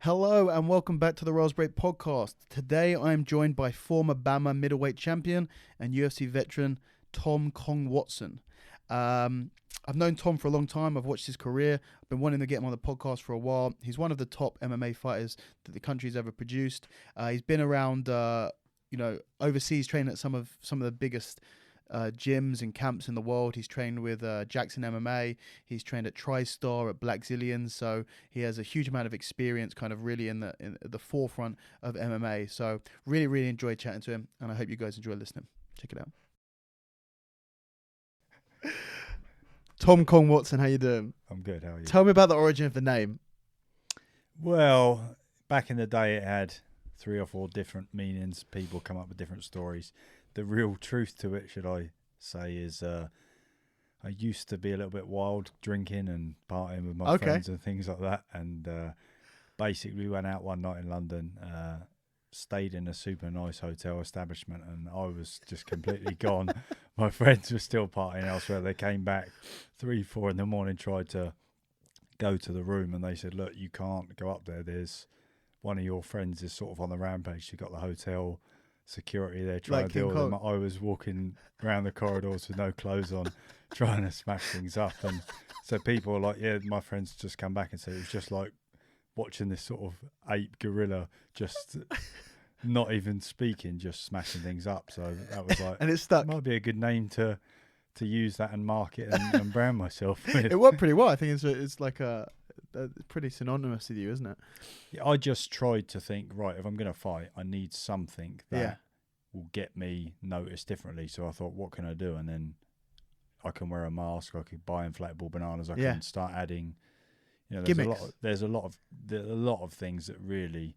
Hello and welcome back to the Raspberry podcast. Today I am joined by former BAMMA middleweight champion and UFC veteran Tom Kong Watson. I've known Tom for a long time. I've watched his career. I've been wanting to get him on the podcast for a while. He's one of the top MMA fighters that the country's ever produced. He's been around, overseas, training at some of the biggest gyms and camps in the world. He's trained with Jackson MMA. He's trained at Tristar, at Blackzillians. So he has a huge amount of experience, kind of really in the forefront of MMA. So really enjoyed chatting to him, and I hope you guys enjoy listening. Check it out. Tom Kong Watson, how you doing? I'm good. How are you? Tell me about the origin of the name. Well, back in the day, it had 3 or 4 different meanings. People come up with different stories. The real truth to it, should I say, is I used to be a little bit wild, drinking and partying with my friends and things like that. And basically, we went out one night in London, stayed in a super nice hotel establishment, and I was just completely gone. My friends were still partying elsewhere. They came back 3, 4 in the morning, tried to go to the room, and they said, "Look, you can't go up there. There's one of your friends is sort of on the rampage. You got the hotel security there trying to deal with them." I was walking around the corridors with no clothes on, trying to smash things up. And so people were like, "Yeah, my friends just come back and said it was just like watching this sort of ape gorilla just not even speaking, just smashing things up." So that was like, and it stuck. Might be a good name to use that and market and brand myself with. It worked pretty well. I think it's like a pretty synonymous with you, isn't it? Yeah, I just tried to think, right, if I'm going to fight, I need something that will get me noticed differently. So I thought, what can I do? And then I can wear a mask. I could buy inflatable bananas. I can start adding. There's a lot of things that really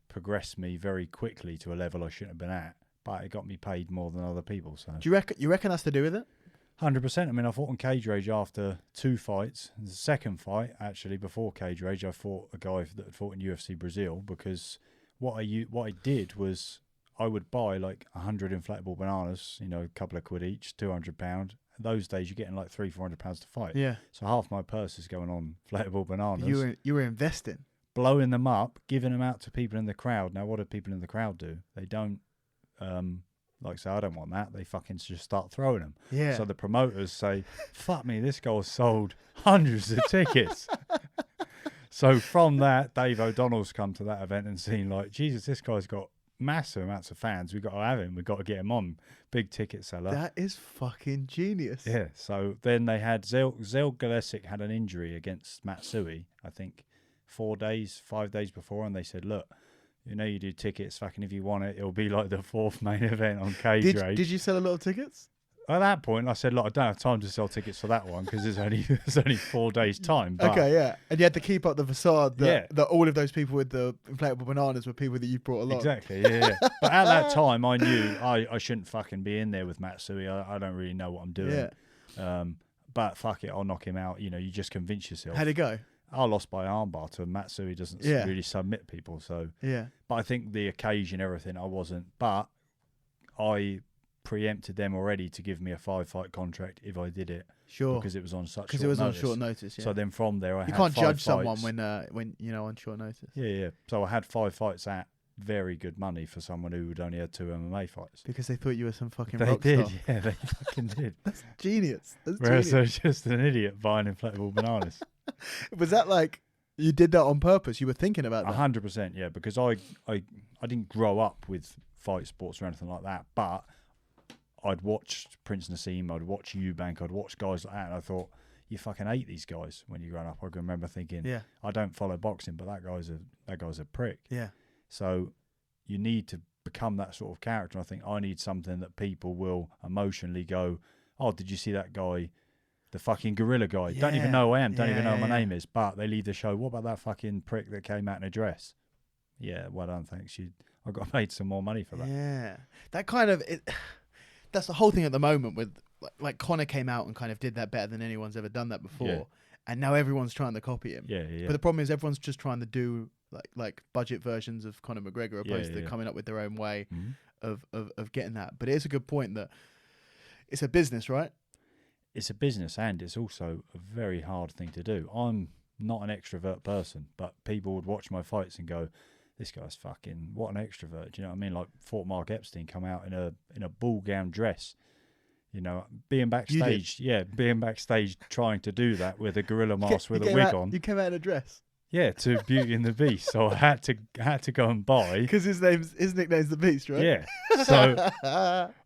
progressed me very quickly to a level I shouldn't have been at, but it got me paid more than other people. So do you reckon that's to do with it? 100%. I mean, I fought on Cage Rage after 2 fights. The second fight, actually, before Cage Rage, I fought a guy that had fought in UFC Brazil, because what I did was I would buy like 100 inflatable bananas, a couple of quid each, £200. Those days you're getting like £300-400 to fight. Yeah. So half my purse is going on inflatable bananas. You were investing, blowing them up, giving them out to people in the crowd. Now, what do people in the crowd do? They don't. Say, I don't want that. They fucking just start throwing them. Yeah. So the promoters say, fuck me, this guy sold hundreds of tickets. So from that, Dave O'Donnell's come to that event and seen like, Jesus, this guy's got massive amounts of fans. We've got to have him. We've got to get him on. Big ticket seller. That is fucking genius. Yeah. So then they had Zel Galesic had an injury against Matsui, I think 5 days before. And they said, look, you do tickets, fucking if you want it, it'll be like the 4th main event on Cage Rage. Did you sell a lot of tickets? At that point, I said, look, I don't have time to sell tickets for that one because there's only 4 days' time. But okay, yeah. And you had to keep up the facade that all of those people with the inflatable bananas were people that you brought along. Exactly, yeah. But at that time, I knew I shouldn't fucking be in there with Matsui. I don't really know what I'm doing. Yeah. But fuck it, I'll knock him out. You just convince yourself. How'd it go? I lost by armbar to Matsui. Doesn't really submit people. So but I think the occasion, everything, I wasn't. But I preempted them already to give me a 5-fight contract if I did it. Sure. Because it was on such short notice. Because it was on short notice. Yeah. So then from there, you can't judge someone when on short notice. Yeah. So I had 5 fights at very good money for someone who had only had 2 MMA fights. Because they thought you were some fucking rock star. Yeah, they fucking did. That's genius. Whereas I was just an idiot buying inflatable bananas. Was that like you did that on purpose? You were thinking about that? 100%, yeah. Because I didn't grow up with fight sports or anything like that, but I'd watched Prince Nassim, I'd watch Eubank, I'd watch guys like that, and I thought, you fucking hate these guys when you're growing up. I can remember thinking, I don't follow boxing, but that guy's a prick. Yeah. So you need to become that sort of character. I think I need something that people will emotionally go, oh, did you see that guy? The fucking gorilla guy. Don't even know who I am. Don't even know what my name is. But they leave the show. What about that fucking prick that came out in a dress? Yeah, well done, thanks. I got paid some more money for that. Yeah. That kind of... that's the whole thing at the moment with... Like Conor came out and kind of did that better than anyone's ever done that before. Yeah. And now everyone's trying to copy him. Yeah. But the problem is everyone's just trying to do like budget versions of Conor McGregor opposed to coming up with their own way of getting that. But it is a good point that it's a business, right? It's a business, and it's also a very hard thing to do. I'm not an extrovert person, but people would watch my fights and go, this guy's fucking, what an extrovert. Do you know what I mean? Like, thought Mark Epstein come out in a ball gown dress. You know, being backstage, being backstage trying to do that with a gorilla mask with a wig on. You came out in a dress. Yeah, to Beauty and the Beast. So I had to go and buy, because his nickname's the Beast, right? Yeah. So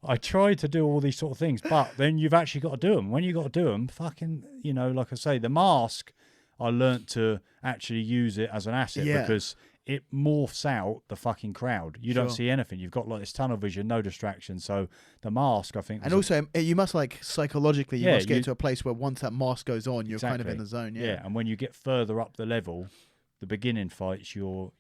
I tried to do all these sort of things, but then you've actually got to do them. When you got to do them, fucking, you know, like I say, the mask, I learnt to actually use it as an asset because it morphs out the fucking crowd. You don't see anything. You've got like this tunnel vision, no distraction. So the mask, I think, and also you must like psychologically, you must get to a place where once that mask goes on, you're kind of in the zone. Yeah, and when you get further up the level, the beginning fights, you're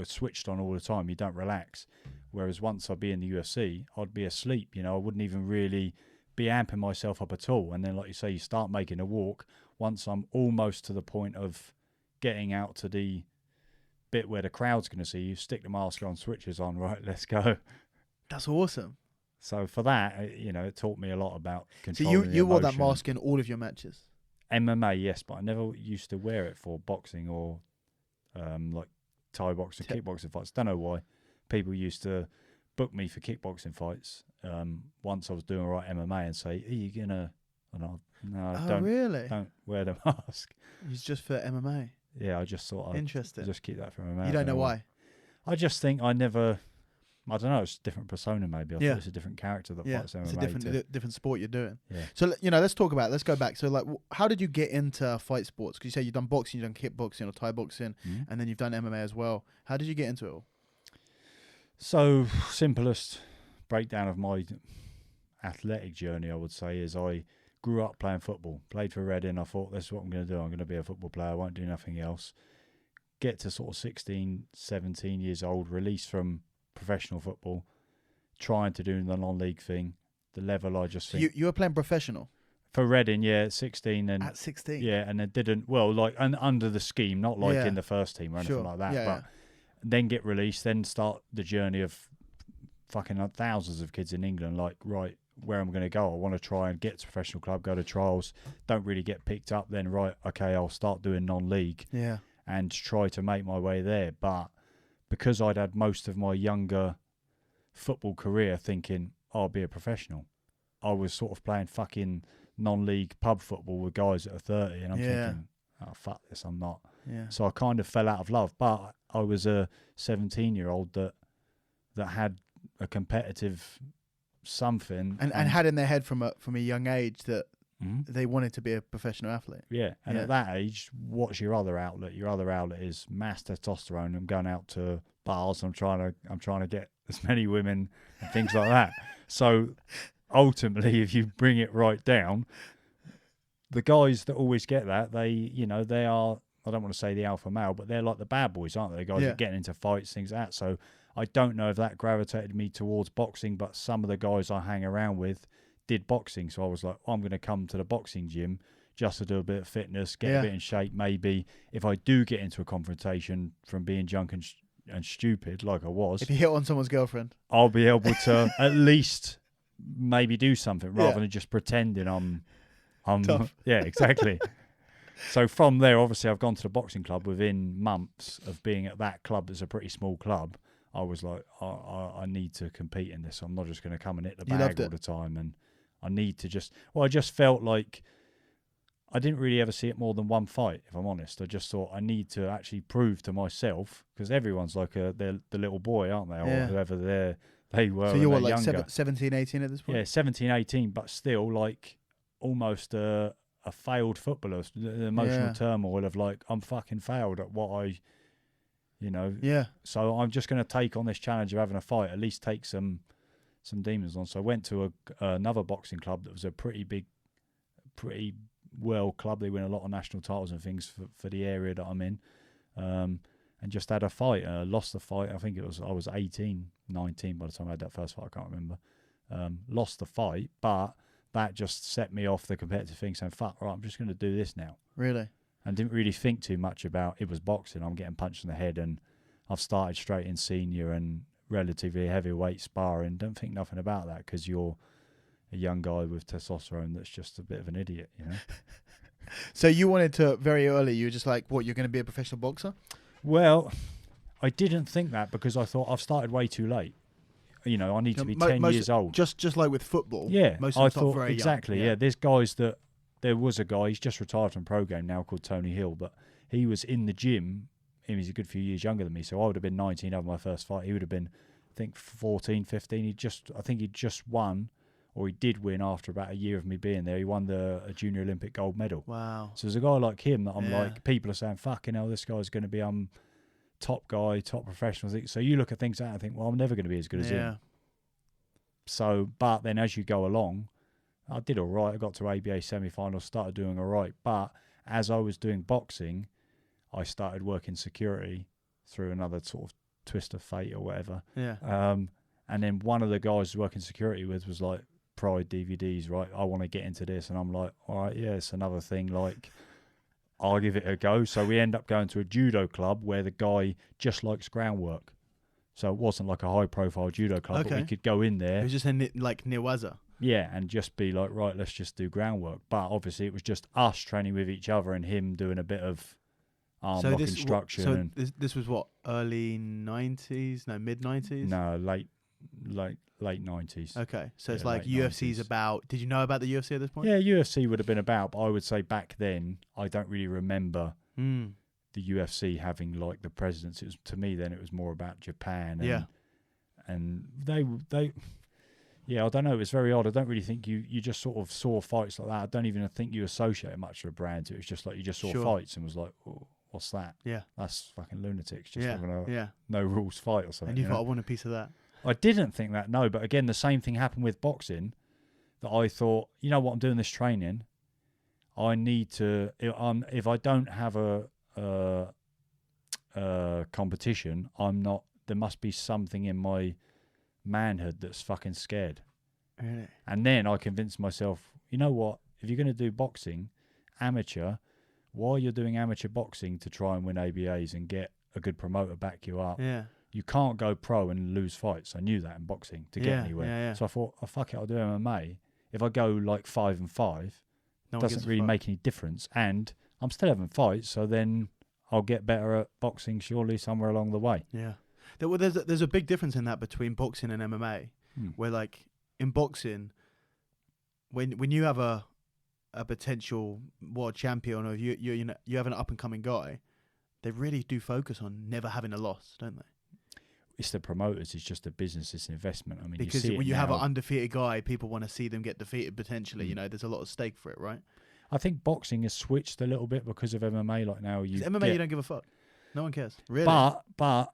switched on all the time. You don't relax. Whereas once I'd be in the UFC, I'd be asleep. You know, I wouldn't even really be amping myself up at all. And then, like you say, you start making a walk. Once I'm almost to the point of getting out to the bit where the crowd's going to see you, stick the mask on, switches on, right, let's go. That's awesome. So for that, you know, it taught me a lot about controlling So the you wore that emotion. mask in all of your matches? MMA, yes, but I never used to wear it for boxing or like Thai boxing, kickboxing fights. Don't know why. People used to book me for kickboxing fights once I was doing all right MMA and say, are you going to... don't wear the mask. It's just for MMA? Yeah, I just thought I'd just keep that for MMA. You don't know why? I just think I don't know, it's a different persona maybe. I thought it's a different character that fights MMA. It's a different sport you're doing. Yeah. So, you know, let's go back. So, like, how did you get into fight sports? Because you say you've done boxing, you've done kickboxing or Thai boxing, and then you've done MMA as well. How did you get into it all? So, simplest breakdown of my athletic journey, I would say, is I grew up playing football, played for Reading. I thought, this is what I'm going to do. I'm going to be a football player. I won't do nothing else. Get to sort of 16, 17 years old, released from professional football, trying to do the non-league thing. The level I just think... You were playing professional? For Reading, yeah, at 16. And at 16? Yeah, and it didn't... Well, like under the scheme, not like in the first team or anything like that. But then get released, then start the journey of fucking thousands of kids in England, like, right, where I'm going to go. I want to try and get to a professional club, go to trials, don't really get picked up, then right, okay, I'll start doing non-league and try to make my way there. But because I'd had most of my younger football career thinking I'll be a professional, I was sort of playing fucking non-league pub football with guys that are 30 and I'm thinking, oh, fuck this, I'm not. So I kind of fell out of love. But I was a 17-year-old that had a competitive something and had in their head from a young age that they wanted to be a professional athlete. And at that age, what's your other outlet? Your other outlet is mass testosterone. I'm going out to bars. I'm trying to get as many women and things like that. So ultimately, if you bring it right down, the guys that always get that, they are, I don't want to say the alpha male, but they're like the bad boys, aren't they? The guys that are getting into fights, things like that. So I don't know if that gravitated me towards boxing, but some of the guys I hang around with did boxing. So I was like, I'm going to come to the boxing gym just to do a bit of fitness, get a bit in shape. Maybe if I do get into a confrontation from being drunk and stupid like I was, if you hit on someone's girlfriend, I'll be able to at least maybe do something rather than just pretending I'm tough. Yeah, exactly. So from there, obviously, I've gone to the boxing club. Within months of being at that club, that's a pretty small club, I was like, I need to compete in this. I'm not just going to come and hit the bag all the time. And I need to I just felt like I didn't really ever see it more than one fight, if I'm honest. I just thought I need to actually prove to myself, because everyone's like the little boy, aren't they? Or whoever they were. So you're like younger. 17, 18 at this point? Yeah, 17, 18, but still like almost a failed footballer. The emotional turmoil of like, I'm fucking failed at what I... So I'm just going to take on this challenge of having a fight, at least take some demons on. So I went to another boxing club that was a pretty well club. They win a lot of national titles and things for the area that I'm in, and just had a fight. Lost the fight. I think I was 18, 19 by the time I had that first fight. I can't remember. Lost the fight, but that just set me off the competitive thing, saying, fuck, right, I'm just going to do this now. Really? And didn't really think too much about it was boxing. I'm getting punched in the head, and I've started straight in senior and relatively heavyweight sparring. Don't think nothing about that because you're a young guy with testosterone that's just a bit of an idiot, So you wanted to very early. You were just like, what? You're going to be a professional boxer? Well, I didn't think that because I thought I've started way too late. You know, I need to be 10 years old. Just like with football. Yeah, most of them start very exactly. young. Yeah, there's guys that there was a guy. He's just retired from pro game now called Tony Hill, but he was in the gym. He's a good few years younger than me, so I would have been 19 over my first fight. He would have been, I think, 14, 15. I think he'd just won, or he did win after about a year of me being there. He won the Junior Olympic gold medal. Wow. So there's a guy like him that I'm like, people are saying, fucking hell, this guy's going to be top guy, top professional. So you look at things like that and think, well, I'm never going to be as good as him. So, but then as you go along, I did all right. I got to ABA semi-finals, started doing all right. But as I was doing boxing, I started working security through another sort of twist of fate or whatever. Yeah. And then one of the guys I was working security with was like, Pride DVDs, right? I want to get into this. And I'm like, all right, yeah, it's another thing. Like, I'll give it a go. So we end up going to a judo club where the guy just likes groundwork. So it wasn't like a high-profile judo club, but we could go in there. It was just like Newaza. Yeah, and just be like, right, let's just do groundwork. But obviously it was just us training with each other and him doing a bit of arm lock instruction. So this was what, early 90s? No, mid-90s? No, late 90s. Okay, so it's like UFC's 90s. about... Did you know about the UFC at this point? Yeah, UFC would have been about, but I would say back then, I don't really remember the UFC having like the presidents. It was, to me then it was more about Japan. And they I don't know. It was very odd. I don't really think you just sort of saw fights like that. I don't even think you associated much with a brand. It was just like you just saw fights and was like, oh, what's that? Yeah, that's fucking lunatics just having a no rules fight or something. And you thought, I want a piece of that. I didn't think that, no. But again, the same thing happened with boxing. That I thought, you know what, I'm doing this training. I need to. If I don't have a competition, I'm not. There must be something in my manhood that's fucking scared. Really? And then I convinced myself, you know what? If you're going to do boxing, amateur, while you're doing amateur boxing to try and win ABAs and get a good promoter back you up, you can't go pro and lose fights. I knew that in boxing to get anywhere. So I thought, oh, fuck it, I'll do MMA. If I go like 5-5, it doesn't really make any difference. And I'm still having fights, so then I'll get better at boxing surely somewhere along the way. Yeah. Well, there's a big difference in that between boxing and MMA, where like in boxing, when you have a potential world champion or you have an up and coming guy, they really do focus on never having a loss, don't they? It's the promoters. It's just a business. It's an investment. I mean, because you see when you have an undefeated guy, people want to see them get defeated potentially. You know, there's a lot of stake for it, right? I think boxing has switched a little bit because of MMA. Like now, you don't give a fuck. No one cares, really. But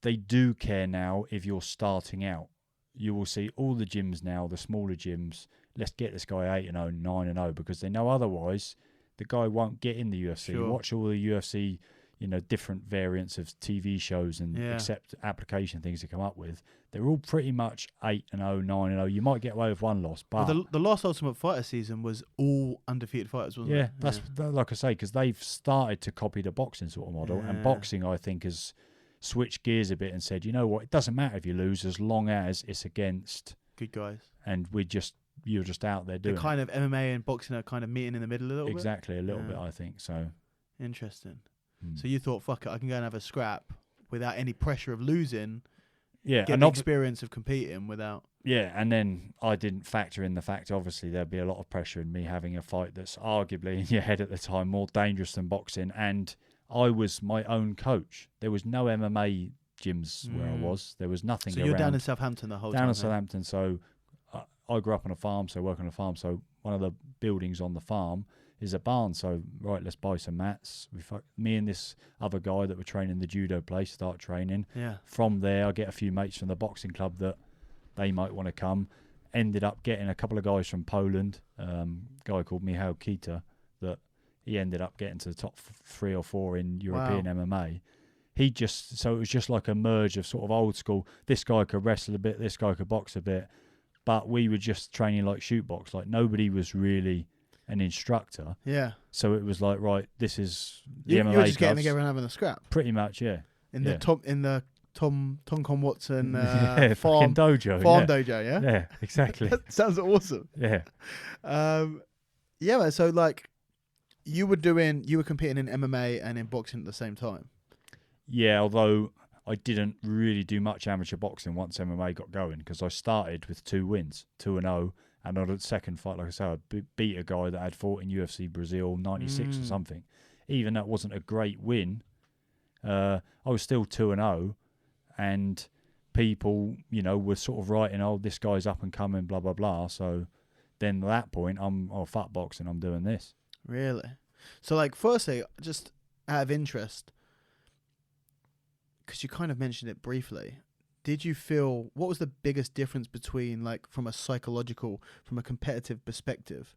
they do care now if you're starting out. You will see all the gyms now, the smaller gyms, let's get this guy 8-0, 9-0, because they know otherwise the guy won't get in the UFC. Sure. Watch all the UFC, different variants of TV shows and accept application things they come up with. They're all pretty much 8-0, 9-0. You might get away with one loss, but... Well, the last Ultimate Fighter season was all undefeated fighters, wasn't it? That's like I say, because they've started to copy the boxing sort of model, and boxing, I think, has switched gears a bit and said, you know what, it doesn't matter if you lose as long as it's against good guys, and you're just out there doing. The kind of MMA and boxing are kind of meeting in the middle a little bit. Exactly, a little bit, I think so. Interesting. So you thought, fuck it, I can go and have a scrap without any pressure of losing. Yeah, get the experience of competing without. Yeah, and then I didn't factor in the fact, obviously, there'd be a lot of pressure in me having a fight that's arguably in your head at the time more dangerous than boxing, and I was my own coach. There was no MMA gyms where I was. There was nothing around. So you're down in Southampton the whole time? Down in Southampton. So I grew up on a farm, so I work on a farm. So one of the buildings on the farm is a barn. So, right, let's buy some mats. Me and this other guy that were training the judo place start training. Yeah. From there, I get a few mates from the boxing club that they might want to come. Ended up getting a couple of guys from Poland, a guy called Michał Kita, that he ended up getting to the top 3 or 4 in European MMA. So it was just like a merge of sort of old school. This guy could wrestle a bit, this guy could box a bit, but we were just training like shoot box. Like nobody was really an instructor. Yeah. So it was like, right, this is the MMA. You were just getting together and having a scrap. Pretty much, yeah. In the Tom Con Watson farm dojo. Dojo, yeah? Yeah, exactly. That sounds awesome. Yeah. So like you were competing in MMA and in boxing at the same time. Yeah, although I didn't really do much amateur boxing once MMA got going, because I started with 2 wins, 2-0, and on the second fight, like I said, I beat a guy that had fought in UFC Brazil 96 or something. Even that wasn't a great win. I was still 2-0, and people, were sort of writing, "Oh, this guy's up and coming," blah blah blah. So then at that point, fuck boxing, I'm doing this. Really? So, like, firstly, just out of interest, because you kind of mentioned it briefly, did you feel, what was the biggest difference between, like, from a competitive perspective,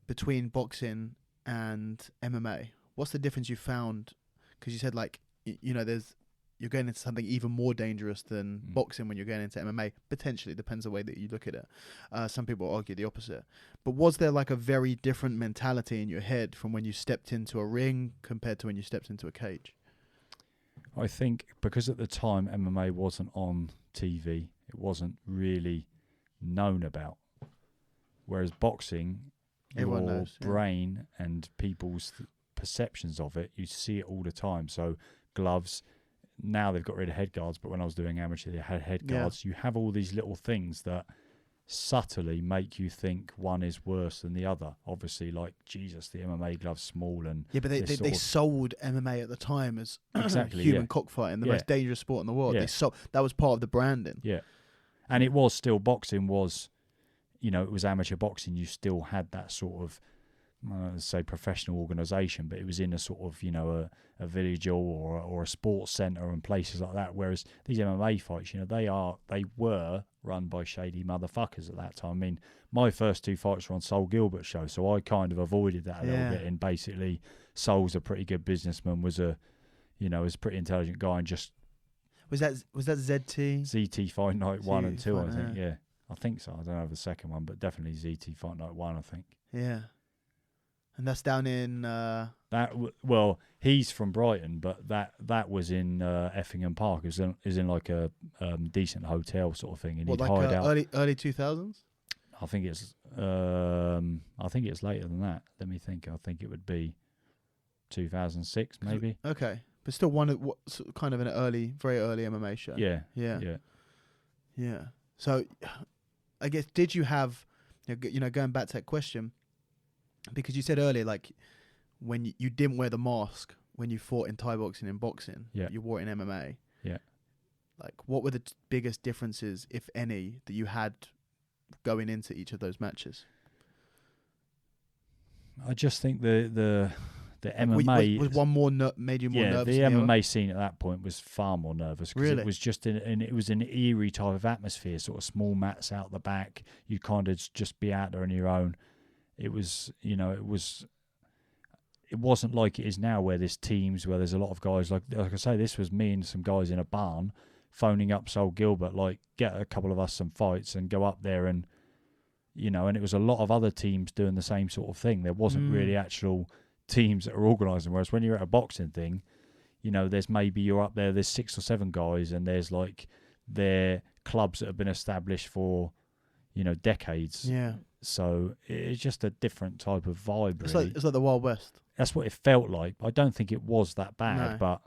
between boxing and MMA? What's the difference you found? Because you said, like, you're going into something even more dangerous than boxing when you're going into MMA. Potentially, depends the way that you look at it. Some people argue the opposite. But was there, like, a very different mentality in your head from when you stepped into a ring compared to when you stepped into a cage? I think because at the time MMA wasn't on TV, it wasn't really known about. Whereas boxing, Everyone your knows, brain and people's perceptions of it, you see it all the time. So gloves, now they've got rid of head guards, but when I was doing amateur, they had head guards. You have all these little things that subtly make you think one is worse than the other. Obviously, like, Jesus, the MMA gloves small, and but they sold MMA at the time as exactly human cockfighting, the most dangerous sport in the world. That was part of the branding. Yeah, and it was still boxing was, it was amateur boxing. You still had that sort of, say, professional organisation, but it was in a sort of, a village or a sports centre and places like that. Whereas these MMA fights, they were run by shady motherfuckers at that time. I mean, my first 2 fights were on Sol Gilbert's show, so I kind of avoided that a little bit. And basically, Sol's a pretty good businessman, was a pretty intelligent guy, and just was that ZT Fight Night 1 and 2, I think. Yeah, I think so. I don't know the second one, but definitely ZT Fight Night 1, I think. Yeah. And that's down in... well, he's from Brighton, but that was in Effingham Park. It was in like a decent hotel sort of thing. And he'd hired out... Early 2000s? I think it's later than that. Let me think. I think it would be 2006, maybe. Okay. But still kind of an very early MMA show. Yeah. So, I guess, did you have... going back to that question... Because you said earlier, like, when you didn't wear the mask when you fought in Thai boxing and boxing, you wore it in MMA. Yeah. Like, what were the biggest differences, if any, that you had going into each of those matches? I just think the MMA was one made you more nervous. The MMA scene at that point was far more nervous because really? It was just it was an eerie type of atmosphere, sort of small mats out the back. You kind of just be out there on your own. It was, it wasn't like it is now, where there's teams, where there's a lot of guys. Like I say, this was me and some guys in a barn phoning up Sol Gilbert, like, get a couple of us some fights and go up there, and and it was a lot of other teams doing the same sort of thing. There wasn't really actual teams that are organising. Whereas when you're at a boxing thing, there's maybe you're up there, there's 6 or 7 guys, and there's like their clubs that have been established for decades. Yeah. So it's just a different type of vibe, really. It's like the Wild West. That's what it felt like. I don't think it was that bad, but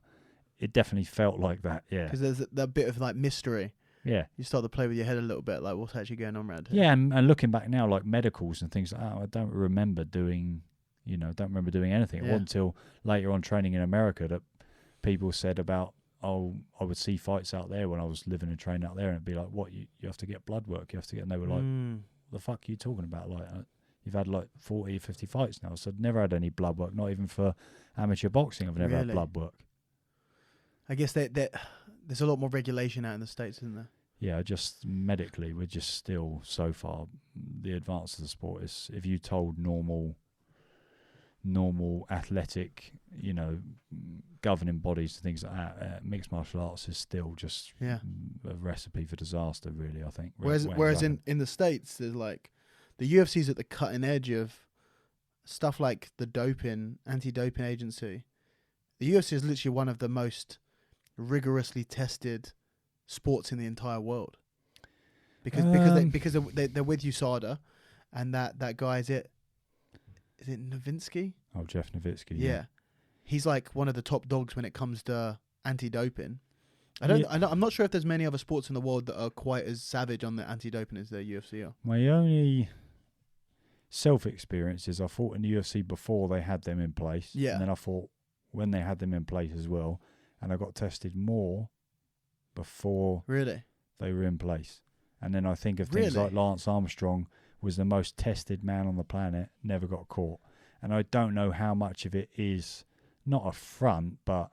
it definitely felt like that, yeah. Because there's that bit of, like, mystery. Yeah. You start to play with your head a little bit, like, what's actually going on around here? Yeah, and looking back now, like medicals and things like that, I don't remember doing anything. It wasn't until later on training in America that people said about, I would see fights out there when I was living and training out there, and it'd be like, what, you have to get blood work, and they were like, the fuck are you talking about? Like, you've had like 40 or 50 fights now, so I've never had any blood work, not even for amateur boxing. I've never had blood work. I guess there's a lot more regulation out in the States, isn't there? Yeah, just medically, we're just still so far. The advance of the sport is, if you told normal athletic, governing bodies and things like that, mixed martial arts is still just a recipe for disaster, really, I think. Whereas in the States, there's like, the UFC's at the cutting edge of stuff like the anti-doping agency. The UFC is literally one of the most rigorously tested sports in the entire world. Because they're with USADA, and that guy, is is it Nowitzki? Oh, Jeff Nowitzki. Yeah. He's like one of the top dogs when it comes to anti-doping. I'm not sure if there's many other sports in the world that are quite as savage on the anti-doping as the UFC are. My only self-experience is I fought in the UFC before they had them in place. Yeah. And then I fought when they had them in place as well. And I got tested more before Really? they were in place. And then I think of things like Lance Armstrong was the most tested man on the planet, never got caught. And I don't know how much of it is not a front, but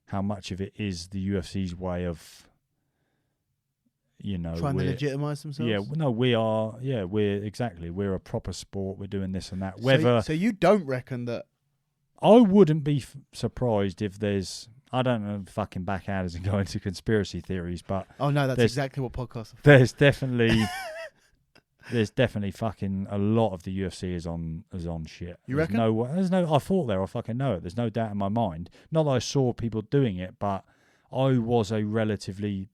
how much of it is the UFC's way of, trying to legitimize themselves. Yeah, no, we're a proper sport. We're doing this and that. So you don't reckon that? I wouldn't be surprised if there's. I don't know, fucking back out and go into conspiracy theories, but oh no, that's exactly what podcasts are for. There's definitely fucking a lot of the UFC is on shit. You reckon? I fought there. I fucking know it. There's no doubt in my mind. Not that I saw people doing it, but I was a relatively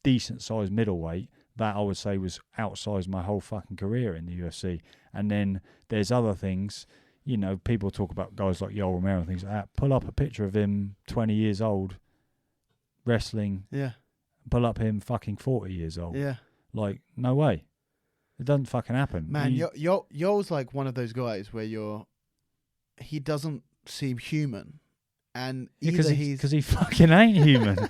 decent sized middleweight that I would say was outsized my whole fucking career in the UFC. And then there's other things. People talk about guys like Yoel Romero and things like that. Pull up a picture of him 20 years old wrestling. Yeah. Pull up him fucking 40 years old. Yeah. Like, no way. It doesn't fucking happen. Man, Yoel's like one of those guys where he doesn't seem human. And because he fucking ain't human.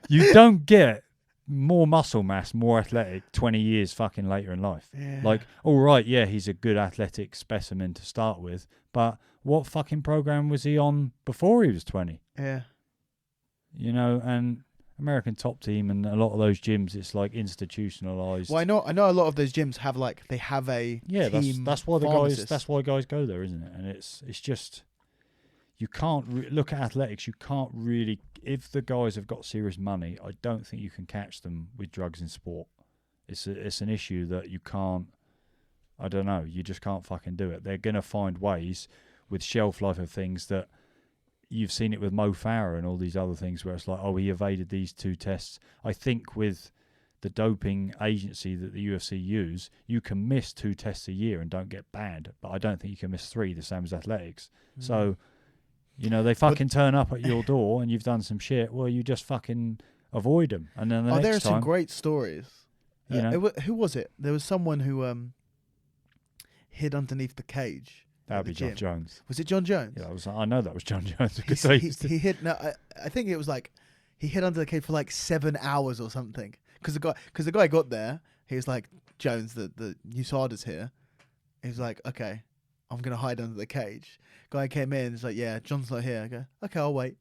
You don't get more muscle mass, more athletic 20 years fucking later in life. Yeah. Like, all right, yeah, he's a good athletic specimen to start with, but what fucking program was he on before he was 20? Yeah. And American Top Team and a lot of those gyms, it's like institutionalized. Well, I know a lot of those gyms have a team. That's why that's why guys go there, isn't it? And it's just you can't look at athletics. You can't really, if the guys have got serious money, I don't think you can catch them with drugs in sport. It's an issue that you can't. I don't know. You just can't fucking do it. They're gonna find ways with shelf life of things that. You've seen it with Mo Farah and all these other things where it's like, oh, he evaded these 2 tests. I think with the doping agency that the UFC use, you can miss 2 tests a year and don't get banned. But I don't think you can miss 3, the same as athletics. Mm. So, they fucking turn up at your door and you've done some shit. Well, you just fucking avoid them. And then there are some great stories. Who was it? There was someone who hid underneath the cage. That would be John Jones. Was it John Jones? Yeah, I know that was John Jones. Because he hid. No, I think it was like he hid under the cage for like 7 hours or something. Because the guy got there. He was like, Jones, the USADA's here. He was like, okay, I'm gonna hide under the cage. Guy came in. He's like, yeah, John's not here. I go, okay, I'll wait.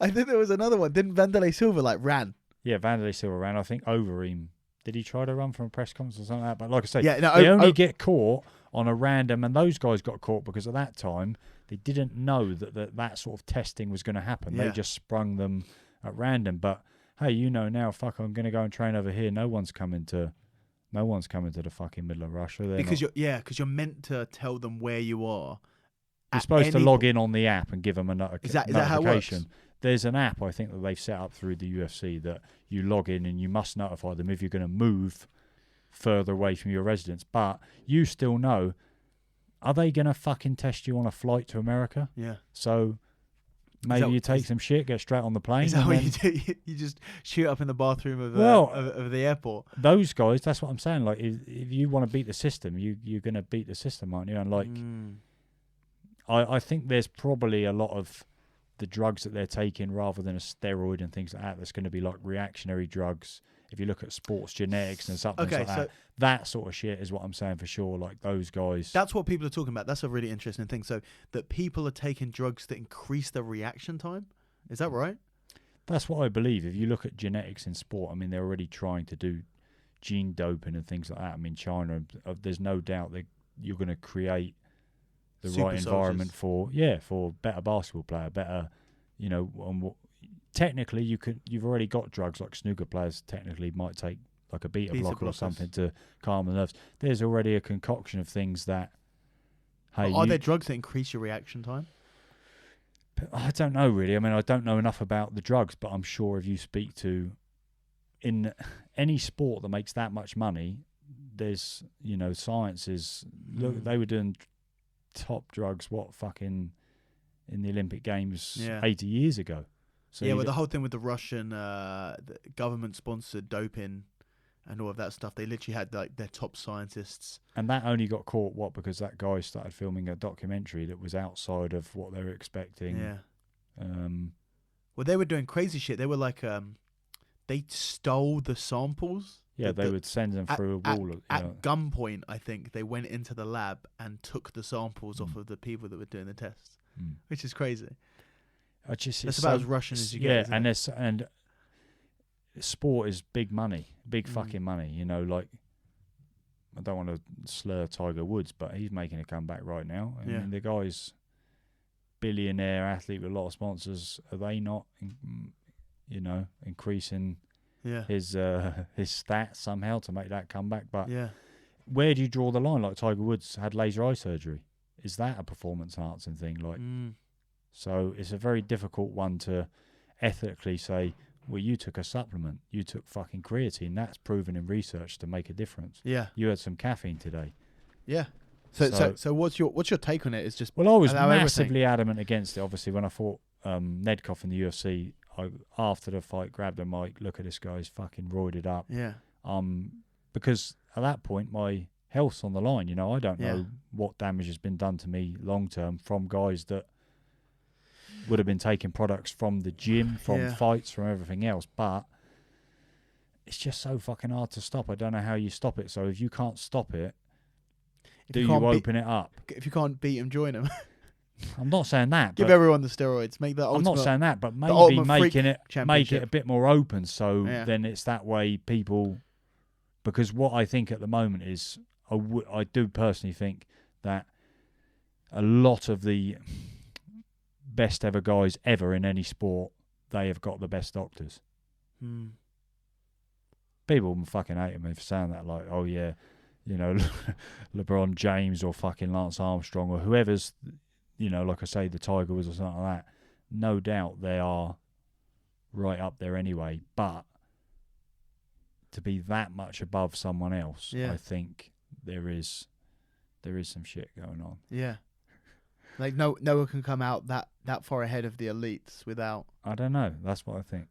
I think there was another one. Didn't Vanderlei Silva ran? Yeah, Vanderlei Silva ran. I think Overeem. Did he try to run from a press conference or something like that? But like I say, they only get caught on a random, and those guys got caught because at that time they didn't know that sort of testing was going to happen. Yeah. They just sprung them at random. But hey, now, fuck, I'm going to go and train over here. No one's coming to the fucking middle of Russia. Because you're meant to tell them where you are. You're supposed to log in on the app and give them a notification. Is that how it works? There's an app, I think, that they've set up through the UFC that you log in and you must notify them if you're going to move further away from your residence. But you still know, are they going to fucking test you on a flight to America? Yeah. So maybe you take some shit, get straight on the plane. Is that what you do? You just shoot up in the bathroom of the airport? Those guys, that's what I'm saying. Like, if you want to beat the system, you're going to beat the system, aren't you? And like, I think there's probably a lot of the drugs that they're taking rather than a steroid and things like that, that's going to be like reactionary drugs. If you look at sports genetics and something like that, that sort of shit is what I'm saying for sure. Like those guys. That's what people are talking about. That's a really interesting thing. So that people are taking drugs that increase their reaction time. Is that right? That's what I believe. If you look at genetics in sport, I mean, they're already trying to do gene doping and things like that. I mean, China, there's no doubt that you're going to create the right environment for better basketball player, better, technically you've already got drugs like snooker players technically might take like a beta blocker or something to calm the nerves. There's already a concoction of things that, hey, are there drugs that increase your reaction time? I don't know really. I mean, I don't know enough about the drugs, but I'm sure if you speak to in any sport that makes that much money, there's science is look. They were doing top drugs. Fucking in the Olympic Games 80 years ago. So yeah, well, the whole thing with the Russian the government-sponsored doping and all of that stuff, they literally had like their top scientists. And that only got caught, because that guy started filming a documentary that was outside of what they were expecting. Yeah. Well, they were doing crazy shit. They were like, they stole the samples. Yeah, they would send them through a wall. At gunpoint, I think, they went into the lab and took the samples off of the people that were doing the tests, which is crazy. That's about as Russian as you get. Yeah, and sport is big money, big fucking money. Like, I don't want to slur Tiger Woods, but he's making a comeback right now. I mean, the guy's billionaire athlete with a lot of sponsors. Are they not, increasing his stats somehow to make that comeback? But where do you draw the line? Like Tiger Woods had laser eye surgery. Is that a performance enhancing thing? Like, so it's a very difficult one to ethically say, well, you took a supplement, you took fucking creatine. That's proven in research to make a difference. Yeah. You had some caffeine today. Yeah. So what's your take on it? It's just, well, I was massively adamant against it. Obviously, when I fought Nedkoff in the UFC, I, after the fight, grabbed a mic. Look at this guy, he's fucking roided up. Yeah. Because at that point, my health's on the line. I don't know what damage has been done to me long term from guys that would have been taking products from the gym, from fights, from everything else. But it's just so fucking hard to stop. I don't know how you stop it. So if you can't stop it, do you open it up? If you can't beat him, join him. I'm not saying that. Give everyone the steroids. Make that. I'm not saying that, but maybe make it a bit more open. So then it's that way people. Because what I think at the moment is, I do personally think that a lot of the best ever guys ever in any sport, they have got the best doctors. People will fucking hate me for saying that, like, oh yeah, LeBron James or fucking Lance Armstrong or whoever's, like I say, the Tiger Woods or something like that. No doubt they are right up there anyway, but to be that much above someone else, I think there is some shit going on. Yeah. Like no one can come out that far ahead of the elites without. I don't know. That's what I think.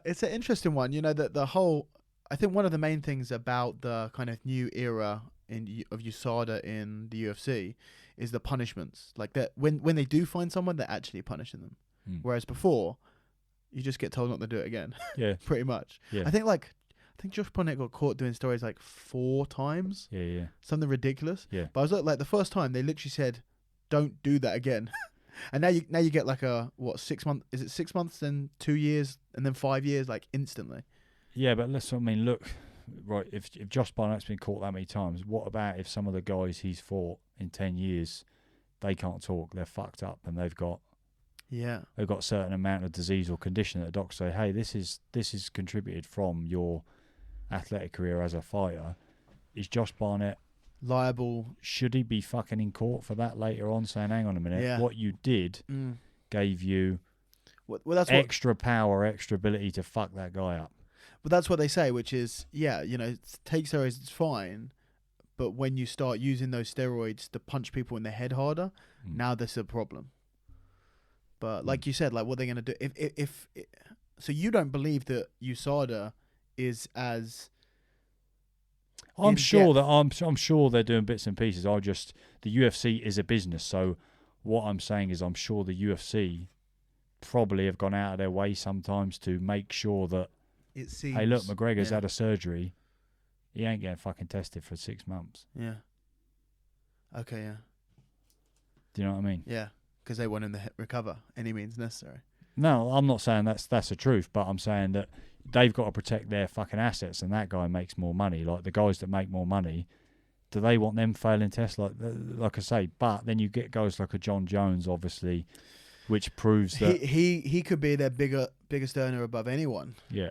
It's an interesting one. That the whole. I think one of the main things about the kind of new era of USADA in the UFC is the punishments. Like that when they do find someone, they're actually punishing them. Whereas before, you just get told not to do it again. Yeah, pretty much. Yeah. I think Josh Barnett got caught doing stories like 4 times. Yeah. Something ridiculous. Yeah. But I was like the first time they literally said, "Don't do that again." And now you get like a 6 month? Is it 6 months, then 2 years, and then 5 years, like instantly? Yeah, but look, right. If Josh Barnett's been caught that many times, what about if some of the guys he's fought in 10 years, they can't talk, they're fucked up, and they've got a certain amount of disease or condition that the doctors say, hey, this is contributed from your athletic career as a fighter. Is Josh Barnett liable? Should he be fucking in court for that later on, saying, hang on a minute, what you did gave you extra power, extra ability to fuck that guy up? But that's what they say, which is, take steroids, it's fine, but when you start using those steroids to punch people in the head harder, now there's a problem. But like you said, like what they're going to do, if so you don't believe that USADA is as... I'm sure they're doing bits and pieces. The UFC is a business, so what I'm saying is I'm sure the UFC probably have gone out of their way sometimes to make sure that, hey, look, McGregor's had a surgery. He ain't getting fucking tested for 6 months. Yeah. Okay, yeah. Do you know what I mean? Yeah, because they want him to recover any means necessary. No, I'm not saying that's the truth, but I'm saying that they've got to protect their fucking assets, and that guy makes more money. Like the guys that make more money, do they want them failing tests? Like I say, but then you get guys like a John Jones, obviously, which proves that he could be their biggest earner above anyone. Yeah.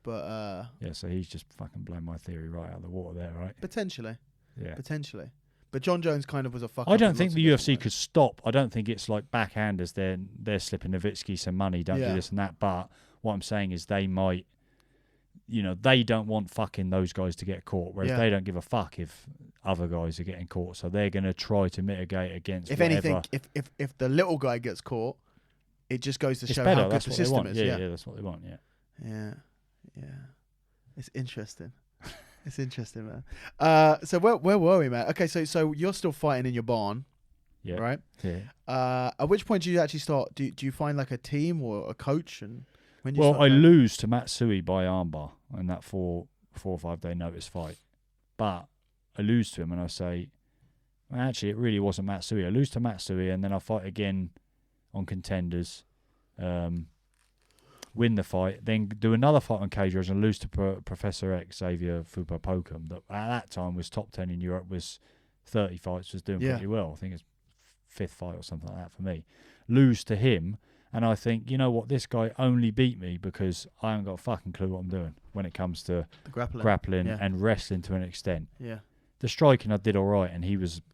But so he's just fucking blown my theory right out of the water there, right? Potentially. Yeah. Potentially. But John Jones kind of was a fuck. I don't think the UFC could stop. I don't think it's like backhanders. They're slipping Nowitzki some money. Don't do this and that. But what I'm saying is they might they don't want fucking those guys to get caught, whereas Yeah. they don't give a fuck if other guys are getting caught. So they're going to try to mitigate against If whatever. anything, if the little guy gets caught, it just goes to It's show better. how good That's the what they system want. is. Yeah, that's what they want. Yeah. It's interesting. It's interesting, man. So where were we, man? Okay, so you're still fighting in your barn, Yeah. right? Yeah. At which point do you actually start? Do you find like a team or a coach? And when you Well, start I going- lose to Matsui by armbar in that 4 or 5 day notice fight. But I lose to him and I say, well, actually, it really wasn't Matsui. I lose to Matsui and then I fight again on contenders, win the fight, then do another fight on Cage Rage and lose to Professor X, Xavier Fupapokum, that at that time was top 10 in Europe, was 30 fights, was doing pretty well. I think it's 5th fight or something like that for me. Lose to him. And I think, you know what, this guy only beat me because I haven't got a fucking clue what I'm doing when it comes to the grappling. and wrestling to an extent. Yeah. The striking I did all right, and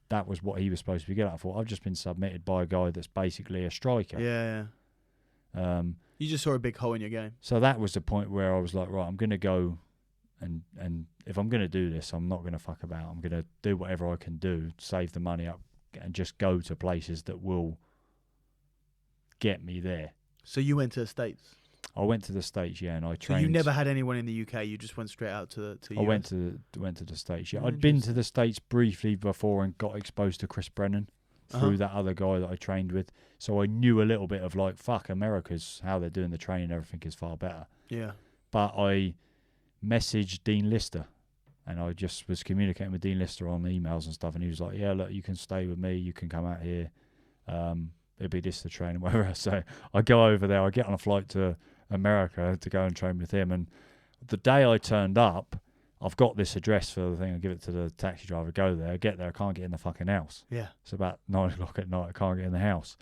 that was what he was supposed to be good at. I thought, I've just been submitted by a guy that's basically a striker. Yeah. You just saw a big hole in your game. So that was the point where I was like, right, I'm going to go and if I'm going to do this, I'm not going to fuck about. I'm going to do whatever I can do, save the money up, and just go to places that will get me there. So you went to the States? I went to the States, yeah, and I trained. So you never had anyone in the UK. You just went straight out to I US? went to the States. Yeah, Oh, I'd been to the States briefly before and got exposed to Chris Brennan through that other guy that I trained with. So I knew a little bit of like, fuck, America's how they're doing the training. Everything is far better. Yeah. But I messaged Dean Lister, and I just was communicating with Dean Lister on emails and stuff, and he was like, yeah, look, you can stay with me. You can come out here. It'll be this the training, whatever. So I go over there. I get on a flight to America to go and train with him. And the day I turned up, I've got this address for the thing. I give it to the taxi driver. Go there. I get there. I can't get in the fucking house. Yeah. It's about 9 o'clock at night. I can't get in the house.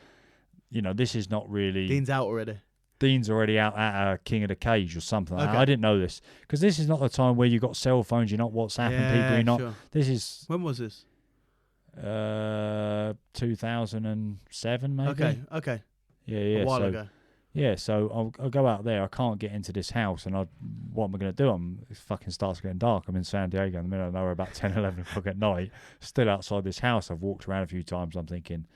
This is not really. Dean's out already. Dean's already out at King of the Cage or something. Okay. I didn't know this because this is not the time where you got cell phones. You're not WhatsApping people. You're not. Sure. This is. When was this? 2007 maybe. Okay. Yeah. A while ago. Yeah, so I'll go out there. I can't get into this house, and what am I going to do? It fucking starts getting dark. I'm in San Diego in the middle of nowhere about 10, 11 o'clock at night, still outside this house. I've walked around a few times. I'm thinking,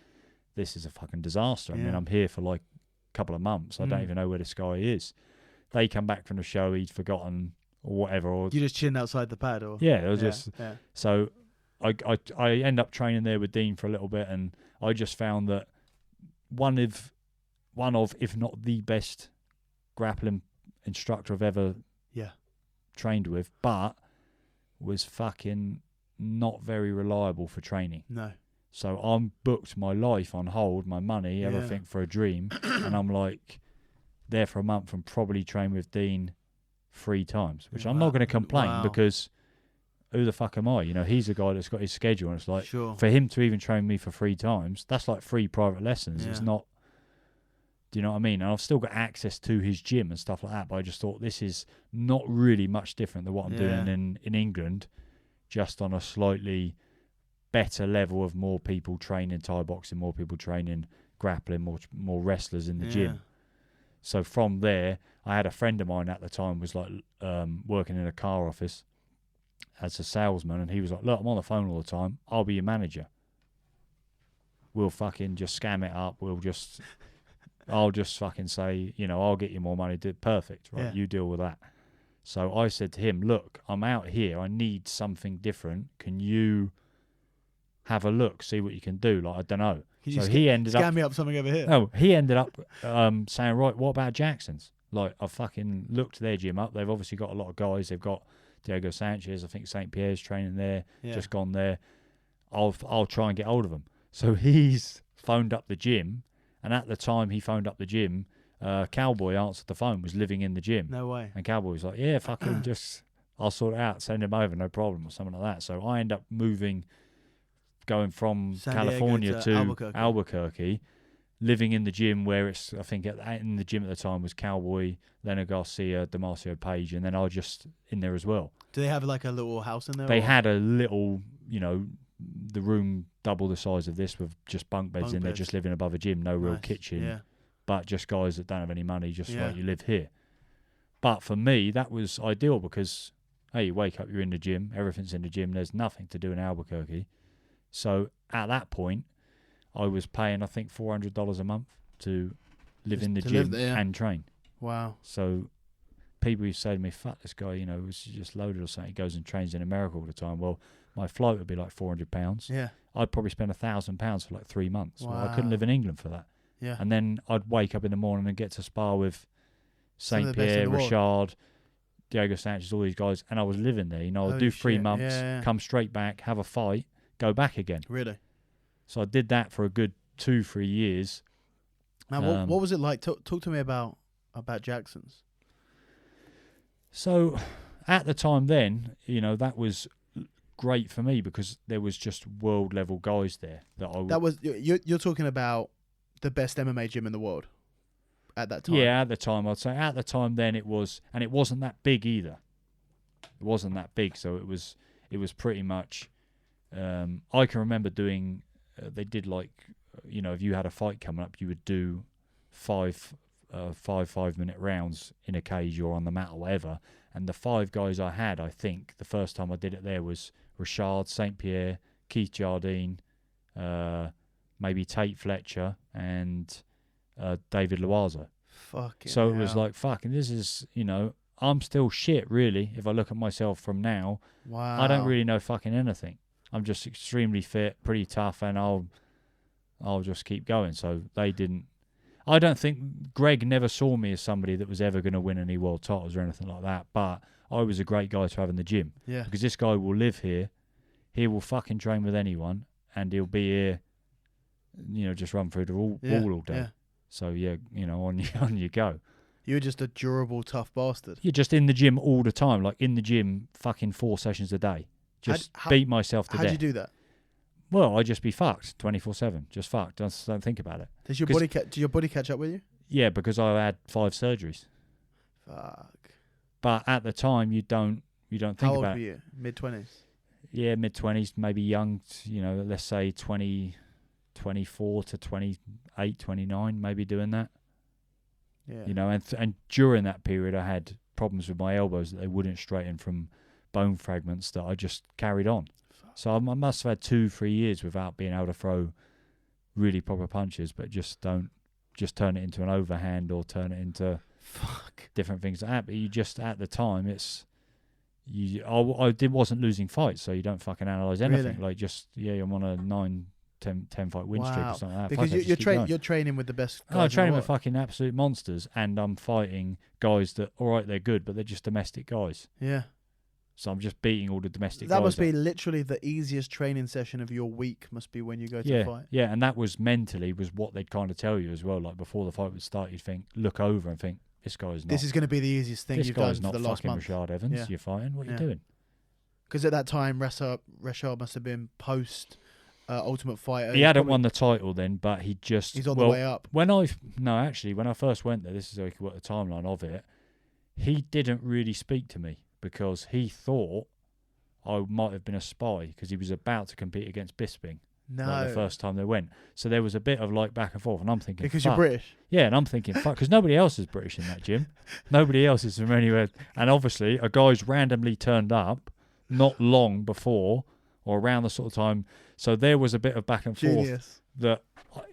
this is a fucking disaster. I mean, I'm here for like a couple of months. I don't even know where this guy is. They come back from the show, he'd forgotten or whatever. Or You just chilling outside the pad? Or yeah, it was just... Yeah. So I end up training there with Dean for a little bit, and I just found that one of, if not the best grappling instructor I've ever trained with, but was fucking not very reliable for training. No. So I'm booked my life on hold, my money, everything for a dream, and I'm like there for a month and probably train with Dean 3 times, which I'm not going to complain because who the fuck am I? He's a guy that's got his schedule, and it's like for him to even train me for 3 times, that's like 3 private lessons. It's not. Do you know what I mean? And I've still got access to his gym and stuff like that, but I just thought this is not really much different than what I'm doing in England, just on a slightly better level of more people training Thai boxing, more people training grappling, more wrestlers in the gym. So from there, I had a friend of mine at the time was like working in a car office as a salesman, and he was like, look, I'm on the phone all the time. I'll be your manager. We'll fucking just scam it up. I'll just fucking say, I'll get you more money. Perfect, right? You deal with that. So I said to him, look, I'm out here. I need something different. Can you have a look, see what you can do? Like, I don't know. So he ended up... Scam me up something over here. No, he ended up saying, right, what about Jackson's? Like, I fucking looked their gym up. They've obviously got a lot of guys. They've got Diego Sanchez. I think St. Pierre's training there. Just gone there. I'll try and get hold of him. So he's phoned up the gym. And at the time he phoned up the gym, Cowboy answered the phone, was living in the gym. No way. And Cowboy was like, yeah, fucking I'll sort it out, send him over, no problem, or something like that. So I end up going from California to Albuquerque, living in the gym where it's, I think in the gym at the time was Cowboy, Leonard Garcia, Demarcio Page, and then I was just in there as well. Do they have like a little house in there? They had a little, the room double the size of this with just bunk beds in there, just living above a gym, no real kitchen, but just guys that don't have any money, just like you live here. But for me, that was ideal because, hey, you wake up, you're in the gym, everything's in the gym, there's nothing to do in Albuquerque. So at that point, I was paying, I think, $400 a month to live in the gym and train. Wow. So people used to say to me, fuck, this guy, you know, was just loaded or something. He goes and trains in America all the time. Well, my flight would be like £400. Yeah. I'd probably spend £1,000 for like 3 months. Wow. Well, I couldn't live in England for that. Yeah. And then I'd wake up in the morning and get to spar with St. Pierre, Richard, Diego Sanchez, all these guys. And I was living there. You know, I'd do 3 months, come straight back, have a fight, go back again. Really? So I did that for a good 2-3 years. Now, what was it like? Talk to me about Jackson's. So at the time then, you know, that was great for me because there was just world level guys there you're talking about the best MMA gym in the world at that time. Yeah, at the time I'd say at the time then it was, and it wasn't that big either. It wasn't that big, so it was pretty much. I can remember doing. They did like, you know, if you had a fight coming up, you would do 5 5-minute rounds in a cage or on the mat or whatever. And the 5 guys I had, I think, the first time I did it there was Richard, St. Pierre, Keith Jardine, maybe Tate Fletcher, and David Loaza. So it was like, fucking, this is, you know, I'm still shit, really. If I look at myself from now, wow, I don't really know fucking anything. I'm just extremely fit, pretty tough, and I'll just keep going. So they didn't. I don't think Greg never saw me as somebody that was ever going to win any world titles or anything like that. But I was a great guy to have in the gym. Yeah. Because this guy will live here. He will fucking train with anyone, and he'll be here. You know, just run through the wall all day. Yeah. So yeah, you know, on you go. You're just a durable, tough bastard. You're just in the gym all the time, like in the gym, fucking 4 sessions a day. Just beat myself to death. How'd you do that? Well, I just be fucked 24/7. Just fucked. Just don't think about it. Did your body catch up with you? Yeah, because I had 5 surgeries. Fuck. But at the time, you don't think about it. How old were you? Mid-20s? Yeah, mid-20s, maybe young. You know, let's say 24 to 28, 29, maybe doing that. Yeah. You know, and during that period, I had problems with my elbows that they wouldn't straighten from bone fragments that I just carried on. So I must have had 2-3 years without being able to throw really proper punches, but just don't turn it into an overhand or turn it into different things like that. But you just, at the time, I wasn't losing fights, so you don't fucking analyze anything. Really? Like I'm on a 9-10 fight win streak or something like that. Because you're training with the best guys. I'm training with fucking absolute monsters, and I'm fighting guys that, all right, they're good, but they're just domestic guys. Yeah. So I'm just beating all the domestic guys. That must be literally the easiest training session of your week, must be when you go to fight. Yeah, and that was mentally was what they'd kind of tell you as well. Like before the fight would start, you'd look over and think, this guy's not. This is going to be the easiest thing you've done for the last month. This guy's not fucking Rashad Evans. You're fighting. What are you doing? Because at that time, Rashad must have been post Ultimate Fighter. He hadn't won the title then, but he's on the way up. When I first went there, this is like what the timeline of it. He didn't really speak to me because he thought I might have been a spy because he was about to compete against Bisping. No. Like the first time they went. So there was a bit of like back and forth, and I'm thinking, because you're British? Yeah, and I'm thinking, fuck, because nobody else is British in that gym. Nobody else is from anywhere. And obviously, a guy's randomly turned up not long before or around the sort of time. So there was a bit of back and forth that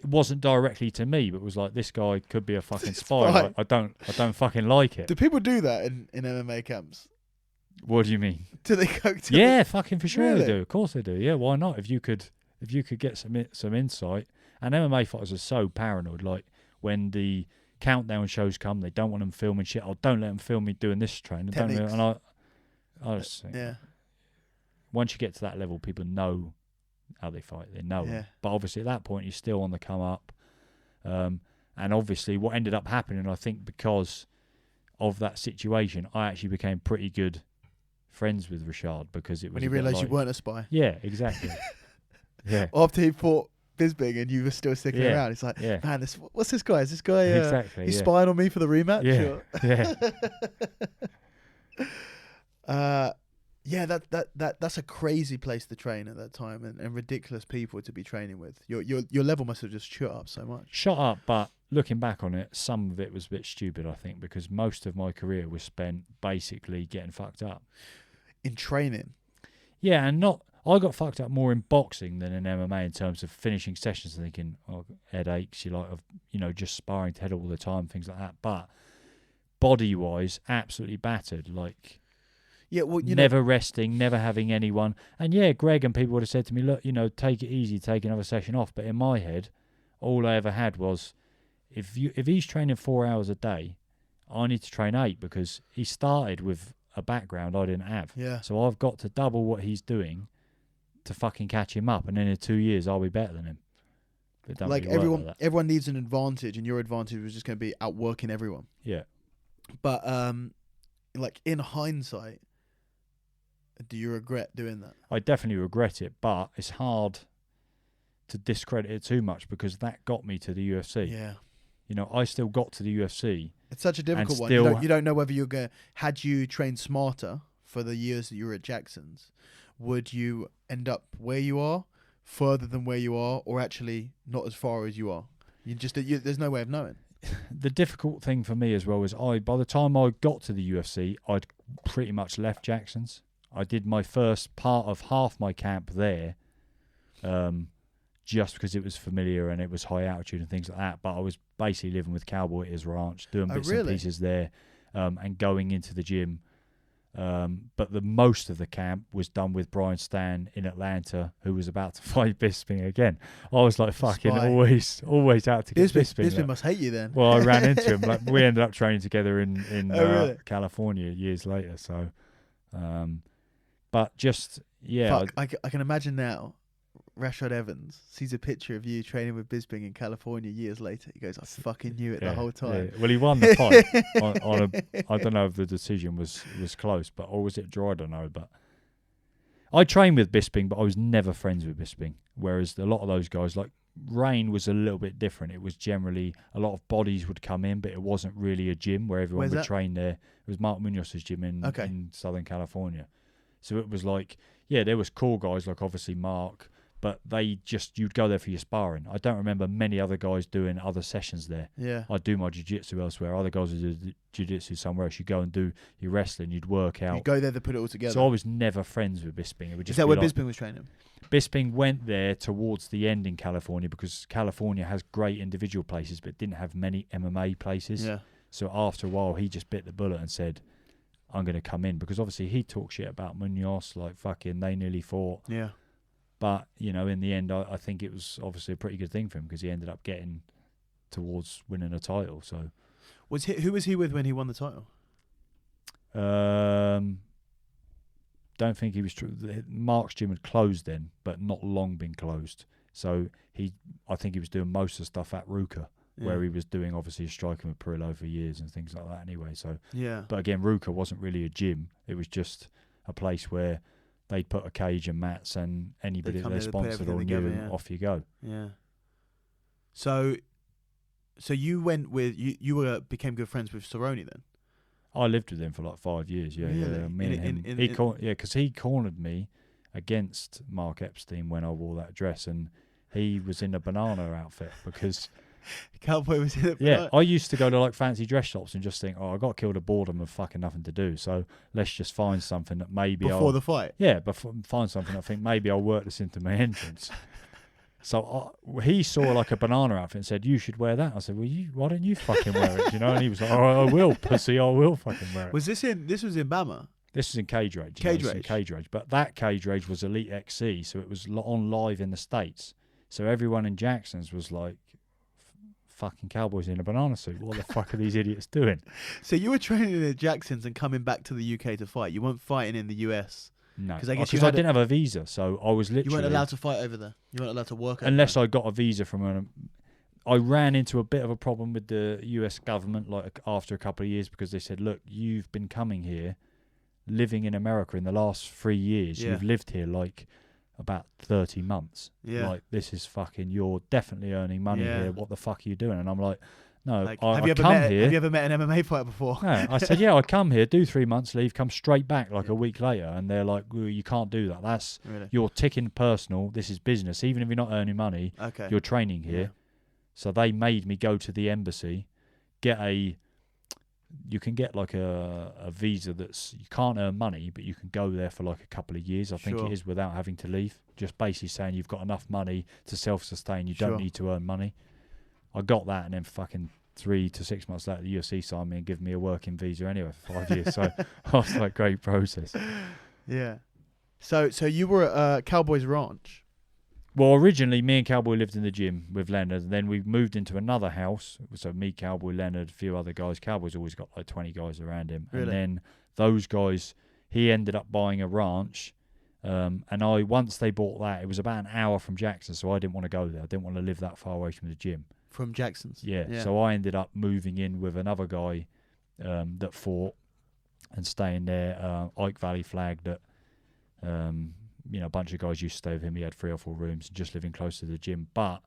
wasn't directly to me, but was like, this guy could be a fucking spy. Like, I don't fucking like it. Do people do that in MMA camps? What do you mean? Do they go to Yeah, fucking for sure they do. Of course they do. Yeah, why not? If you could get some insight. And MMA fighters are so paranoid. Like when the countdown shows come, they don't want them filming shit. Oh, don't let them film me doing this training. And I just think, once you get to that level, people know how they fight. They know. Yeah. But obviously at that point, you're still on the come up. And obviously what ended up happening, I think because of that situation, I actually became pretty good friends with Rashad because it was when he realised you weren't a spy. Yeah, exactly. Yeah. After he fought Bisping and you were still sticking around, it's like, man, what's this guy? Is this guy? Exactly. He's spying on me for the rematch. Yeah. That's a crazy place to train at that time, and ridiculous people to be training with. Your level must have just shot up so much. Shot up, but looking back on it, some of it was a bit stupid, I think, because most of my career was spent basically getting fucked up. In training? Yeah, and I got fucked up more in boxing than in MMA in terms of finishing sessions and thinking, oh, headaches, just sparring to head all the time, things like that. But body-wise, absolutely battered, like... Yeah, well, never resting, never having anyone. And yeah, Greg and people would have said to me, look, take it easy, take another session off. But in my head, all I ever had was, if he's training 4 hours a day, I need to train 8 because he started with a background I didn't have. Yeah. So I've got to double what he's doing to fucking catch him up. And then in 2 years, I'll be better than him. But it don't Like really work like that. everyone needs an advantage, and your advantage was just going to be outworking everyone. Yeah. But like in hindsight, do you regret doing that? I definitely regret it, but it's hard to discredit it too much because that got me to the UFC. Yeah. I still got to the UFC. It's such a difficult one. You don't know whether you're going to... Had you trained smarter for the years that you were at Jackson's, would you end up where you are, further than where you are, or actually not as far as you are? There's no way of knowing. The difficult thing for me as well is by the time I got to the UFC, I'd pretty much left Jackson's. I did my first part of half my camp there, just because it was familiar and it was high altitude and things like that. But I was basically living with Cowboy at his ranch, doing bits and pieces there, and going into the gym. But the most of the camp was done with Brian Stan in Atlanta, who was about to fight Bisping again. I was like fucking always out to get Bisping. Bisping must hate you then. Well, I ran into him. Like, we ended up training together in California years later. So. But just, yeah. Fuck, I can imagine now, Rashad Evans sees a picture of you training with Bisping in California years later. He goes, I fucking knew it the whole time. Yeah. Well, he won the fight. I don't know if the decision was close, or was it draw? I don't know. But I trained with Bisping, but I was never friends with Bisping. Whereas a lot of those guys, like Rain, was a little bit different. It was generally a lot of bodies would come in, but it wasn't really a gym where everyone would train there. It was Mark Munoz's gym in Southern California. So it was like, yeah, there was cool guys like obviously Mark, but you'd go there for your sparring. I don't remember many other guys doing other sessions there. Yeah. I'd do my jiu-jitsu elsewhere. Other guys would do jiu-jitsu somewhere else. You go and do your wrestling, you'd work out. You go there to put it all together. So I was never friends with Bisping. It would just Is that where Bisping was training? Bisping went there towards the end in California because California has great individual places, but didn't have many MMA places. Yeah. So after a while, he just bit the bullet and said, I'm going to come in, because obviously he talked shit about Munoz, like fucking they nearly fought. Yeah. But, in the end, I think it was obviously a pretty good thing for him because he ended up getting towards winning a title. So, who was he with when he won the title? Don't think he was true. Mark's gym had closed then, but not long been closed. So I think he was doing most of the stuff at Ruka. Yeah. Where he was doing obviously striking with Perillo for years and things like that anyway. So yeah. But again, Ruka wasn't really a gym. It was just a place where they'd put a cage and mats and anybody that they sponsored or knew, off you go. Yeah. So you went with you became good friends with Cerrone then? I lived with him for like 5 years. Yeah, really? Yeah. Me and him. Because he cornered me against Mark Epstein when I wore that dress, and he was in a banana outfit because. Cowboy was in it. Yeah, I used to go to like fancy dress shops and just think, I got killed of boredom of fucking nothing to do. So let's just find something that maybe before the fight. Yeah, but find something I think maybe I'll work this into my entrance. So he saw like a banana outfit and said, "You should wear that." I said, "Well, why don't you fucking wear it?" And he was like, "Oh, I will, pussy, I will fucking wear it." This was in BAMMA? This was in Cage Rage. Cage Rage, but that Cage Rage was Elite XC, so it was on live in the States. So everyone in Jackson's was like, fucking cowboys in a banana suit. What the fuck are these idiots doing? So you were training at Jackson's and coming back to the UK to fight. You weren't fighting in the US. No, because I didn't have a visa, so I was literally. You weren't allowed to fight over there. You weren't allowed to work. Unless I got a visa from I ran into a bit of a problem with the US government, like after a couple of years, because they said, "Look, you've been coming here, living in America in the last 3 years. You've lived here like." About 30 months. Yeah. Like, this is fucking, you're definitely earning money here. What the fuck are you doing? And I'm like, no, have you ever met an MMA fighter before? No. I said, yeah, I come here, do 3 months, leave, come straight back like a week later. And they're like, well, you can't do that. That's, you're ticking personal. This is business. Even if you're not earning money, you're training here. So they made me go to the embassy, you can get like a visa that's, you can't earn money, but you can go there for like a couple of years, I think it is, without having to leave. Just basically saying you've got enough money to self-sustain, you don't need to earn money. I got that, and then fucking 3 to 6 months later, the UFC signed me and give me a working visa anyway for 5 years. So I was like, great process. Yeah. So you were at Cowboys Ranch. Well, originally, me and Cowboy lived in the gym with Leonard, and then we moved into another house. So me, Cowboy, Leonard, a few other guys. Cowboy's always got like 20 guys around him. Really? And then those guys, he ended up buying a ranch. And once they bought that, it was about an hour from Jackson, so I didn't want to go there. I didn't want to live that far away from the gym. From Jackson's? Yeah. So I ended up moving in with another guy that fought and staying there. Ike Valley Flag, that... a bunch of guys used to stay with him. He had 3 or 4 rooms, just living close to the gym. But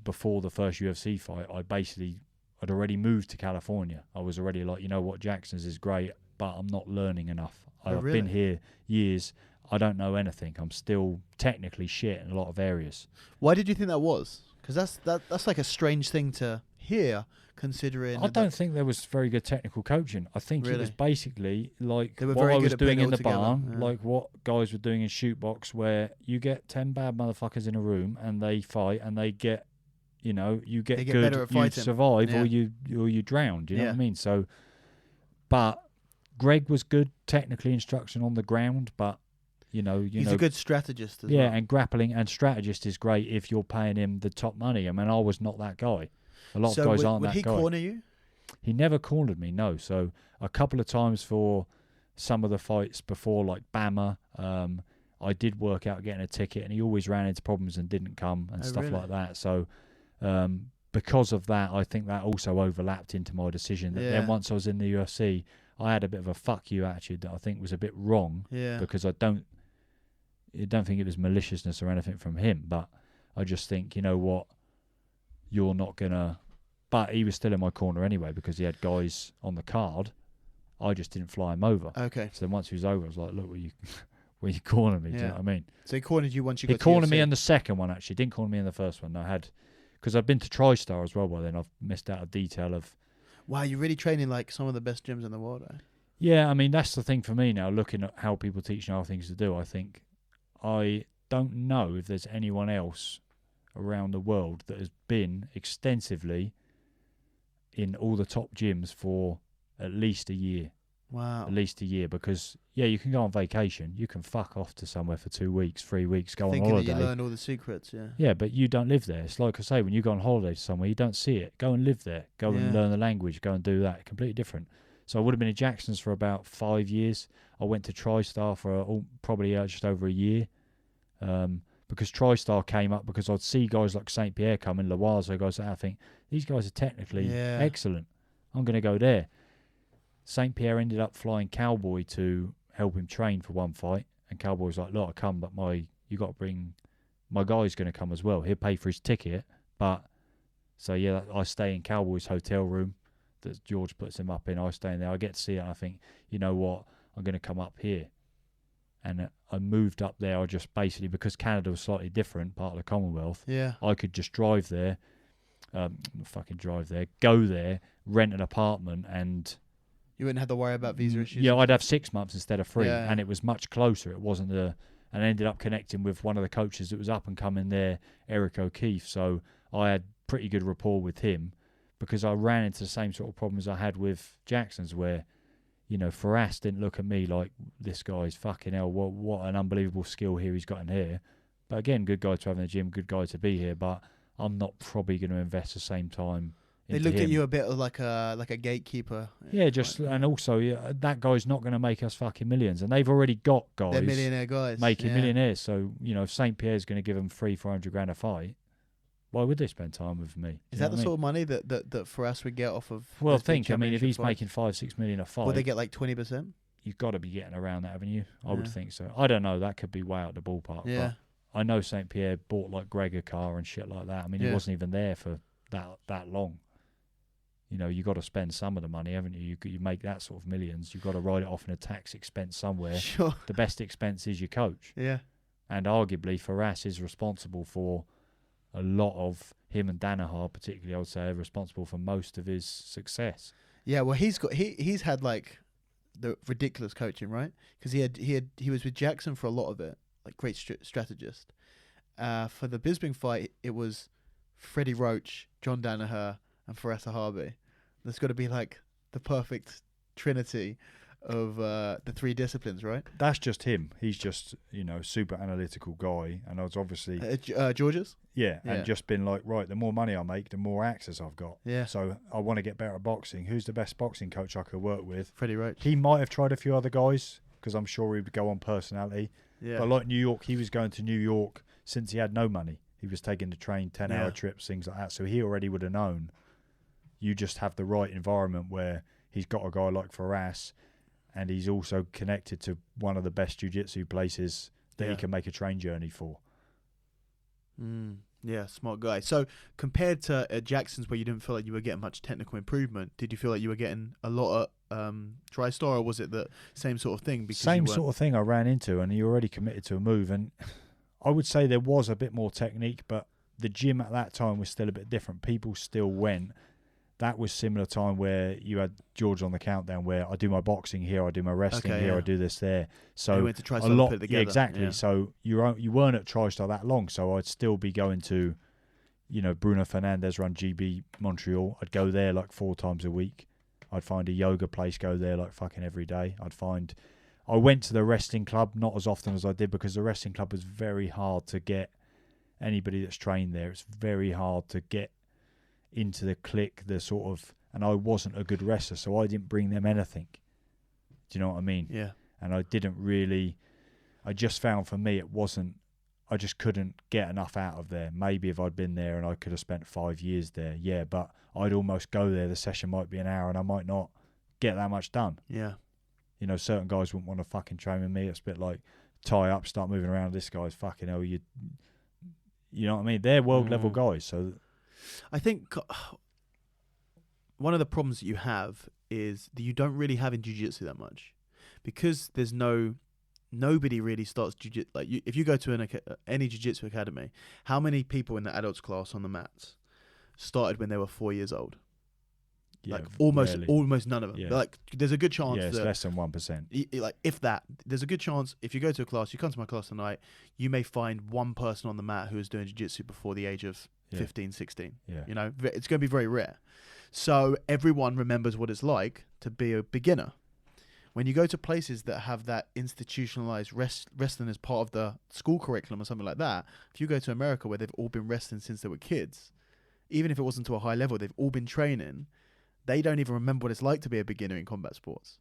before the first UFC fight, I'd already moved to California. I was already like, you know what, Jackson's is great, but I'm not learning enough. I've been here years. I don't know anything. I'm still technically shit in a lot of areas. Why did you think that was? Because that's like a strange thing to hear, considering... I don't think there was very good technical coaching. I think it was basically like what I was doing in the barn, like what guys were doing in shoot box, where you get 10 bad motherfuckers in a room and they fight and they get, you get good, you survive, or you drowned. You know what I mean? So, but Greg was good technically instruction on the ground, but he's a good strategist as well. Yeah, and grappling and strategist is great if you're paying him the top money. I mean, I was not that guy. A lot of guys aren't that guy. Would he corner you? He never cornered me, no. So a couple of times for some of the fights before, like BAMMA, I did work out getting a ticket, and he always ran into problems and didn't come and stuff like that. So because of that, I think that also overlapped into my decision. That then once I was in the UFC, I had a bit of a fuck you attitude that I think was a bit wrong. Yeah. Because I don't think it was maliciousness or anything from him, but I just think, you know what, you're not gonna. But he was still in my corner anyway because he had guys on the card. I just didn't fly him over. Okay. So then once he was over, I was like, look, will you corner me? Do you know what I mean? So he cornered you once you got to He cornered me in the second one, actually. Didn't corner me in the first one. Because I'd been to Tristar as well by then. I've missed out a detail of... Wow, you're really training like some of the best gyms in the world, eh? Yeah, I mean, that's the thing for me now, looking at how people teach now things to do. I don't know if there's anyone else around the world that has been extensively in all the top gyms for at least a year. Wow. At least a year, because you can go on vacation, you can fuck off to somewhere for 2 weeks, 3 weeks, go on holiday. That you learn all the secrets, yeah. Yeah, but you don't live there. It's like I say, when you go on holiday to somewhere, you don't see it. Go and live there. Go and learn the language. Go and do that. Completely different. So I would have been in Jackson's for about 5 years. I went to Tristar for probably just over a year. Because Tristar came up because I'd see guys like St. Pierre come in, Loiseau guys like that. I think, these guys are technically excellent. I'm going to go there. St. Pierre ended up flying Cowboy to help him train for one fight. And Cowboy was like, look, I come, but you got to bring... My guy's going to come as well. He'll pay for his ticket. But, so yeah, I stay in Cowboy's hotel room that George puts him up in. I stay in there. I get to see it. And I think, you know what? I'm going to come up here. And I moved up there. I just basically, because Canada was slightly different, part of the Commonwealth, I could just drive there, go there, rent an apartment, and... You wouldn't have to worry about visa issues? Yeah, I'd have 6 months instead of 3, and it was much closer. It wasn't and I ended up connecting with one of the coaches that was up and coming there, Eric O'Keefe, so I had pretty good rapport with him, because I ran into the same sort of problems I had with Jackson's, where... Faras didn't look at me like, this guy's fucking hell, what an unbelievable skill here he's got in here. But again, good guy to have in the gym, good guy to be here, but I'm not probably going to invest the same time into They looked him. at you a bit like a gatekeeper. Yeah, and also, that guy's not going to make us fucking millions. And they've already got guys. They're millionaire guys. Making millionaires. So, if St. Pierre's going to give them 300-400 grand a fight, why would they spend time with me? Is that the sort of money that Faras would get off of? Well, if he's making 5-6 million a fight, would they get like 20%? You've got to be getting around that, haven't you? I would think so. I don't know. That could be way out the ballpark. Yeah. But I know St. Pierre bought like Greg a car and shit like that. I mean, he wasn't even there for that long. You got to spend some of the money, haven't you? You make that sort of millions. You've got to write it off in a tax expense somewhere. Sure. The best expense is your coach. Yeah. And arguably, Faras is responsible for a lot of him and Danaher, particularly, I would say, are responsible for most of his success. Yeah, well, he's had like the ridiculous coaching, right? Because he was with Jackson for a lot of it, like great strategist. For the Bisping fight, it was Freddie Roach, John Danaher, and Fares Harbi. There's got to be like the perfect trinity of the three disciplines, right? That's just him. He's just, super analytical guy. And I was obviously... George's? Yeah, and just been like, right, the more money I make, the more access I've got. Yeah. So I want to get better at boxing. Who's the best boxing coach I could work with? Freddie Roach. He might have tried a few other guys, because I'm sure he would go on personality. Yeah. But like New York, he was going to New York since he had no money. He was taking the train, 10-hour trips, things like that. So he already would have known. You just have the right environment where he's got a guy like Fares, and he's also connected to one of the best jiu-jitsu places that he can make a train journey for. Yeah, smart guy. So compared to Jackson's, where you didn't feel like you were getting much technical improvement, did you feel like you were getting a lot at Tristar, or was it the same sort of thing? Because same sort of thing I ran into, and he already committed to a move. And I would say there was a bit more technique, but the gym at that time was still a bit different. People still went. That was similar time where you had George on the countdown, where I do my boxing here, I do my wrestling here, I do this there. So you went to Tristar to put it together. Exactly. Yeah. So you weren't at Tristar that long, so I'd still be going to, Bruno Fernandez run GB Montreal. I'd go there like 4 times a week. I'd find a yoga place, go there like fucking every day. I went to the wrestling club not as often as I did, because the wrestling club was very hard to get anybody that's trained there. It's very hard to get into the clique, and I wasn't a good wrestler, so I didn't bring them anything. Do you know what I mean? Yeah. And I just found for me I just couldn't get enough out of there. Maybe if I'd been there and I could have spent 5 years there, but I'd almost go there, the session might be an hour and I might not get that much done. Yeah. Certain guys wouldn't want to fucking train with me. It's a bit like tie up, start moving around. This guy's fucking hell. You know what I mean? They're world level guys, so... I think one of the problems that you have is that you don't really have in jiu-jitsu that much, because there's nobody really starts jiu-jitsu. Like if you go to any jiu-jitsu academy, how many people in the adults class on the mats started when they were 4 years old? Yeah, like almost none of them. Yeah. Like there's a good chance. Yeah, it's less than 1%. Like if that, there's a good chance if you go to a class, you come to my class tonight, you may find one person on the mat who is doing jiu-jitsu before the age of 15, 16. Yeah. It's going to be very rare. So everyone remembers what it's like to be a beginner. When you go to places that have that institutionalized wrestling as part of the school curriculum or something like that, if you go to America where they've all been wrestling since they were kids, even if it wasn't to a high level, they've all been training, they don't even remember what it's like to be a beginner in combat sports,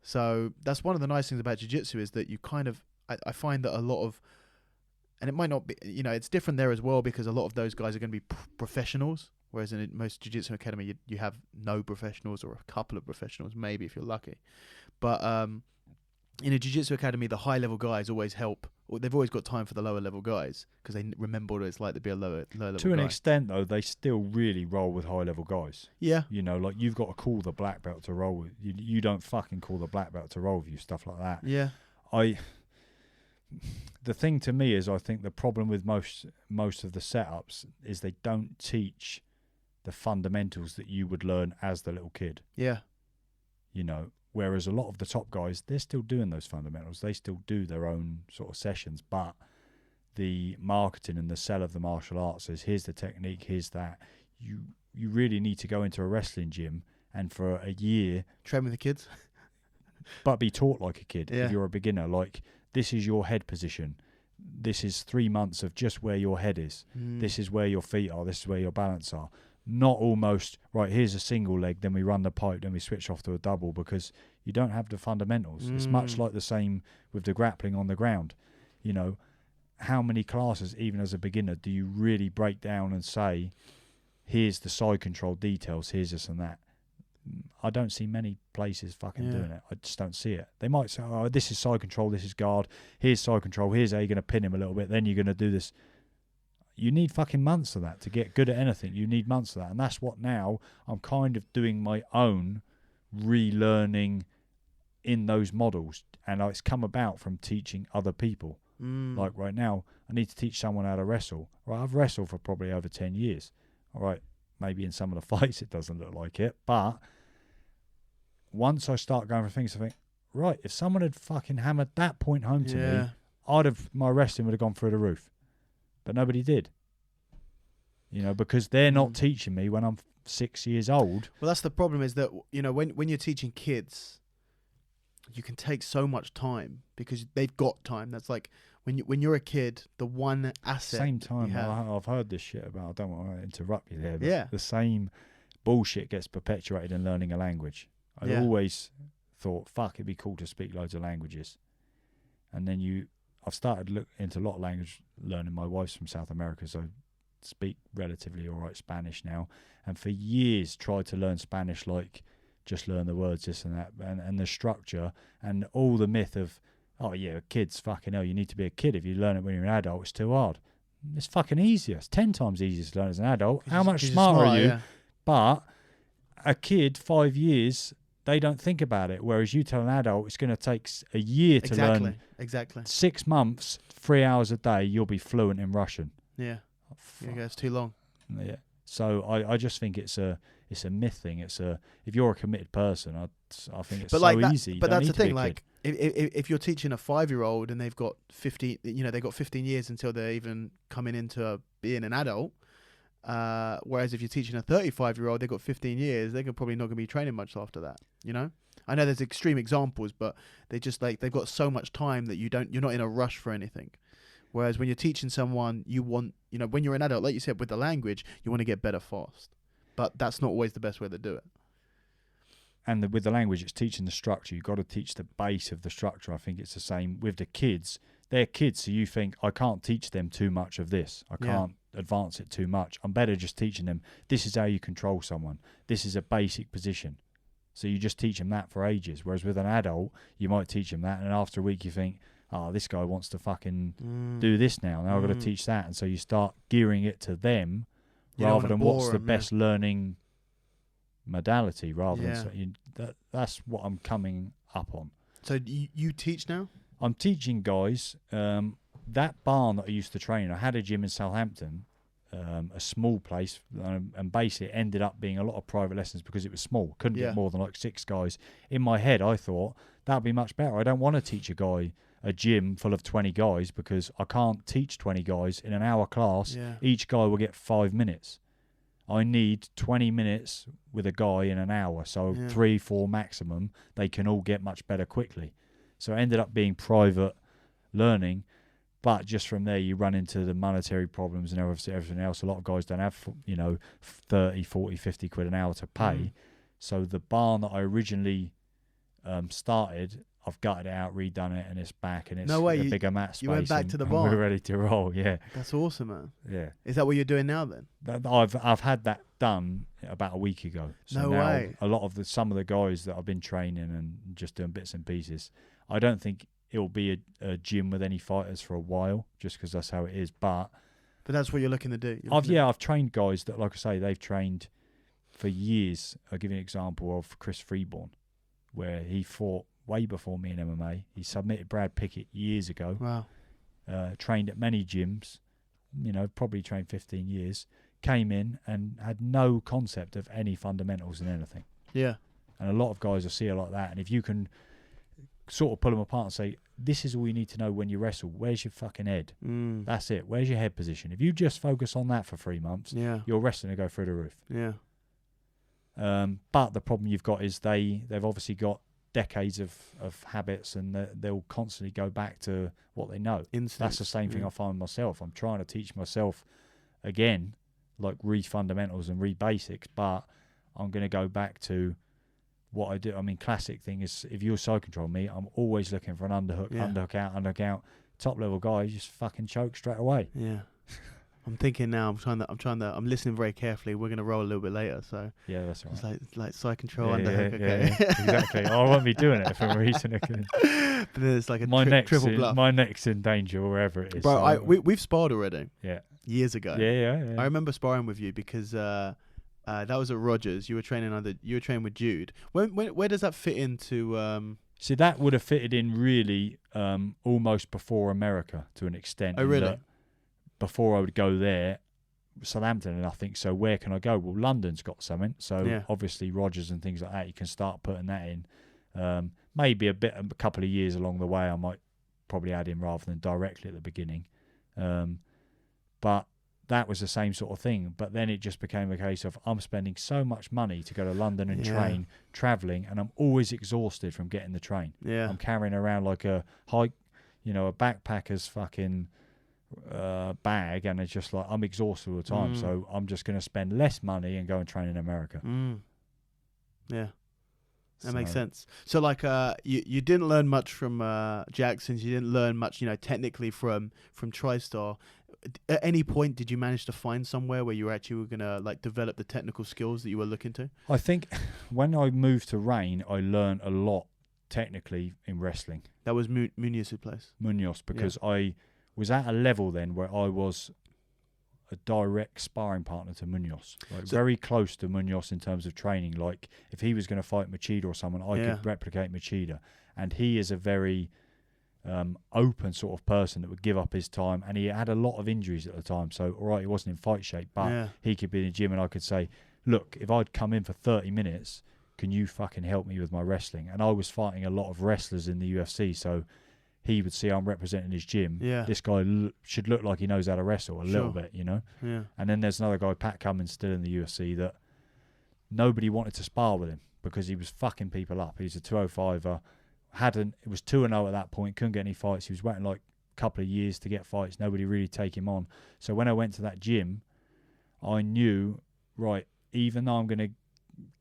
So that's one of the nice things about jiu-jitsu, is that you kind of, I find that a lot of, and it might not be, it's different there as well, because a lot of those guys are going to be professionals, whereas in most jiu-jitsu academy, you have no professionals, or a couple of professionals, maybe, if you're lucky. But in a jiu-jitsu academy, the high-level guys always help, or they've always got time for the lower-level guys, because they remember what it's like to be a lower-level guy. To an extent, though, they still really roll with high-level guys. Yeah. Like you've got to call the black belt to roll with. You don't fucking call the black belt to roll with you, stuff like that. Yeah. The thing to me is, I think the problem with most of the setups is they don't teach the fundamentals that you would learn as the little kid. Yeah. Whereas a lot of the top guys, they're still doing those fundamentals. They still do their own sort of sessions, but the marketing and the sell of the martial arts says, here's the technique, here's that. You really need to go into a wrestling gym and for a year train with the kids, but be taught like a kid. Yeah. If you're a beginner, like, this is your head position. This is 3 months of just where your head is. This is where your feet are. This is where your balance are. Not almost, right, here's a single leg, then we run the pipe, then we switch off to a double, because you don't have the fundamentals. It's much like the same with the grappling on the ground. How many classes, even as a beginner, do you really break down and say, here's the side control details, here's this and that? I don't see many places fucking doing it. I just don't see it. They might say, oh, this is side control, this is guard, here's side control, here's how you're going to pin him a little bit, then you're going to do this. You need fucking months of that to get good at anything. You need months of that. And that's what now I'm kind of doing my own relearning in those models. And it's come about from teaching other people. Like right now, I need to teach someone how to wrestle. Right, I've wrestled for probably over 10 years. All right, maybe in some of the fights it doesn't look like it, but once I start going for things, I think, right, if someone had fucking hammered that point home to me, my wrestling would have gone through the roof. But nobody did. You know, because they're not teaching me when I'm 6 years old. Well, that's the problem, is that, you know, when you're teaching kids, you can take so much time because they've got time. That's like when you're a kid, the one asset. Same time, I've heard this shit about. I don't want to interrupt you there, but the same bullshit gets perpetuated in learning a language. I always thought, fuck, it'd be cool to speak loads of languages, and then I've started look into a lot of language learning. My wife's from South America, so I speak relatively all right Spanish now, and for years tried to learn Spanish, like just learn the words, this and that, and the structure, and all the myth of, oh yeah, kids, fucking hell, you need to be a kid. If you learn it when you're an adult, it's too hard. It's fucking easier. It's 10 times easier to learn as an adult. How much smarter are you? Yeah. But a kid, 5 years, they don't think about it. Whereas you tell an adult it's going to take a year to learn. Exactly. 6 months, 3 hours a day, you'll be fluent in Russian. Yeah. It's too long. Yeah. So I just think it's a myth thing. If you're a committed person, I think it's easy. But that's the thing. Like if you're teaching a 5-year-old and they've got 15 years until they're even coming into being an adult. Whereas if you're teaching a 35-year-old, they've got 15 years, they're probably not going to be training much after that, you know? I know there's extreme examples, but they just they've got so much time that you're not in a rush for anything. Whereas when you're teaching someone, you want, when you're an adult, like you said, with the language, you want to get better fast. But that's not always the best way to do it. And with the language, it's teaching the structure. You've got to teach the base of the structure. I think it's the same with the kids. They're kids, so you think, I can't teach them too much of this. I can't advance it too much. I'm better just teaching them, this is how you control someone. This is a basic position. So you just teach them that for ages. Whereas with an adult, you might teach them that, and after a week you think, oh, this guy wants to fucking do this now. Now I've got to teach that. And so you start gearing it to them rather than what's the best learning modality, rather than that's what I'm coming up on. So you teach now? I'm teaching guys. That barn that I used to train, I had a gym in Southampton, a small place, and basically it ended up being a lot of private lessons because it was small. Couldn't get more than like 6 guys. In my head, I thought that'd be much better. I don't want to teach a gym full of 20 guys because I can't teach 20 guys in an hour class. Yeah. Each guy will get 5 minutes. I need 20 minutes with a guy in an hour. So 3-4 maximum, they can all get much better quickly. So it ended up being private learning. But just from there, you run into the monetary problems and obviously everything else. A lot of guys don't have, 30, 40, 50 quid an hour to pay. So the barn that I originally started, I've gutted it out, redone it, and it's back, and it's a bigger mat space. You went back to the barn. We're ready to roll, yeah. That's awesome, man. Yeah. Is that what you're doing now then? I've had that done about a week ago. So no now way. Some of the guys that I've been training and just doing bits and pieces, I don't think it'll be a gym with any fighters for a while, just because that's how it is. But that's what you're looking to do. I've trained guys that, like I say, they've trained for years. I'll give you an example of Chris Freeborn, where he fought way before me in MMA. He submitted Brad Pickett years ago. Wow. Trained at many gyms, probably trained 15 years. Came in and had no concept of any fundamentals in anything. Yeah. And a lot of guys will see it like that. And if you can sort of pull them apart and say, this is all you need to know when you wrestle. Where's your fucking head? That's it. Where's your head position? If you just focus on that for 3 months, your wrestling will go through the roof. Yeah. But the problem you've got is they've obviously got decades of habits, and they'll constantly go back to what they know. Instincts. That's the same thing I find myself. I'm trying to teach myself again, like re-fundamentals and re-basics, but I'm going to go back to what I do. I mean, classic thing is, if you're side control me, I'm always looking for an underhook, underhook out. Top level guy, you just fucking choke straight away. Yeah. I'm thinking now. I'm listening very carefully. We're gonna roll a little bit later, so yeah, that's right. It's like side control, underhook. Yeah, exactly. I won't be doing it for a reason. But then it's like triple bluff. My neck's in danger wherever it is. Bro, we've sparred already. Yeah. Years ago. Yeah. I remember sparring with you because that was at Rogers. You were training with Jude. Where does that fit into? See, that would have fitted in really almost before America to an extent. Oh, really? before I would go there, Southampton and nothing. So where can I go? Well, London's got something. So obviously Rogers and things like that, you can start putting that in. Maybe a couple of years along the way, I might probably add in rather than directly at the beginning. But that was the same sort of thing. But then it just became a case of I'm spending so much money to go to London and train, travelling, and I'm always exhausted from getting the train. Yeah. I'm carrying around like a a backpacker's fucking bag, and it's just like I'm exhausted all the time. So I'm just going to spend less money and go and train in America. Yeah. That makes sense. So, like, you didn't learn much from Jackson's. You didn't learn much, technically from Tristar. At any point, did you manage to find somewhere where you actually were gonna develop the technical skills that you were looking to? I think when I moved to Reign, I learned a lot technically in wrestling. That was Munoz's place. Munoz, because I was at a level then where I was a direct sparring partner to Munoz, very close to Munoz in terms of training. Like if he was going to fight Machida or someone, I could replicate Machida, and he is a very open sort of person that would give up his time, and he had a lot of injuries at the time, so all right, he wasn't in fight shape, but he could be in the gym and I could say, look, if I'd come in for 30 minutes, can you fucking help me with my wrestling? And I was fighting a lot of wrestlers in the UFC, so he would see I'm representing his gym. This guy should look like he knows how to wrestle a little bit, and then there's another guy, Pat Cummins, still in the UFC, that nobody wanted to spar with him because he was fucking people up. He's a 205er. It was 2-0 at that point, couldn't get any fights. He was waiting like a couple of years to get fights. Nobody really take him on. So when I went to that gym, I knew, right, even though I'm going to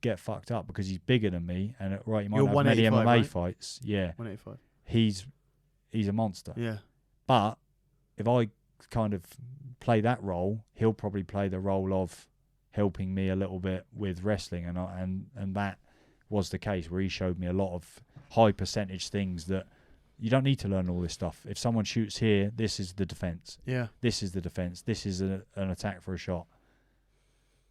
get fucked up because he's bigger than me, and he might not have many MMA fights. Yeah. 185. He's a monster. Yeah. But if I kind of play that role, he'll probably play the role of helping me a little bit with wrestling, and that was the case where he showed me a lot of high percentage things that you don't need to learn all this stuff. If someone shoots here, this is the defense. Yeah. This is the defense. This is an attack for a shot.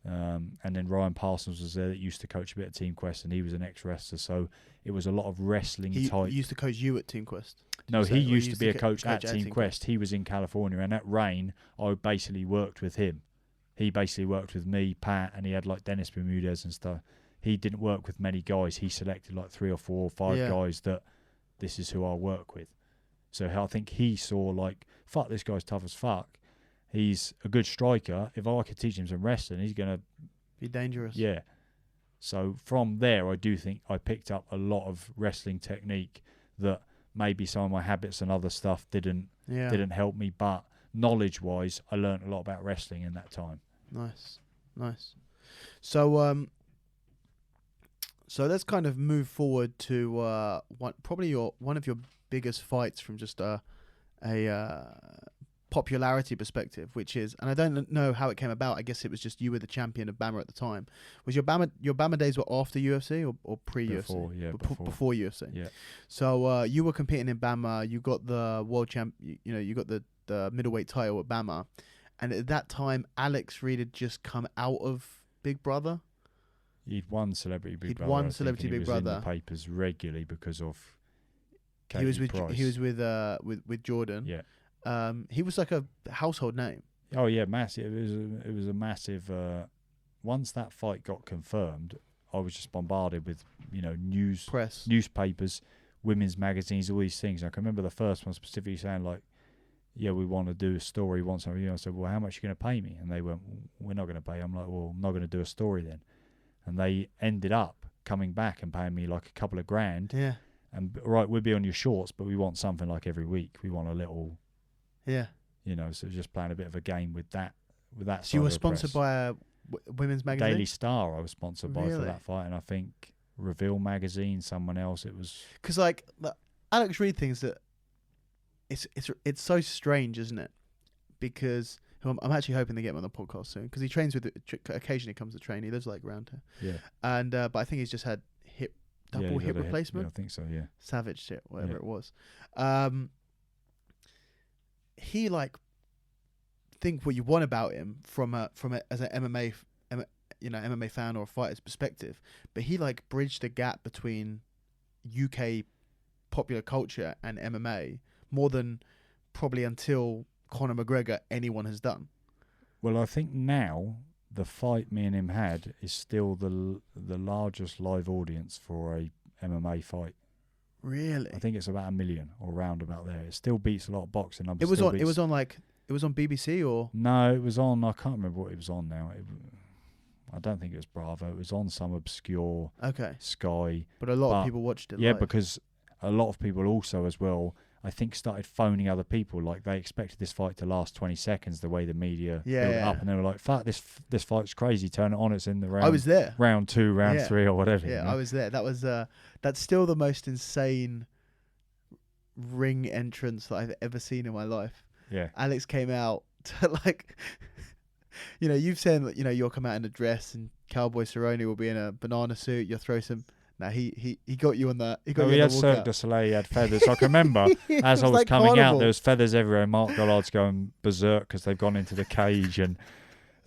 And then Ryan Parsons was there that used to coach a bit of Team Quest, and he was an ex-wrestler, so it was a lot of wrestling type. He used to coach you at Team Quest? No, he used to be a coach at Team Quest. He was in California, and at Reign, I basically worked with him. He basically worked with me, Pat, and he had like Dennis Bermudez and stuff. He didn't work with many guys. He selected like 3 or 4 or 5 guys that this is who I'll work with. So I think he saw like, fuck, this guy's tough as fuck. He's a good striker. If I could teach him some wrestling, he's going to be dangerous. Yeah. So from there, I do think I picked up a lot of wrestling technique that maybe some of my habits and other stuff didn't help me. But knowledge-wise, I learned a lot about wrestling in that time. Nice. So let's kind of move forward to one of your biggest fights from just a popularity perspective, which is, and I don't know how it came about. I guess it was just you were the champion of BAMMA at the time. Was your BAMMA days were after UFC or pre-UFC? Before UFC. Yeah. So you were competing in BAMMA. You got the world champ. You got the middleweight title at BAMMA, and at that time, Alex Reid had just come out of Big Brother. He'd won Celebrity Big Brother. He'd won Celebrity Big Brother. He was in the papers regularly because of Katie Price. He was with Jordan. Yeah. He was like a household name. Oh yeah, massive. It was a massive. Once that fight got confirmed, I was just bombarded with Press, newspapers, women's magazines, all these things. I can remember the first one specifically saying like, "Yeah, we want to do a story. Want something?" I said, "Well, how much are you going to pay me?" And they went, "We're not going to pay." I'm like, "Well, I'm not going to do a story then." And they ended up coming back and paying me like a couple of grand. Yeah. And right, we'll be on your shorts, but we want something like every week. We want a little. Yeah. So just playing a bit of a game with that. So you were sponsored by a women's magazine? Daily Star I was sponsored by for that fight, and I think Reveal magazine, someone else. It was because like the Alex Reid things that it's so strange, isn't it? Because I'm actually hoping to get him on the podcast soon because he trains with occasionally comes to train. He lives like around here. Yeah. And but I think he's just had double hip replacement. Yeah, I think so. Yeah. Savage shit, whatever it was. He like think what you want about him from as an MMA fan or a fighter's perspective, but he like bridged the gap between UK popular culture and MMA more than probably until Conor McGregor anyone has done. Well, I think now the fight me and him had is still the largest live audience for a MMA fight. Really? I think it's about 1 million or round about there. It still beats a lot of boxing numbers. It was on BBC or? No, it was on. I can't remember what it was on now. I don't think it was Bravo. It was on some obscure Sky. But a lot of people watched it. Yeah, live. because a lot of people also as well, I think, started phoning other people. Like they expected this fight to last 20 seconds, the way the media built it up, and they were like, "Fuck, this fight's crazy. Turn it on. It's in the round." I was there. Round 2, round 3, or whatever. Yeah, you know? I was there. That was that's still the most insane ring entrance that I've ever seen in my life. Yeah. Alex came out to like, you've said that you'll come out in a dress and Cowboy Cerrone will be in a banana suit. You'll throw some. Now he got you on that. He had Cirque du Soleil. He had feathers. I can remember as I was like coming carnival. out, there was feathers everywhere. Mark Gollard's going berserk because they've gone into the cage, and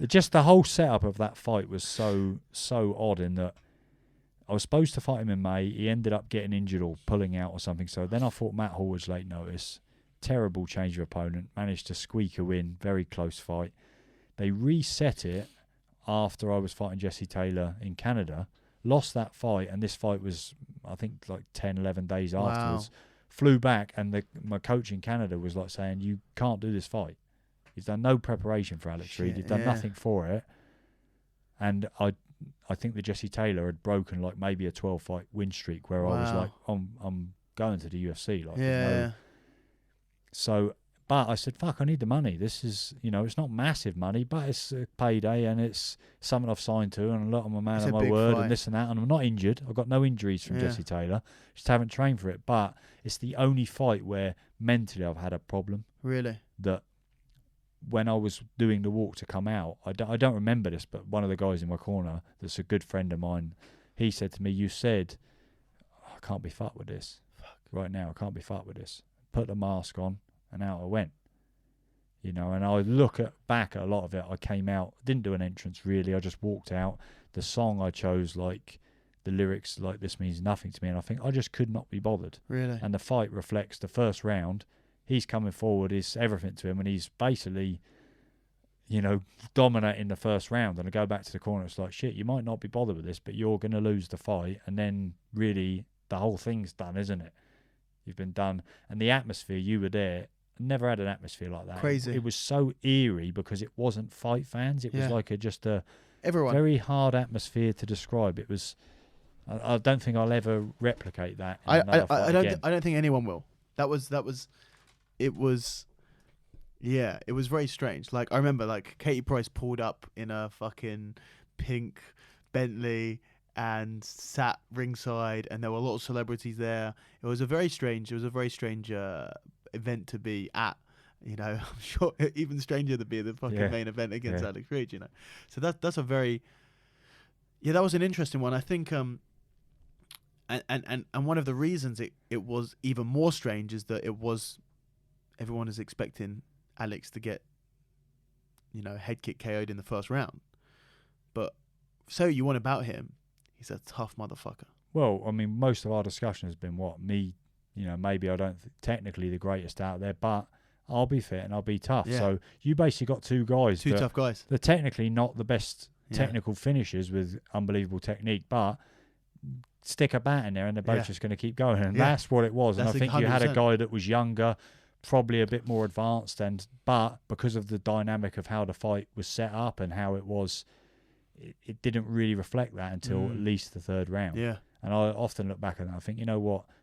just the whole setup of that fight was so odd. In that I was supposed to fight him in May. He ended up getting injured or pulling out or something. So then I fought Matt Hallward's late notice. Terrible change of opponent. Managed to squeak a win. Very close fight. They reset it after I was fighting Jesse Taylor in Canada. Lost that fight, and this fight was, I think, like 10, 11 days afterwards. Flew back, and my coach in Canada was like saying, "You can't do this fight. He's done no preparation for Alex Reid. He's done nothing for it." And I think that Jesse Taylor had broken like maybe a 12-fight win streak where I was like, I'm going to the UFC. Like, So, but I said, fuck, I need the money. This is, it's not massive money, but it's a payday and it's something I've signed to, and a lot of my man on my word and this and that. And I'm not injured. I've got no injuries from Jesse Taylor. Just haven't trained for it. But it's the only fight where mentally I've had a problem. Really? That when I was doing the walk to come out, I don't remember this, but one of the guys in my corner that's a good friend of mine, he said to me, "You said, I can't be fucked with this. Right now, I can't be fucked with this." Put the mask on, and out I went. And I look back at a lot of it. I came out, didn't do an entrance really. I just walked out. The song I chose, like the lyrics, like "This means nothing to me," and I think I just could not be bothered. Really? And the fight reflects the first round. He's coming forward, it's everything to him, and he's basically, dominating the first round. And I go back to the corner, it's like, shit, you might not be bothered with this, but you're going to lose the fight. And then really the whole thing's done, isn't it? You've been done. And the atmosphere, you were there, never had an atmosphere like that. Crazy. It was so eerie because it wasn't fight fans. It was like just a very hard atmosphere to describe. It was, I don't think I'll ever replicate that. I don't think anyone will. It was very strange. Like, I remember, like, Katie Price pulled up in a fucking pink Bentley and sat ringside, and there were a lot of celebrities there. It was a very strange event to be at. I'm sure even stranger to be at the fucking main event against Alex Reid. So that's a very that was an interesting one. I think and one of the reasons it was even more strange is that it was. Everyone is expecting Alex to get, head kick KO'd in the first round. But so you want about him, he's a tough motherfucker. Well, I mean, most of our discussion has been maybe I don't technically the greatest out there, but I'll be fit and I'll be tough. Yeah. So you basically got two tough guys. They're technically not the best technical finishers with unbelievable technique, but stick a bat in there and they're both just going to keep going. And that's what it was. And I think 100%. You had a guy that was younger, probably a bit more advanced, but because of the dynamic of how the fight was set up and how it was, it didn't really reflect that until at least the third round. Yeah. And I often look back and I think,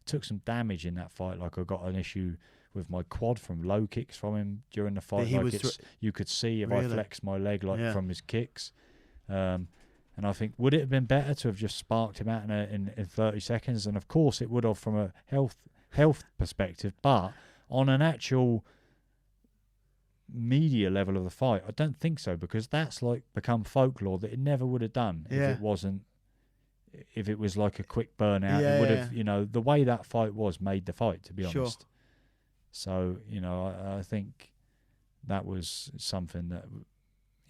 took some damage in that fight. Like, I got an issue with my quad from low kicks from him during the fight. You could see if I flexed my leg from his kicks. And I think, would it have been better to have just sparked him out in 30 seconds? And of course it would have from a health perspective, but on an actual media level of the fight, I don't think so, because that's like become folklore that it never would have done if it was like a quick burnout. It would have, the way that fight was made the fight, to be honest. So, I think that was something that,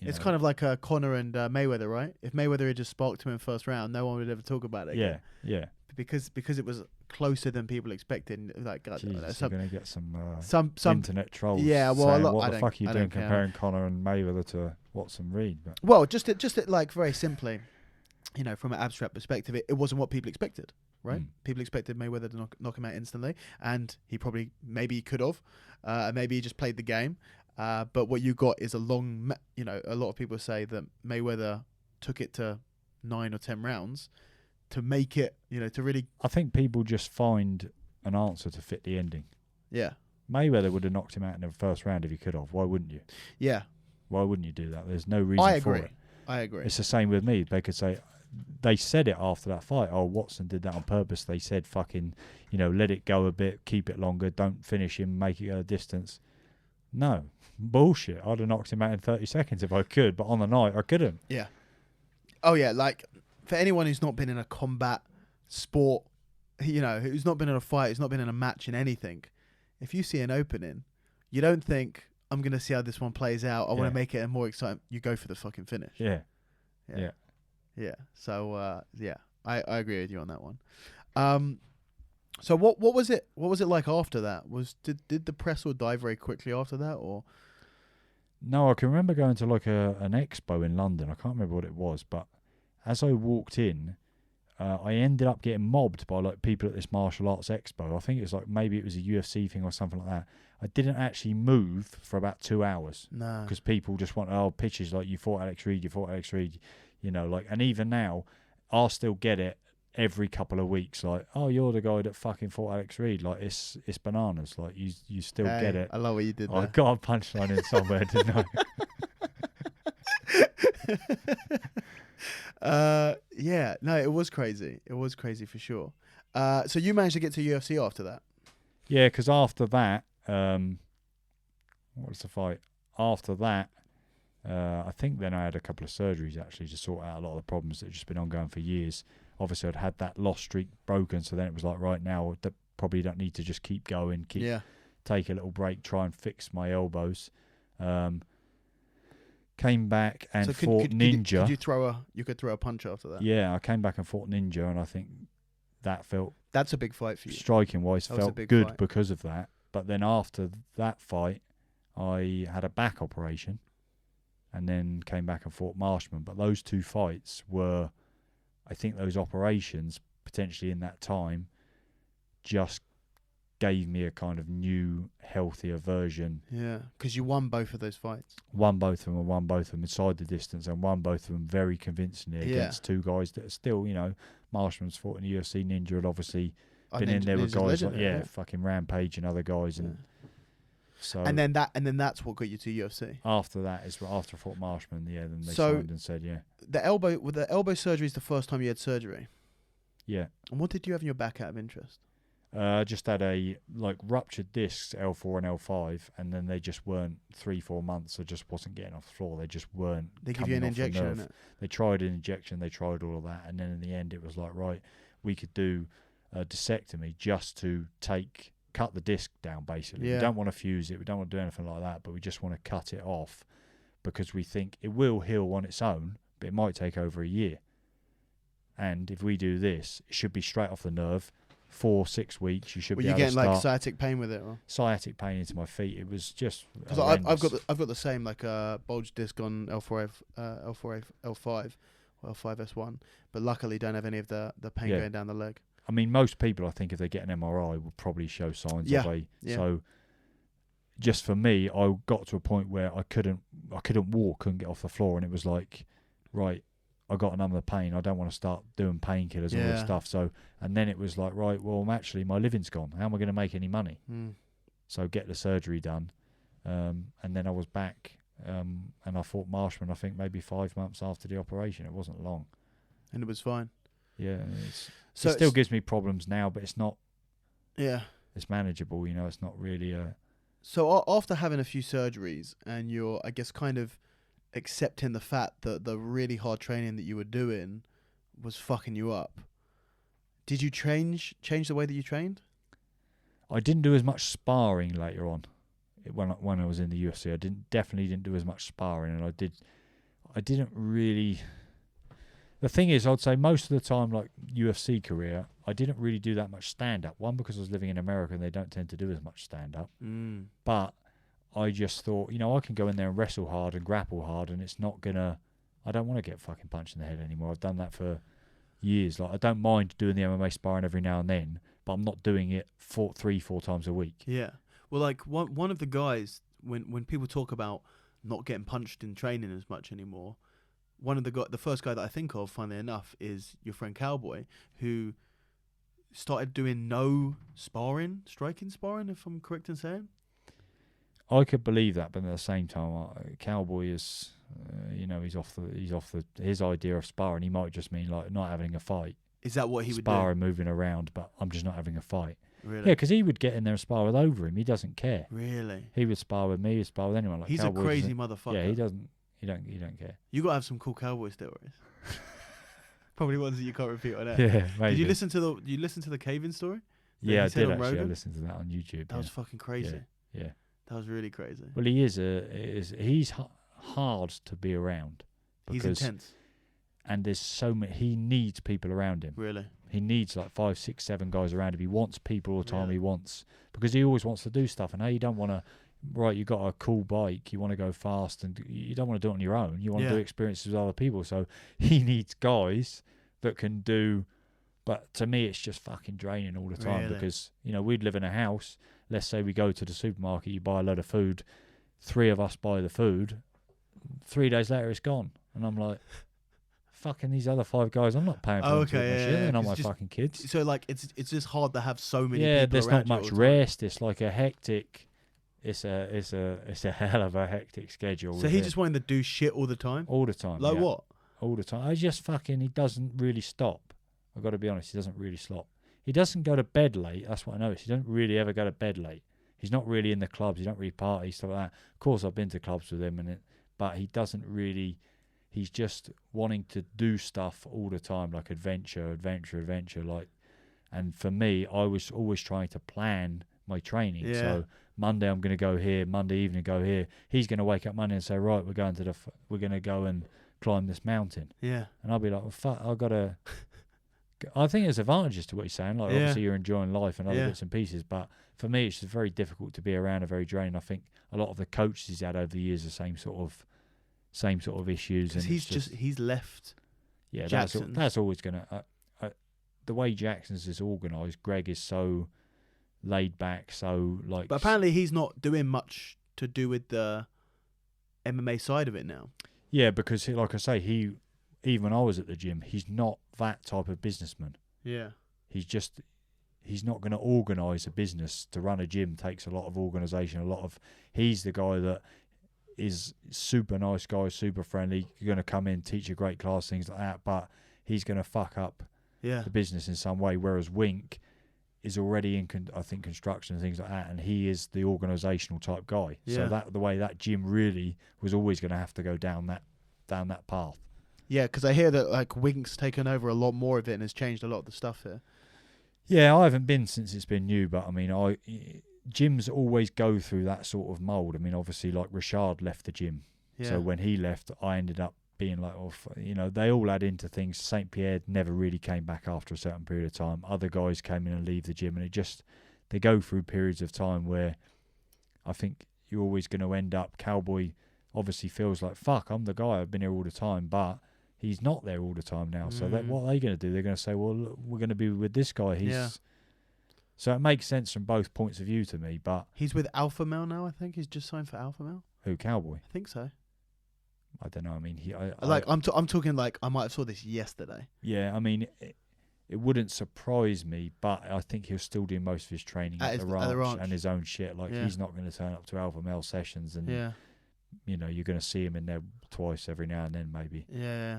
it's kind of like Conor and Mayweather, right? If Mayweather had just sparked him in the first round, no one would ever talk about it again. Yeah. because it was closer than people expected. Like, I don't know, Jesus, you're going to get some internet trolls. Yeah, well, saying, a lot, what the fuck are you doing comparing Conor and Mayweather to Watson Reid? But well, just like very simply, you know, from an abstract perspective, it wasn't what people expected, right? People expected Mayweather to knock him out instantly, and maybe he could have, maybe he just played the game. But what you got is a long, you know, a lot of people say that Mayweather took it to 9 or 10 rounds to make it, you know, to really. I think people just find an answer to fit the ending. Yeah. Mayweather would have knocked him out in the first round if he could have. Why wouldn't you? Yeah. Why wouldn't you do that? There's no reason for it. I agree. It's the same with me. They could say, they said it after that fight. Oh, Watson did that on purpose. They said, fucking, you know, let it go a bit, keep it longer, don't finish him, make it go a distance. No. Bullshit. I'd have knocked him out in 30 seconds if I could, but on the night, I couldn't. Yeah. Oh, yeah. Like, for anyone who's not been in a combat sport, you know, who's not been in a fight, who's not been in a match in anything, if you see an opening, you don't think, I'm going to see how this one plays out. I want to make it a more exciting. You go for the fucking finish. Yeah. So, I agree with you on that one. So what was it? What was it like after that? Did the press all die very quickly after that, or? No, I can remember going to like an expo in London. I can't remember what it was, but as I walked in, I ended up getting mobbed by like people at this martial arts expo. I think it was like, maybe it was a UFC thing or something like that. I didn't actually move for about 2 hours. No. Because people just want, pictures like you fought Alex Reid, you know, like, and even now, I'll still get it every couple of weeks, like, oh, you're the guy that fucking fought Alex Reid. Like, it's bananas. Like, you still get it. I love what you did there. I got a punchline in somewhere, didn't I? Yeah, no, it was crazy. It was crazy for sure. So you managed to get to UFC after that? Yeah, because after that, what was the fight? After that, I think then I had a couple of surgeries actually to sort out a lot of the problems that had just been ongoing for years. Obviously, I'd had that loss streak broken, so then it was like, right now, probably don't need to just keep going, take a little break, try and fix my elbows. Came back and fought Ninja. You could throw a punch after that? Yeah, I came back and fought Ninja, and I think that felt... That's a big fight for you. Striking-wise, felt good fight. because of that. But then after that fight, I had a back operation, and then came back and fought Marshman. But those two fights were... I think those operations, potentially in that time, just gave me a kind of new, healthier version. Yeah, because you won both of those fights. Won both of them inside the distance, and won both of them very convincingly against two guys that are still, you know, Marshman's fought in the UFC, Ninja had obviously been in there with guys like, fucking Rampage and other guys. And so, and then that's what got you to UFC. After that is after I fought Marshman, then they signed and said, The elbow surgery is the first time you had surgery. Yeah. And what did you have in your back out of interest? Just had a ruptured discs, L4 and L5, and then they just weren't 3-4 months. I just wasn't getting off the floor. They just weren't. They give you an injection. The they tried an injection. They tried all of that, and then in the end, it was like, right, we could do a discectomy just to cut the disc down. Basically, we don't want to fuse it. We don't want to do anything like that, but we just want to cut it off because we think it will heal on its own, but it might take over a year. And if we do this, it should be straight off the nerve. 4-6 weeks, you should be able to start. Were you getting like sciatic pain with it? Or? Sciatic pain into my feet. It was just because I've got the same bulge disc on L4, L5, or L5S1, but luckily don't have any of the pain going down the leg. I mean, most people, I think, if they get an MRI, will probably show signs of a. Yeah. So, just for me, I got to a point where I couldn't walk, couldn't get off the floor, and it was like, right, I got another pain. I don't want to start doing painkillers and all this stuff. So, and then it was like, right, well, actually, my living's gone. How am I going to make any money? So get the surgery done, and then I was back, and I fought Marshman. I think maybe 5 months after the operation. It wasn't long, and it was fine. Yeah, it still gives me problems now, but it's not. Yeah, it's manageable. You know, it's not really a. So after having a few surgeries, and you're, I guess, kind of accepting the fact that the really hard training that you were doing was fucking you up, did you change the way that you trained? I didn't do as much sparring later on when I was in the UFC. I definitely didn't do as much sparring, and I didn't really. The thing is, I'd say most of the time, like UFC career, I didn't really do that much stand-up. One, because I was living in America and they don't tend to do as much stand-up. But I just thought, I can go in there and wrestle hard and grapple hard, and it's not going to... I don't want to get fucking punched in the head anymore. I've done that for years. Like, I don't mind doing the MMA sparring every now and then, but I'm not doing it 3-4 times a week. Yeah. Well, like, one of the guys, when people talk about not getting punched in training as much anymore... the first guy that I think of, funnily enough, is your friend Cowboy, who started doing no striking sparring, if I'm correct in saying. I could believe that, but at the same time, Cowboy is, he's off his idea of sparring. He might just mean like not having a fight. Is that what he would do? Sparring, moving around, but I'm just not having a fight. Really? Yeah, because he would get in there and spar with over him. He doesn't care. Really? He would spar with me. He'd spar with anyone. Like he's Cowboy a crazy motherfucker. Yeah, he doesn't. You don't care. You gotta have some cool Cowboy stories. Probably ones that you can't repeat on air. Yeah, maybe. Did you listen to the cave-in story? Yeah, I did actually. Rogan? I listened to that on YouTube. That was fucking crazy. Yeah. That was really crazy. Well, he's hard to be around. He's intense. And there's so many. He needs people around him. Really? He needs like 5, 6, 7 guys around him. He wants people all the time. Yeah. He wants, because he always wants to do stuff. And you don't want to. Right, you got a cool bike, you want to go fast, and you don't want to do it on your own. You want to do experiences with other people. So he needs guys that can do. But to me, it's just fucking draining all the time because we'd live in a house. Let's say we go to the supermarket, you buy a load of food. 3 of us buy the food. 3 days later, it's gone, and I'm like, fucking these other 5 guys, I'm not paying for them to eat my shit. They're not my fucking kids. So like, it's just hard to have so many. Yeah, people there's around not much rest. It's like a hectic. It's a hell of a hectic schedule. So he just wanted to do shit all the time? All the time. Like what? All the time. He doesn't really stop. I've got to be honest, he doesn't really stop. He doesn't go to bed late, that's what I noticed. He doesn't really ever go to bed late. He's not really in the clubs, he don't really party, stuff like that. Of course, I've been to clubs with him, but he doesn't really... He's just wanting to do stuff all the time, like adventure, like... And for me, I was always trying to plan my training. Yeah. So Monday I'm going to go here, Monday evening go here. He's going to wake up Monday and say, right, we're going to go and climb this mountain. Yeah. And I'll be like, well, fuck, I've got to... I think there's advantages to what he's saying. Like, obviously you're enjoying life and other bits and pieces, but for me, it's just very difficult to be around and very draining. I think a lot of the coaches he's had over the years the same sort of issues. And he's left. Yeah, that's always going to... the way Jackson's is organised, Greg is so laid back, so like... But apparently he's not doing much to do with the MMA side of it now. Yeah, because like I say, even when I was at the gym, he's not that type of businessman. Yeah. He's not going to organise a business. To run a gym takes a lot of organisation, he's the guy that is super nice guy, super friendly, you're going to come in, teach a great class, things like that, but he's going to fuck up the business in some way, whereas Wink is already in, I think, construction and things like that, and he is the organisational type guy. Yeah. So the way that gym really was always going to have to go down that path. Yeah, because I hear that like Wink's taken over a lot more of it and has changed a lot of the stuff here. Yeah, I haven't been since it's been new, but I mean, gyms always go through that sort of mould. I mean, obviously, like Rashad left the gym, so when he left, I ended up being like, they all add into things. St. Pierre never really came back after a certain period of time. Other guys came in and leave the gym, and they go through periods of time where I think you're always going to end up. Cowboy obviously feels like, fuck, I'm the guy, I've been here all the time, but he's not there all the time now. So what are they going to do? They're going to say, well, look, we're going to be with this guy. So it makes sense from both points of view to me. But he's with Alpha Male now, I think. He's just signed for Alpha Male. Who, Cowboy? I think so. I don't know. I mean, I'm talking like I might have saw this yesterday. Yeah, I mean, it wouldn't surprise me, but I think he'll still do most of his training at the ranch and his own shit. Like he's not going to turn up to Alpha Male sessions, and you're going to see him in there twice every now and then, maybe. Yeah.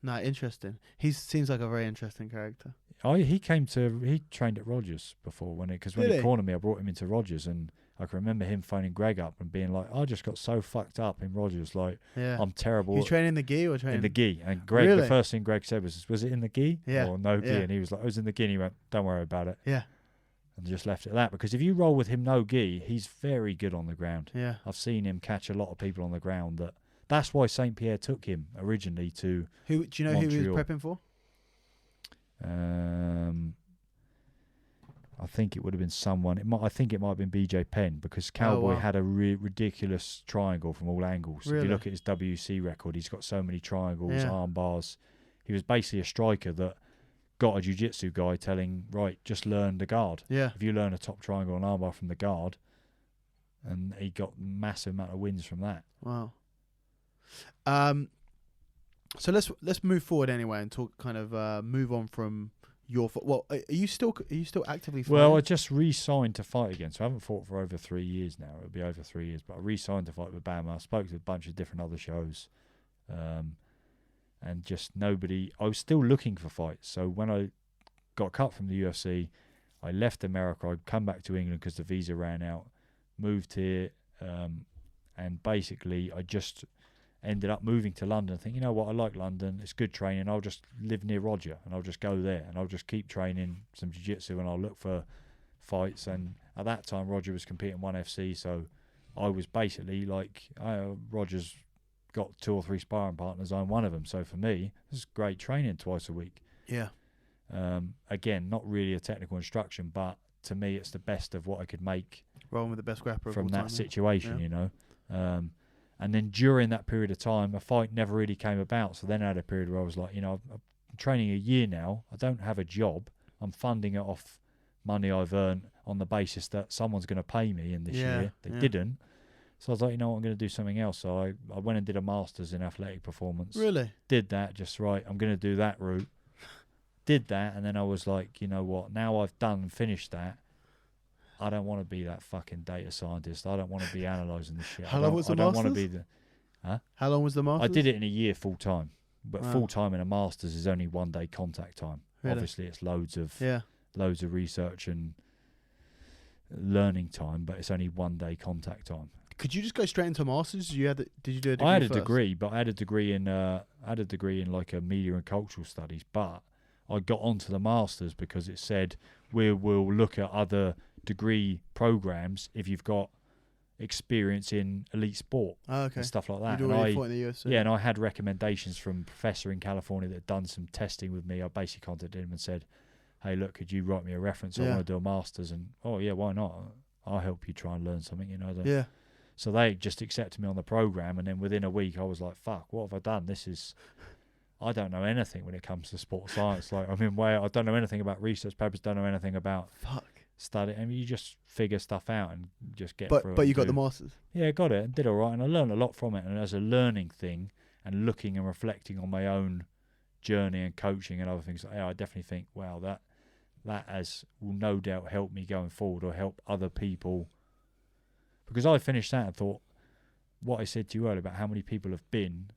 No, interesting. He seems like a very interesting character. He trained at Rogers before because when he cornered me, I brought him into Rogers, and I can remember him phoning Greg up and being like, I just got so fucked up in Rogers, like I'm terrible. He's training in the gi or training in the gi, and Greg, the first thing Greg said was it in the gi or no gi? And he was like, I was in the gi, and he went, don't worry about it. Yeah. And just left it at that, because if you roll with him no gi, he's very good on the ground. Yeah. I've seen him catch a lot of people on the ground that That's why St. Pierre took him originally to Who do you know Montreal. who he was prepping for? I think it would have been someone. I think it might have been BJ Penn, because Cowboy had a ridiculous triangle from all angles. Really? If you look at his WC record, he's got so many triangles, arm bars. He was basically a striker that got a jiu-jitsu guy telling, right, just learn the guard. Yeah. If you learn a top triangle and armbar from the guard, and he got massive amount of wins from that. Wow. So let's move forward anyway and talk kind of move on from your. Well, are you still actively fighting? Well, I just re-signed to fight again, so I haven't fought for over 3 years now. It'll be over 3 years, but I re-signed to fight with BAMMA. I spoke to a bunch of different other shows, and just nobody. I was still looking for fights. So when I got cut from the UFC, I left America. I'd come back to England because the visa ran out. Moved here, and basically I just ended up moving to London. I think, you know what, I like London. It's good training. I'll just live near Roger, and I'll just go there, and I'll just keep training some jiu-jitsu, and I'll look for fights. And at that time, Roger was competing 1FC, so I was basically like, Roger's got 2 or 3 sparring partners. I'm one of them. So for me, this is great training twice a week. Yeah. Again, not really a technical instruction, but to me, it's the best of what I could make. Rolling with the best grappler from that situation, yeah. you know. And then during that period of time, a fight never really came about. So then I had a period where I was like, you know, I'm training a year now. I don't have a job. I'm funding it off money I've earned on the basis that someone's going to pay me in this year. They didn't. So I was like, you know what, I'm going to do something else. So I went and did a master's in athletic performance. Really? Did that, just right. I'm going to do that route. Did that, and then I was like, you know what, now I've done and finished that, I don't want to be that fucking data scientist. I don't want to be analysing this shit. How long was the masters? I don't want to be the... Huh? How long was the masters? I did it in a year full time. But full time in a masters is only 1 day contact time. Really? Obviously, it's loads of research and learning time, but it's only 1 day contact time. Could you just go straight into masters? Did you do a degree? I had a first? degree, but I had a degree in like a media and cultural studies. But I got onto the masters because it said we'll look at other degree programs if you've got experience in elite sport and stuff like that. You'd already fought in the UFC. Yeah, and I had recommendations from a professor in California that had done some testing with me. I basically contacted him and said, hey, look, could you write me a reference? I want to do a master's. And, oh, yeah, why not? I'll help you try and learn something, you know. Yeah. So they just accepted me on the program, and then within a week I was like, fuck, what have I done? I don't know anything when it comes to sports science. Like, I mean, I don't know anything about research papers, don't know anything about study. I mean, you just figure stuff out and just get through it. But you got the masters? Yeah, got it and did all right, and I learned a lot from it. And as a learning thing and looking and reflecting on my own journey and coaching and other things, I definitely think, wow, that will no doubt help me going forward or help other people. Because I finished that and thought, what I said to you earlier about how many people have been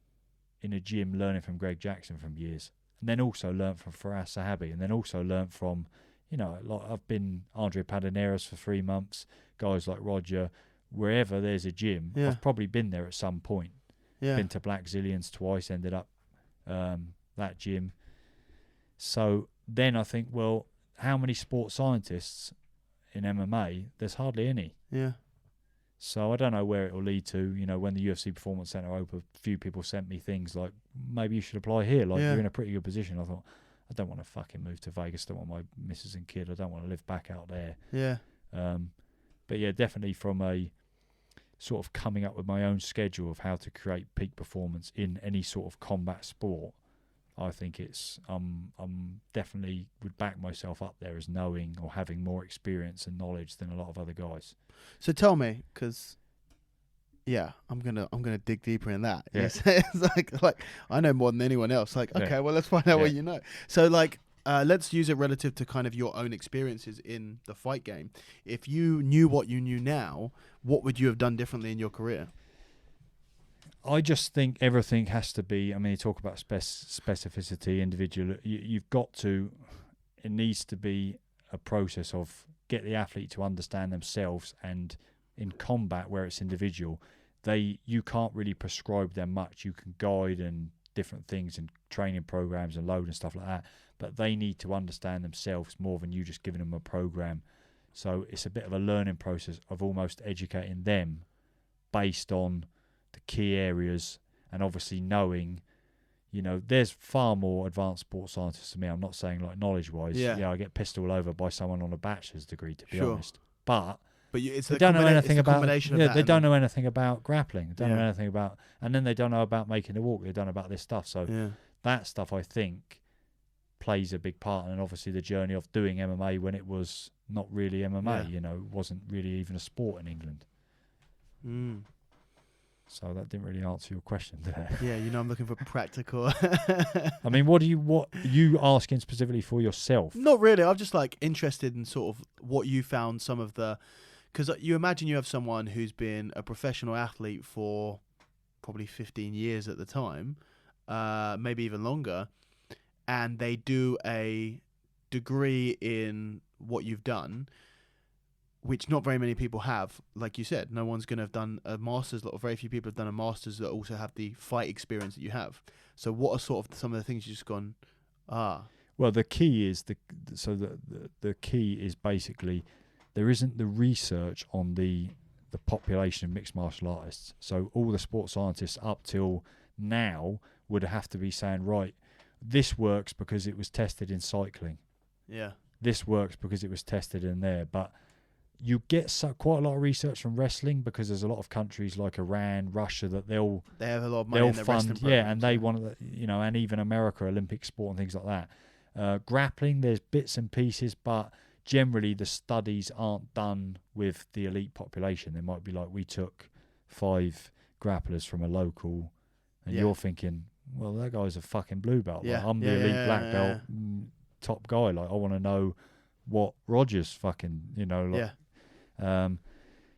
in a gym learning from Greg Jackson from years, and then also learnt from Faraz Sahabi, and then also learnt from, you know, like I've been Andre Padaneras for 3 months, guys like Roger, wherever there's a gym, I've probably been there at some point. Been to Blackzillians twice, ended up that gym. So then I think, well, how many sports scientists in MMA? There's hardly any. Yeah. So I don't know where it will lead to. You know, when the UFC Performance Center opened, a few people sent me things like, maybe you should apply here. Like, you're in a pretty good position. I thought, I don't want to fucking move to Vegas. I don't want my missus and kid. I don't want to live back out there. Yeah. But yeah, definitely from a sort of coming up with my own schedule of how to create peak performance in any sort of combat sport, I think I'm definitely would back myself up there as knowing or having more experience and knowledge than a lot of other guys. So tell me, because I'm gonna dig deeper in that. Yeah. It's like I know more than anyone else. Like, okay, well, let's find out what you know. So like, let's use it relative to kind of your own experiences in the fight game. If you knew what you knew now, what would you have done differently in your career? I just think everything has to be, I mean, you talk about specificity, individual, you've got to, it needs to be a process of get the athlete to understand themselves, and in combat where it's individual, you can't really prescribe them much. You can guide and different things and training programs and load and stuff like that, but they need to understand themselves more than you just giving them a program. So it's a bit of a learning process of almost educating them based on the key areas and obviously knowing, there's far more advanced sports scientists than me. I'm not saying like knowledge-wise. Yeah. I get pissed all over by someone on a bachelor's degree, to be Sure. honest. But it's they don't know anything about. They don't know. know anything about grappling. They don't know anything about, and then they don't know about making the walk. They don't know about this stuff. So that stuff, I think, plays a big part. And obviously the journey of doing MMA when it was not really MMA. It wasn't really even a sport in England. Mm. So that didn't really answer your question there. Yeah, I'm looking for practical. I mean, what you asking specifically for yourself? Not really. I'm just like interested in sort of what you found some of the, because you imagine you have someone who's been a professional athlete for probably 15 years at the time, maybe even longer, and they do a degree in what you've done, which not very many people have. Like you said, no one's going to have done a master's. Very few people have done a master's that also have the fight experience that you have. So what are sort of some of the things you've just gone, Well, the key is the key is basically there isn't the research on the population of mixed martial artists. So all the sports scientists up till now would have to be saying, right, this works because it was tested in cycling. Yeah. This works because it was tested in there. But you get quite a lot of research from wrestling because there's a lot of countries like Iran, Russia that they have a lot of money in their wrestling programs, and they want to, and even America, Olympic sport and things like that. Grappling, there's bits and pieces, but generally the studies aren't done with the elite population. They might be like, we took 5 grapplers from a local, and you're thinking, well, that guy's a fucking blue belt. Yeah. Like, I'm the elite black belt top guy. Like, I want to know what Rogers fucking,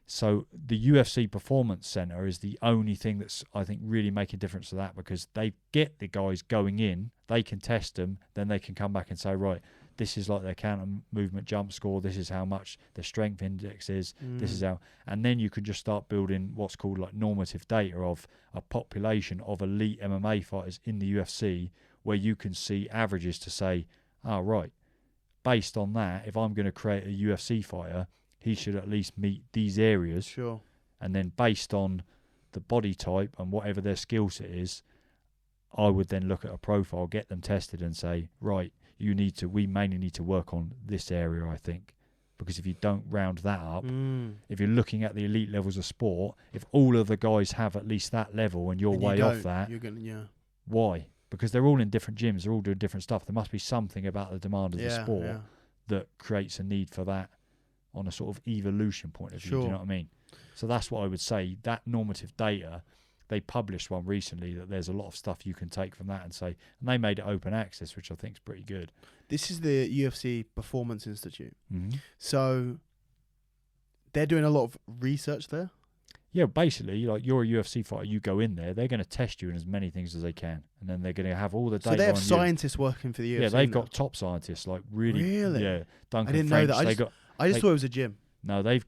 so the UFC Performance Center is the only thing that's, I think, really make a difference to that, because they get the guys going in, they can test them, then they can come back and say, right, this is like their counter movement jump score, this is how much their strength index is, this is how, and then you can just start building what's called like normative data of a population of elite MMA fighters in the UFC, where you can see averages to say, right, based on that, if I'm going to create a UFC fighter, he should at least meet these areas. Sure. And then based on the body type and whatever their skill set is, I would then look at a profile, get them tested and say, right, we mainly need to work on this area, I think. Because if you don't round that up, if you're looking at the elite levels of sport, if all of the guys have at least that level and you're way off that, why? Because they're all in different gyms, they're all doing different stuff. There must be something about the demand of the sport that creates a need for that on a sort of evolution point of view. Do you know what I mean? So that's what I would say. That normative data, they published one recently that there's a lot of stuff you can take from that and say, and they made it open access, which I think is pretty good. This is the UFC Performance Institute. Mm-hmm. So they're doing a lot of research there? Yeah, basically, like, you're a UFC fighter, you go in there, they're going to test you in as many things as they can, and then they're going to have all the data. So they have on scientists working for the UFC. Yeah, they've got top scientists, like really. Yeah, Duncan I didn't French, know that. I just thought it was a gym. No, they've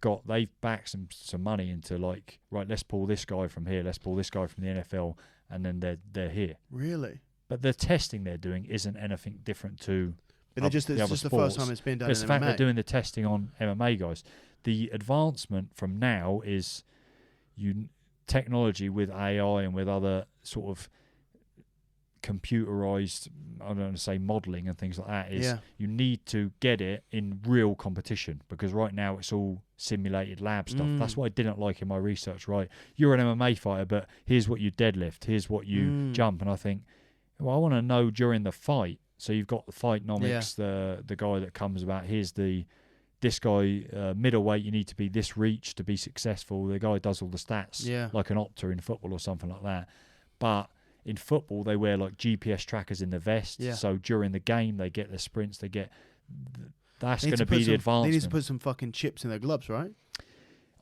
backed some money into, like, right, let's pull this guy from here, let's pull this guy from the NFL, and then they're here. Really? But the testing they're doing isn't anything different to. But it's just the first time it's been done in MMA. It's the fact they're doing the testing on MMA guys. The advancement from now is technology with AI and with other sort of computerized, I don't want to say modeling and things like that, is you need to get it in real competition, because right now it's all simulated lab stuff. That's what I didn't like in my research. Right, you're an MMA fighter, but here's what you deadlift, here's what you jump, and I think, well, I want to know during the fight. So you've got the Fightnomics, the guy that comes about, here's this guy, middleweight, you need to be this reach to be successful. The guy does all the stats, like an Opta in football or something like that. But in football, they wear like GPS trackers in the vest. Yeah. So during the game, they get their sprints. That's going to be the advancement. They need to put some fucking chips in their gloves, right?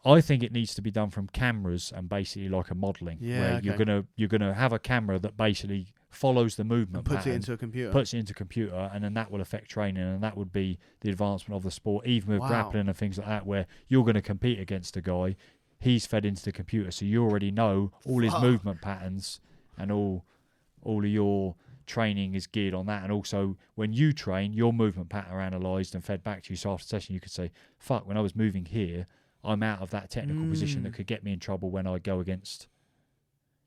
I think it needs to be done from cameras and basically like a modelling, where you're gonna have a camera that basically follows the movement and puts pattern, it into a computer. Puts it into a computer, and then that will affect training, and that would be the advancement of the sport, even with grappling and things like that, where you're going to compete against a guy, he's fed into the computer, so you already know all his movement patterns, and all of your training is geared on that. And also, when you train, your movement pattern are analysed and fed back to you. So after session, you could say, fuck, when I was moving here, I'm out of that technical position that could get me in trouble when I go against,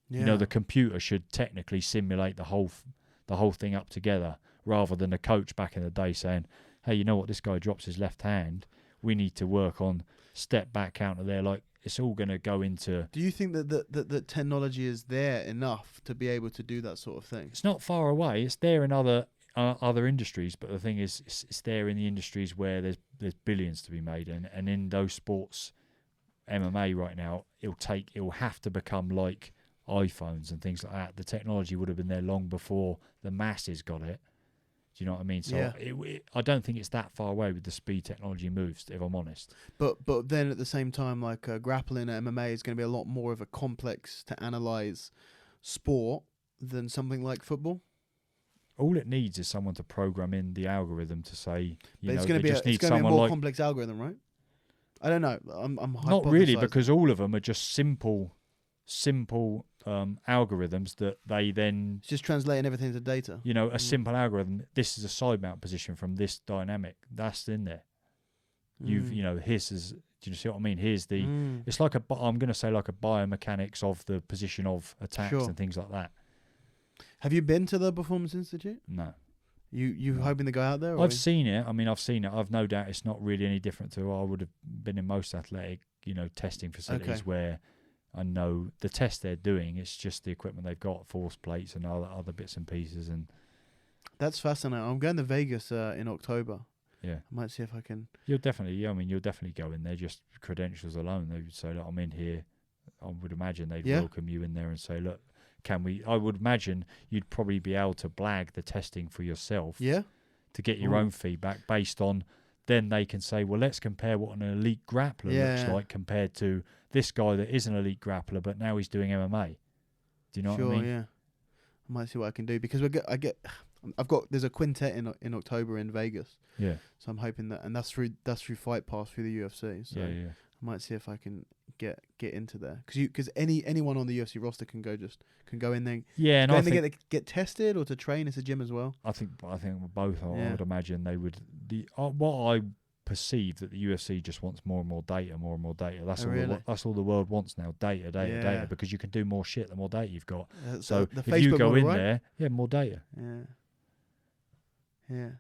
Yeah. You know, the computer should technically simulate the whole thing up together, rather than a coach back in the day saying, hey, you know what, this guy drops his left hand, we need to work on step back counter there. Like, it's all going to go into... Do you think that technology is there enough to be able to do that sort of thing? It's not far away. It's there in other industries, but the thing is, it's there in the industries where there's billions to be made, and in those sports, MMA right now, it'll have to become like iPhones and things like that. The technology would have been there long before the masses got it. Do you know what I mean? So Yeah. I don't think it's that far away with the speed technology moves, if I'm honest. But then at the same time, like grappling and MMA is going to be a lot more of a complex to analyze sport than something like football. All it needs is someone to program in the algorithm to say, it's going to be a more complex algorithm, right? I don't know. I'm not really, because all of them are just simple algorithms that they then... It's just translating everything to data. You know, a simple algorithm. This is a side mount position from this dynamic. That's in there. You know, here's... Do you see what I mean? Here's the... It's like I'm going to say like a biomechanics of the position of attacks and things like that. Have you been to the Performance Institute? No. You hoping to go out there? I've seen it. I mean, I've seen it. I've no doubt it's not really any different to I would have been in most athletic, testing facilities where I know the test they're doing. It's just the equipment they've got, force plates and other bits and pieces. And that's fascinating. I'm going to Vegas in October. Yeah, I might see if I can. You'll definitely go in there. Just credentials alone, they would say, look, I'm in here. I would imagine they'd welcome you in there and say, look, can we? I would imagine you'd probably be able to blag the testing for yourself. Yeah. To get your own feedback based on, then they can say, well, let's compare what an elite grappler looks like compared to this guy that is an elite grappler, but now he's doing MMA. Do you know what I mean? Sure, yeah. I might see what I can do, because there's a quintet in October in Vegas. Yeah. So I'm hoping that, and that's through Fight Pass through the UFC. So yeah. I might see if I can get into there, because anyone on the UFC roster can go in there. Yeah, and I think get tested or to train. It's a gym as well. I think both. I would imagine they would. What I perceive that the UFC just wants more and more data, more and more data. That's all the world wants now. Data, because you can do more shit the more data you've got. So if you go in there, more data. Yeah.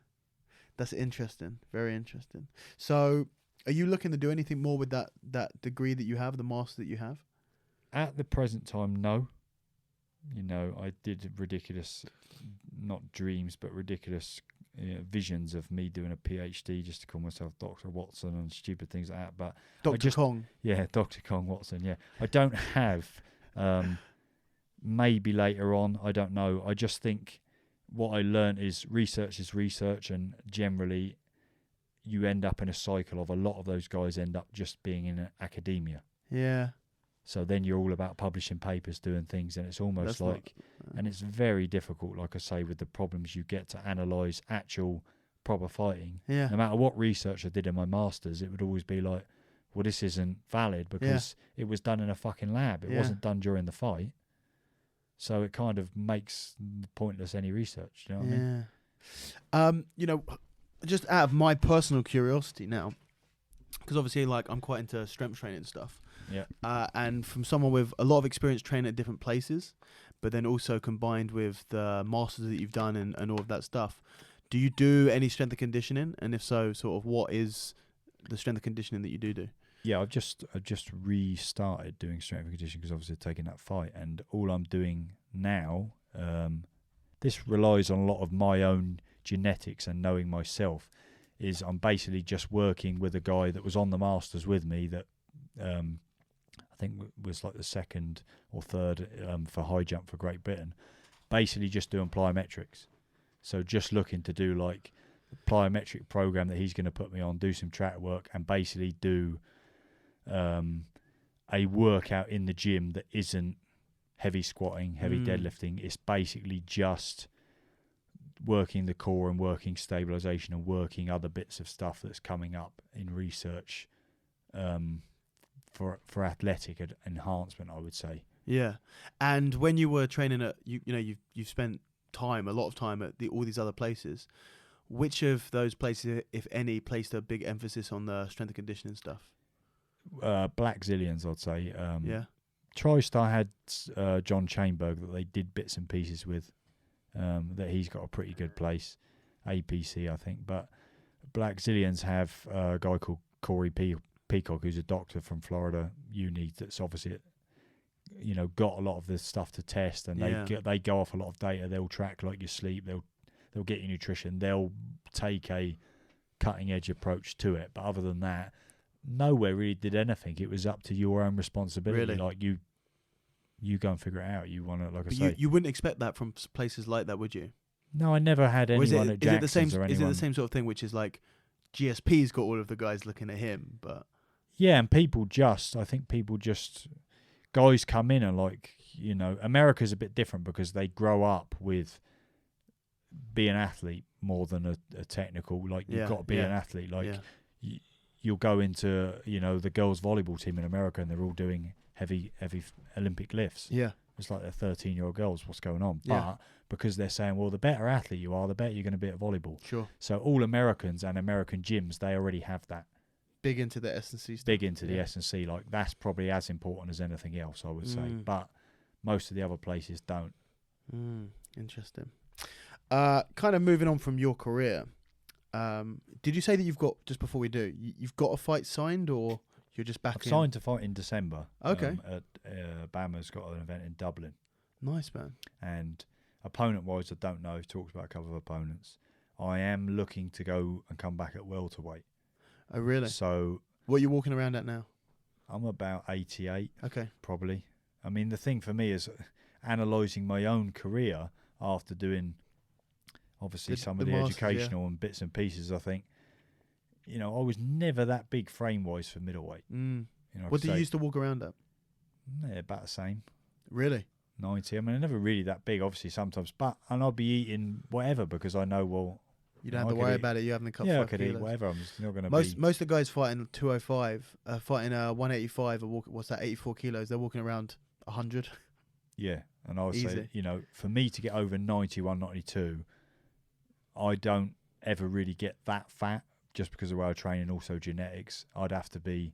That's interesting. Very interesting. So, are you looking to do anything more with that degree that you have, the master that you have? At the present time, no. I did ridiculous, not dreams, but ridiculous visions of me doing a PhD just to call myself Dr. Watson and stupid things like that. But Dr. Kong. Yeah, Dr. Kong Watson, yeah. I don't have, maybe later on, I don't know. I just think what I learned is research, and generally you end up in a cycle of a lot of those guys end up just being in academia. Yeah. So then you're all about publishing papers, doing things, and it's almost and it's very difficult, like I say, with the problems you get to analyse actual proper fighting. Yeah. No matter what research I did in my masters, it would always be like, well, this isn't valid because it was done in a fucking lab. It wasn't done during the fight. So it kind of makes pointless any research. You know what I mean? Just out of my personal curiosity now, because obviously, I'm quite into strength training and stuff. Yeah. And from someone with a lot of experience training at different places, but then also combined with the masters that you've done and all of that stuff, do you do any strength and conditioning? And if so, sort of what is the strength and conditioning that you do? Yeah, I've just restarted doing strength and conditioning because obviously taking that fight, and all I'm doing now, this relies on a lot of my own genetics and knowing myself, is I'm basically just working with a guy that was on the Masters with me that I think was like the second or third for high jump for Great Britain, basically just doing plyometrics. So just looking to do like a plyometric program that he's going to put me on, do some track work, and basically do a workout in the gym that isn't heavy squatting, heavy deadlifting. It's basically just working the core and working stabilization and working other bits of stuff that's coming up in research for athletic enhancement, I would say. Yeah. And when you were training at, you've spent a lot of time at all these other places. Which of those places, if any, placed a big emphasis on the strength and conditioning stuff? Blackzillians, I'd say. TriStar had John Chainberg that they did bits and pieces with. That he's got a pretty good place, APC I think. But Blackzillians have a guy called Corey Peacock, who's a doctor from Florida Uni. That's obviously, got a lot of this stuff to test, and they go off a lot of data. They'll track like your sleep. They'll get your nutrition. They'll take a cutting edge approach to it. But other than that, nowhere really did anything. It was up to your own responsibility. Really? Like you go and figure it out. You want to, like But I say. you wouldn't expect that from places like that, would you? No, I never had anyone at Jackson's or anyone. Is it the same sort of thing, which is like GSP's got all of the guys looking at him, but yeah, and guys come in and America's a bit different because they grow up with being an athlete more than a technical. Like you've got to be an athlete. Like you'll go into the girls' volleyball team in America and they're all doing heavy Olympic lifts. Yeah, it's like they're 13-year-old girls. What's going on? Yeah. But because they're saying, well, the better athlete you are, the better you're going to be at volleyball. Sure. So all Americans and American gyms, they already have that. Big into the S&C stuff. Big into the S&C. Like that's probably as important as anything else, I would say. But most of the other places don't. Interesting. Kind of moving on from your career. Did you say that you've got, just before we do, you've got a fight signed, or you're just back I've signed to fight in December. Okay. BAMMA's got an event in Dublin. Nice, man. And opponent-wise, I don't know. I've talked about a couple of opponents. I am looking to go and come back at welterweight. Oh, really? So what are you walking around at now? I'm about 88. Okay. Probably. I mean, the thing for me is analysing my own career after doing, obviously, some of the masters, educational and bits and pieces. I think, I was never that big frame-wise for middleweight. What do you used to walk around at? Yeah, about the same. Really? 90. I mean, I'm never really that big, obviously, sometimes. And I'll be eating whatever because I know, well, you don't have to worry about it. You haven't cut 5 I could kilos. eat whatever. I'm just not going to Most of the guys fighting 205, fighting 185, or what's that, 84 kilos, they're walking around 100. Yeah, and I would Easy. say, for me to get over 91, 92, I don't ever really get that fat just because of where I train and also genetics. I'd have to be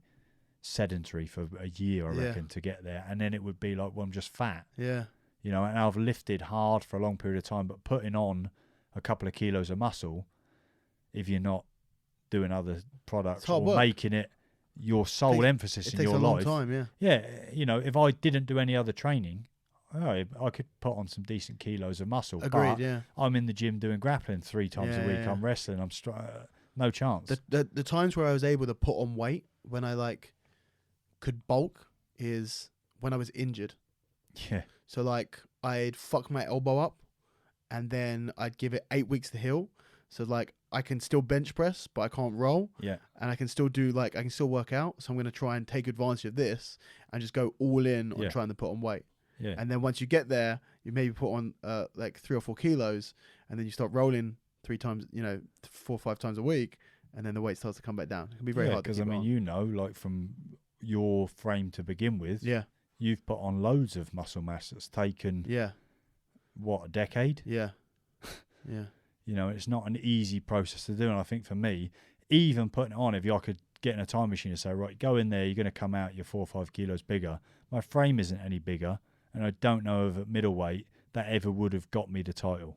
sedentary for a year, I reckon, to get there. And then it would be like, well, I'm just fat. Yeah. And I've lifted hard for a long period of time, but putting on a couple of kilos of muscle, if you're not doing other products or work. making it your sole emphasis in your life. It takes a long time, yeah. If I didn't do any other training, I could put on some decent kilos of muscle. Agreed, but yeah. I'm in the gym doing grappling 3 times a week. Yeah. I'm wrestling. I'm no chance. The times where I was able to put on weight, when I could bulk, is when I was injured. Yeah. So I'd fuck my elbow up, and then I'd give it 8 weeks to heal. So I can still bench press, but I can't roll. Yeah. And I can still do I can still work out. So I'm going to try and take advantage of this and just go all in on trying to put on weight. Yeah. And then once you get there, you maybe put on 3 or 4 kilos, and then you start rolling 3 times, 4 or 5 times a week, and then the weight starts to come back down. It can be very hard to keep because on. from your frame to begin with, you've put on loads of muscle mass that's taken a decade? Yeah. Yeah. It's not an easy process to do. And I think for me, even putting it on, if I could get in a time machine and say, right, go in there, you're going to come out, you're 4 or 5 kilos bigger. My frame isn't any bigger. And I don't know if at middleweight that ever would have got me the title.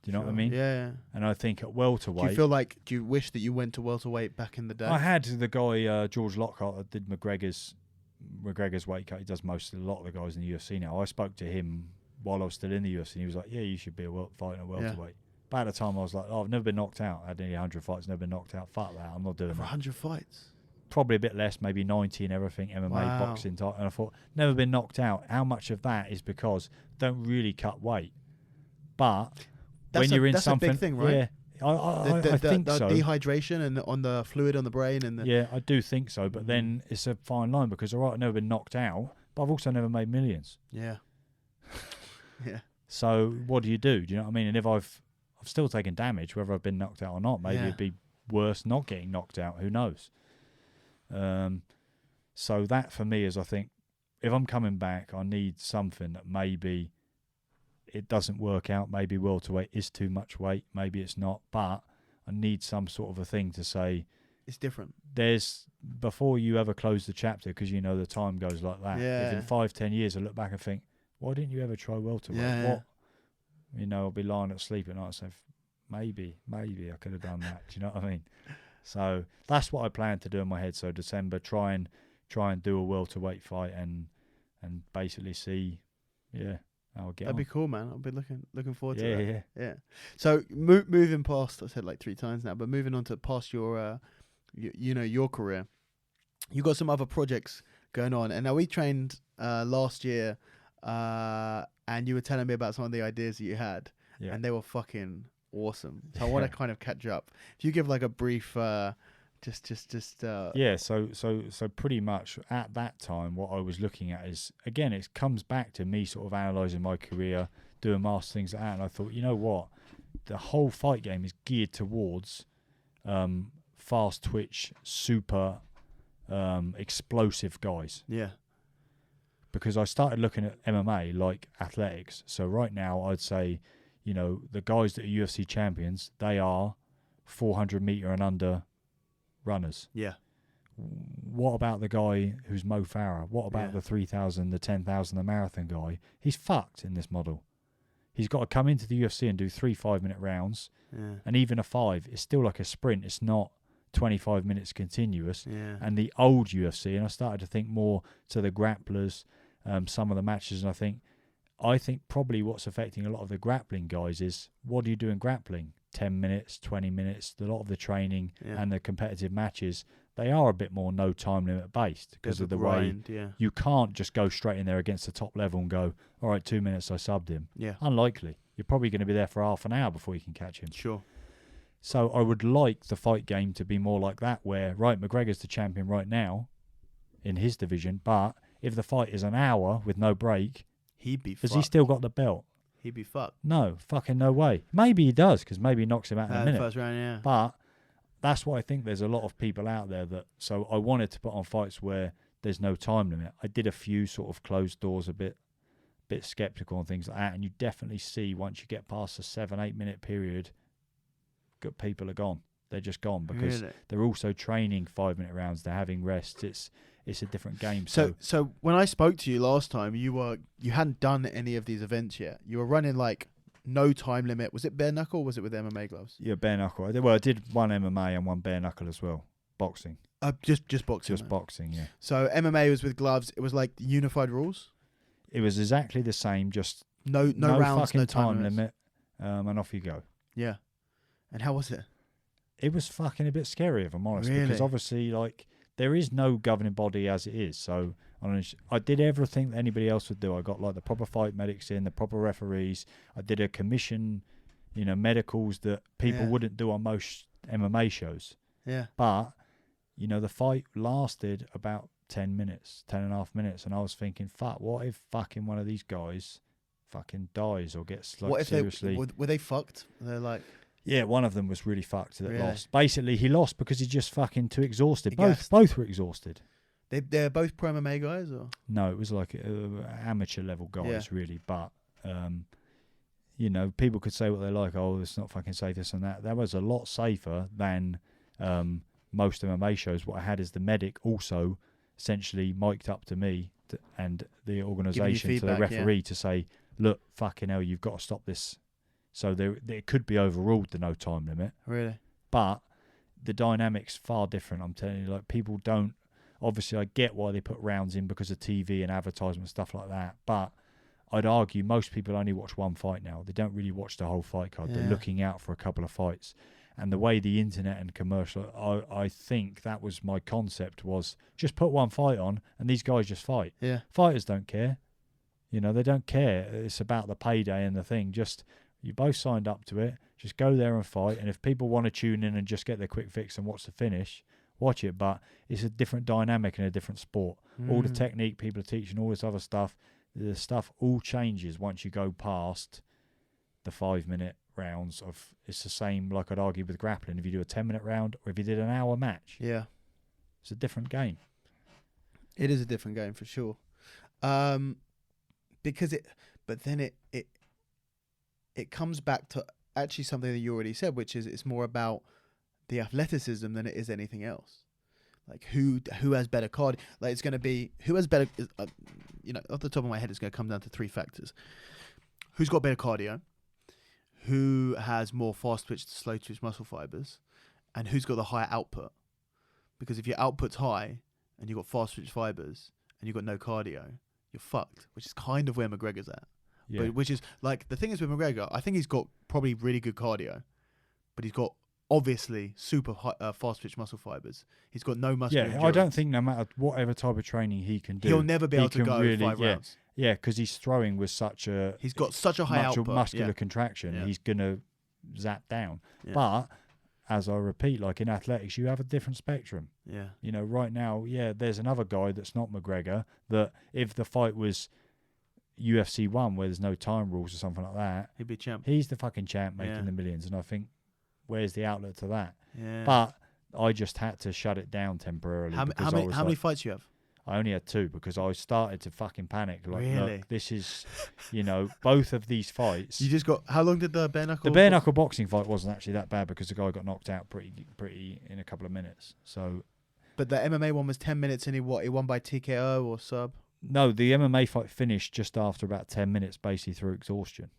Do you know what I mean? Yeah. And I think at welterweight... Do you wish that you went to welterweight back in the day? I had the guy, George Lockhart, that did McGregor's weight cut. He does a lot of the guys in the UFC now. I spoke to him while I was still in the UFC, and he was like, yeah, you should be fighting at welterweight. Yeah. But at the time, I was like, I've never been knocked out. I had nearly 100 fights, never been knocked out. Fuck that, I'm not doing that. 100 fights? Probably a bit less, maybe 90 and everything, MMA, boxing type. And I thought, never been knocked out. How much of that is because don't really cut weight? But when you're in something... That's a big thing, right? Yeah, I think so. Dehydration and on the fluid on the brain. Yeah, I do think so. But then it's a fine line because, all right, I've never been knocked out, but I've also never made millions. Yeah. Yeah. So what do? Do you know what I mean? And if I've still taken damage, whether I've been knocked out or not, maybe it'd be worse not getting knocked out. Who knows? So that for me is, I think, if I'm coming back, I need something that maybe it doesn't work out. Maybe welterweight is too much weight. Maybe it's not. But I need some sort of a thing to say, It's different. There's before you ever close the chapter, because you know the time goes like that. Yeah. If in 5-10 years I look back and think, why didn't you ever try welterweight? Yeah, What? You know, I'll be lying at sleep at night and say, maybe I could have done that. Do you know what I mean? So that's what I plan to do in my head. So December, try and do a welterweight fight and basically see, how I get That'd on. be cool, man. I'll be looking forward to Yeah, that. yeah. Yeah. So moving past, I said like 3 times now, but moving on to past your, your career, you got some other projects going on, and now we trained last year, and you were telling me about some of the ideas that you had, and they were fucking awesome. So I want to kind of catch up. If you give like a brief, So pretty much at that time, what I was looking at is, again, it comes back to me sort of analysing my career, doing master things like that, and I thought, you know what, the whole fight game is geared towards fast twitch, super explosive guys. Yeah. Because I started looking at MMA like athletics. So right now, I'd say, the guys that are UFC champions, they are 400 meter and under runners. Yeah. What about the guy who's Mo Farah? What about the 3,000, the 10,000, the marathon guy? He's fucked in this model. He's got to come into the UFC and do 3 5-minute rounds. Yeah. And even a 5, it's still like a sprint. It's not 25 minutes continuous. Yeah. And the old UFC, and I started to think more to the grapplers, some of the matches, and I think probably what's affecting a lot of the grappling guys is, what do you do in grappling? 10 minutes, 20 minutes, a lot of the training and the competitive matches, they are a bit more no time limit based because of the grind, way you can't just go straight in there against the top level and go, all right, 2 minutes, I subbed him. Yeah. Unlikely. You're probably going to be there for half an hour before you can catch him. Sure. So I would like the fight game to be more like that, where, right, McGregor's the champion right now in his division, but if the fight is an hour with no break, he'd be fucked. Has he still got the belt? He'd be fucked. No, fucking no way. Maybe he does, because maybe he knocks him out in a minute. First round, yeah. But that's why I think there's a lot of people out there that... So I wanted to put on fights where there's no time limit. I did a few sort of closed doors, a bit sceptical and things like that, and you definitely see once you get past the 7-8 minute period, good people are gone. They're just gone because they're also training 5-minute rounds. They're having rests. It's a different game. So when I spoke to you last time, you hadn't done any of these events yet. You were running like no time limit. Was it bare knuckle or was it with MMA gloves? Yeah, bare knuckle. I did one MMA and one bare knuckle as well. Boxing. Just boxing. Just boxing, yeah. So MMA was with gloves. It was like unified rules? It was exactly the same, just no rounds, fucking no time limit, and off you go. Yeah. And how was it? It was fucking a bit scary, if I'm honest, Really? because obviously, like, there is no governing body as it is. So I did everything that anybody else would do. I got like the proper fight medics in, the proper referees. I did a commission, medicals that people wouldn't do on most MMA shows. Yeah. But, the fight lasted about 10 minutes, 10.5 minutes. And I was thinking, fuck, what if fucking one of these guys fucking dies or gets like seriously... Were they fucked? They're like... Yeah, one of them was really fucked that Really? lost. Basically, he lost because he's just fucking too exhausted. Both were exhausted. They're both pro MMA guys, or no? It was like amateur level guys, really. But people could say what they like. Oh, it's not fucking safe, this and that. That was a lot safer than most MMA shows. What I had is the medic also essentially mic'd up to me and the organisation to the referee to say, "Look, fucking hell, you've got to stop this." So it could be overruled, the no time limit. Really? But the dynamic's far different, I'm telling you. Like, people don't... Obviously, I get why they put rounds in because of TV and advertisement, stuff like that. But I'd argue most people only watch one fight now. They don't really watch the whole fight card. They're looking out for a couple of fights. And the way the internet and commercial... I think that was my concept, was just put one fight on and these guys just fight. Yeah. Fighters don't care. They don't care. It's about the payday and the thing. Just... You both signed up to it. Just go there and fight. And if people want to tune in and just get their quick fix and watch the finish, watch it. But it's a different dynamic and a different sport. All the technique people are teaching, all this other stuff, the stuff all changes once you go past the 5-minute rounds of... It's the same, like I'd argue, with grappling. If you do a 10-minute round or if you did an hour match. Yeah. It's a different game. It is a different game for sure. Because it comes back to actually something that you already said, which is it's more about the athleticism than it is anything else. Like who has better cardio? Like it's going to be who has better. Off the top of my head, it's going to come down to 3 factors: who's got better cardio, who has more fast twitch to slow twitch muscle fibers, and who's got the higher output. Because if your output's high and you've got fast twitch fibers and you've got no cardio, you're fucked. Which is kind of where McGregor's at. Yeah. But which is like the thing is with McGregor, I think he's got probably really good cardio, but he's got obviously super high, fast twitch muscle fibers. He's got no muscular endurance. I don't think no matter whatever type of training he can do, he'll never be able to go really, 5 rounds. Yeah, because he's throwing with he's got such a high output, muscular contraction. Yeah. He's gonna zap down. Yeah. But as I repeat, like in athletics, you have a different spectrum. Yeah. Right now, there's another guy that's not McGregor that if the fight was UFC 1 where there's no time rules or something like that, he'd be champ. He's the fucking champ making the millions, and I think where's the outlet to that? Yeah. But I just had to shut it down temporarily. How many fights you have? I only had 2 because I started to fucking panic. Like, really? Look, this is, both of these fights. You just got. How long did the bare knuckle? The bare knuckle boxing fight wasn't actually that bad because the guy got knocked out pretty in a couple of minutes. So. But the MMA one was 10 minutes, and he won by TKO or sub. No, the MMA fight finished just after about 10 minutes, basically through exhaustion.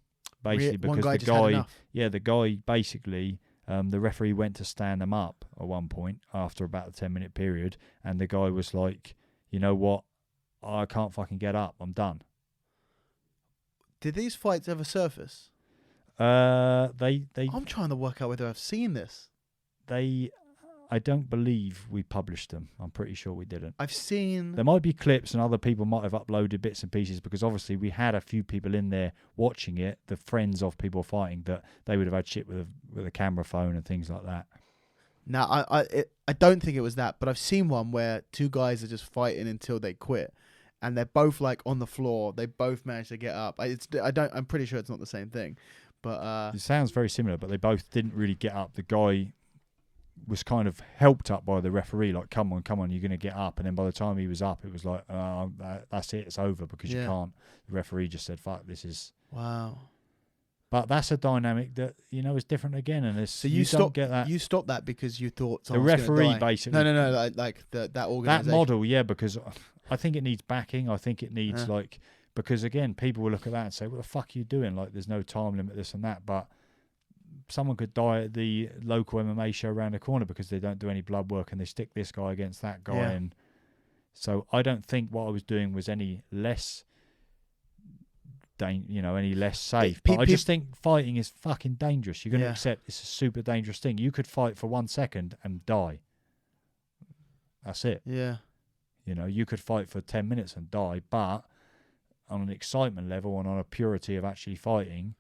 Basically, because one guy just had enough. the guy basically. The referee went to stand them up at one point after about a 10-minute period, and the guy was like, "You know what? I can't fucking get up. I'm done." Did these fights ever surface? They. I'm trying to work out whether I've seen this. I don't believe we published them. I'm pretty sure we didn't. I've seen. There might be clips and other people might have uploaded bits and pieces because obviously we had a few people in there watching it, the friends of people fighting, that they would have had shit with a camera phone and things like that. Now, I don't think it was that, but I've seen one where 2 guys are just fighting until they quit, and they're both like on the floor. They both managed to get up. I'm pretty sure it's not the same thing, but it sounds very similar. But they both didn't really get up. The guy was kind of helped up by the referee, like, come on, you're going to get up. And then by the time he was up, it was like, that's it, it's over because you can't. The referee just said, fuck, this is... Wow. But that's a dynamic that, is different again. And so don't get that. You stopped that because you thought the referee basically... No, like that organisation. That model, because I think it needs backing. I think it needs because again, people will look at that and say, what the fuck are you doing? Like, there's no time limit, this and that. But someone could die at the local MMA show around the corner because they don't do any blood work and they stick this guy against that guy. Yeah. And so I don't think what I was doing was any less, any less safe. But I just think fighting is fucking dangerous. You're going to accept it's a super dangerous thing. You could fight for 1 second and die. That's it. Yeah. You could fight for 10 minutes and die, but on an excitement level and on a purity of actually fighting,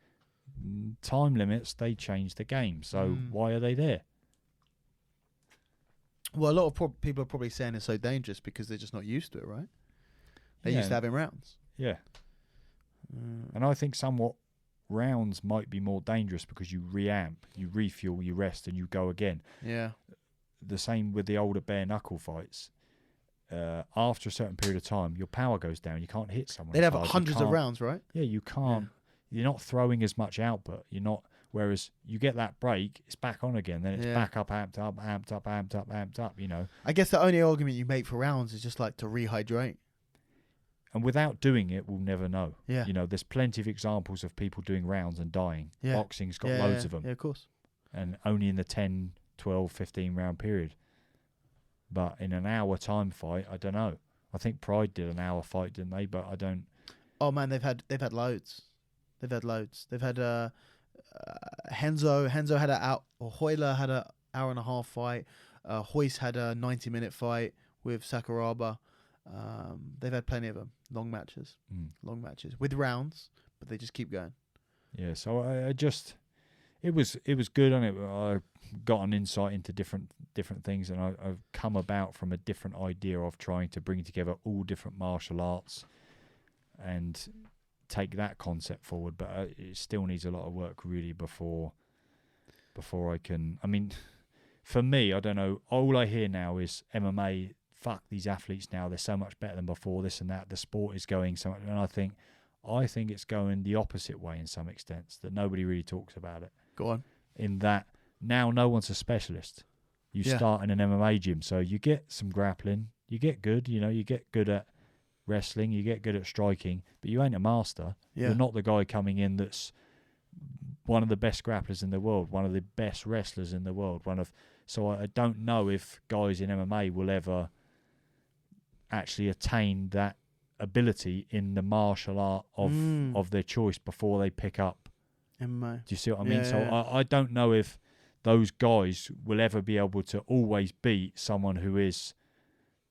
time limits, they change the game. So why are they there? Well, a lot of people are probably saying it's so dangerous because they're just not used to it, right? They're used to having rounds. Yeah. And I think somewhat rounds might be more dangerous because you re-amp, you refuel, you rest, and you go again. Yeah. The same with the older bare knuckle fights. After a certain period of time, your power goes down. You can't hit someone. They'd have hundreds of rounds, right? Yeah, you can't. Yeah. You're not throwing as much output. You're not. Whereas you get that break, it's back on again. Then it's back up, amped up. I guess the only argument you make for rounds is just like to rehydrate. And without doing it, we'll never know. Yeah. There's plenty of examples of people doing rounds and dying. Yeah. Boxing's got loads of them. Yeah, of course. And only in the 10, 12, 15 round period. But in an hour time fight, I don't know. I think Pride did an hour fight, didn't they? But I don't. Oh man, they've had loads. They've had Henzo had Hoyler had an hour and a half fight. Hoist had a 90-minute fight with Sakuraba. They've had plenty of them. Long matches with rounds, but they just keep going. Yeah, so it was good on it. I got an insight into different things, and I've come about from a different idea of trying to bring together all different martial arts and take that concept forward. But it still needs a lot of work really before I can. I mean, for me, I don't know. All I hear now is MMA. Fuck these athletes now. They're so much better than before. This and that. The sport is going so much, and I think it's going the opposite way in some extents. That nobody really talks about it. Go on. In that now, no one's a specialist. You start in an MMA gym, so you get some grappling, you get good, you get good at wrestling, you get good at striking, but you ain't a master. Yeah. You're not the guy coming in that's one of the best grapplers in the world, one of the best wrestlers in the world. So I don't know if guys in MMA will ever actually attain that ability in the martial art of their choice before they pick up MMA. Do you see what I mean? So I don't know if those guys will ever be able to always beat someone who is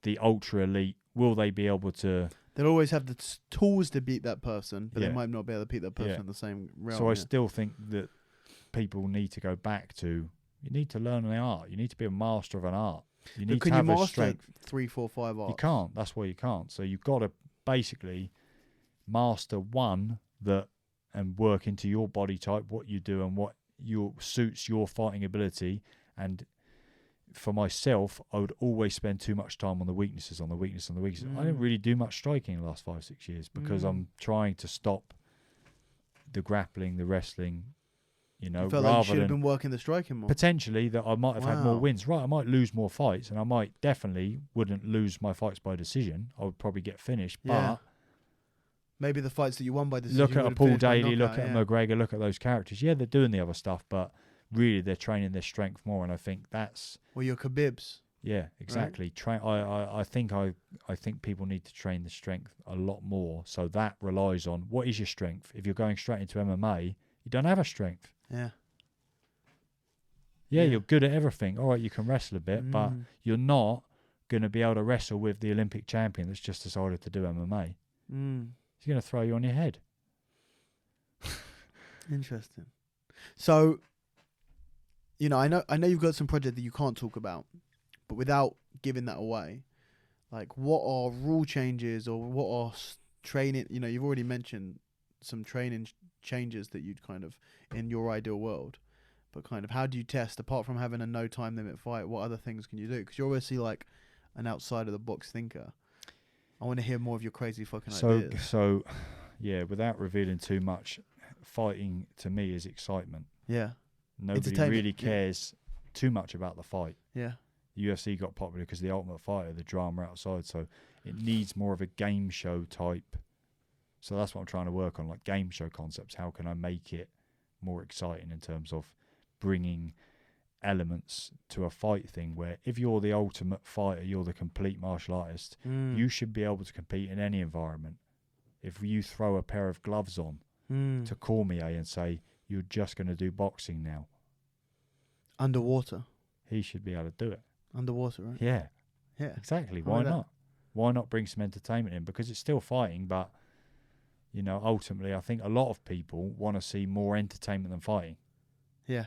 the ultra elite. Will they be able to? They'll always have the tools to beat that person, but they might not be able to beat that person in the same realm. So I still think that people need to go back to, you need to learn an art. You need to be a master of an art. You need to have a strength. 3, 4, 5 arts? You can't. That's why you can't. So you've got to basically master one and work into your body type, what you do and what suits your fighting ability. And for myself, I would always spend too much time on the weaknesses. I didn't really do much striking in the last 5-6 years because I'm trying to stop the grappling, the wrestling, you felt like you should have been working the striking more. Potentially that I might have had more wins. Right, I might lose more fights, and I might definitely wouldn't lose my fights by decision. I would probably get finished, but maybe the fights that you won by decision. Look at a Paul Daly, look at a McGregor, look at those characters. Yeah, they're doing the other stuff, but really they're training their strength more, and I think that's your Khabibs. Yeah, exactly. Right? I think people need to train the strength a lot more. So that relies on what is your strength. If you're going straight into MMA, you don't have a strength. Yeah, you're good at everything. All right, you can wrestle a bit, but you're not going to be able to wrestle with the Olympic champion that's just decided to do MMA. He's going to throw you on your head. Interesting. So, I know you've got some project that you can't talk about, but without giving that away, like what are rule changes or what are training? You've already mentioned some training changes that you'd kind of in your ideal world, but kind of how do you test apart from having a no time limit fight? What other things can you do? Because you're obviously like an outside of the box thinker. I want to hear more of your crazy fucking ideas. So, yeah, without revealing too much, fighting to me is excitement. Yeah. Nobody really cares too much about the fight. Yeah. UFC got popular because the Ultimate Fighter, the drama outside, so it needs more of a game show type. So that's what I'm trying to work on, like game show concepts. How can I make it more exciting in terms of bringing elements to a fight thing where if you're the ultimate fighter, you're the complete martial artist, you should be able to compete in any environment. If you throw a pair of gloves on to Cormier and say, you're just going to do boxing now. Underwater. He should be able to do it. Underwater, right? Yeah. Yeah. Exactly. Why not? Why not bring some entertainment in? Because it's still fighting, but, ultimately, I think a lot of people want to see more entertainment than fighting. Yeah.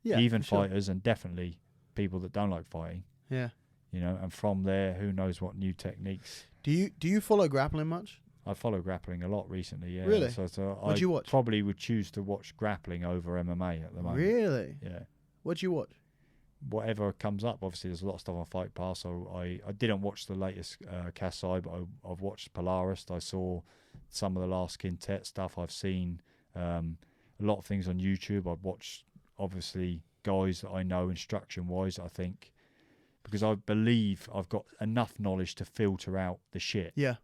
Yeah. Even fighters and definitely people that don't like fighting. Yeah. And from there, who knows what new techniques. Do you follow grappling much? I follow grappling a lot recently, yeah. Really? So what do you watch? Probably would choose to watch grappling over MMA at the moment. Really? Yeah. What do you watch? Whatever comes up. Obviously, there's a lot of stuff on Fight Pass. So I didn't watch the latest Kasai, but I've watched Polaris. I saw some of the last Quintet stuff. I've seen a lot of things on YouTube. I've watched, obviously, guys that I know instruction-wise, I think, because I believe I've got enough knowledge to filter out the shit. Yeah.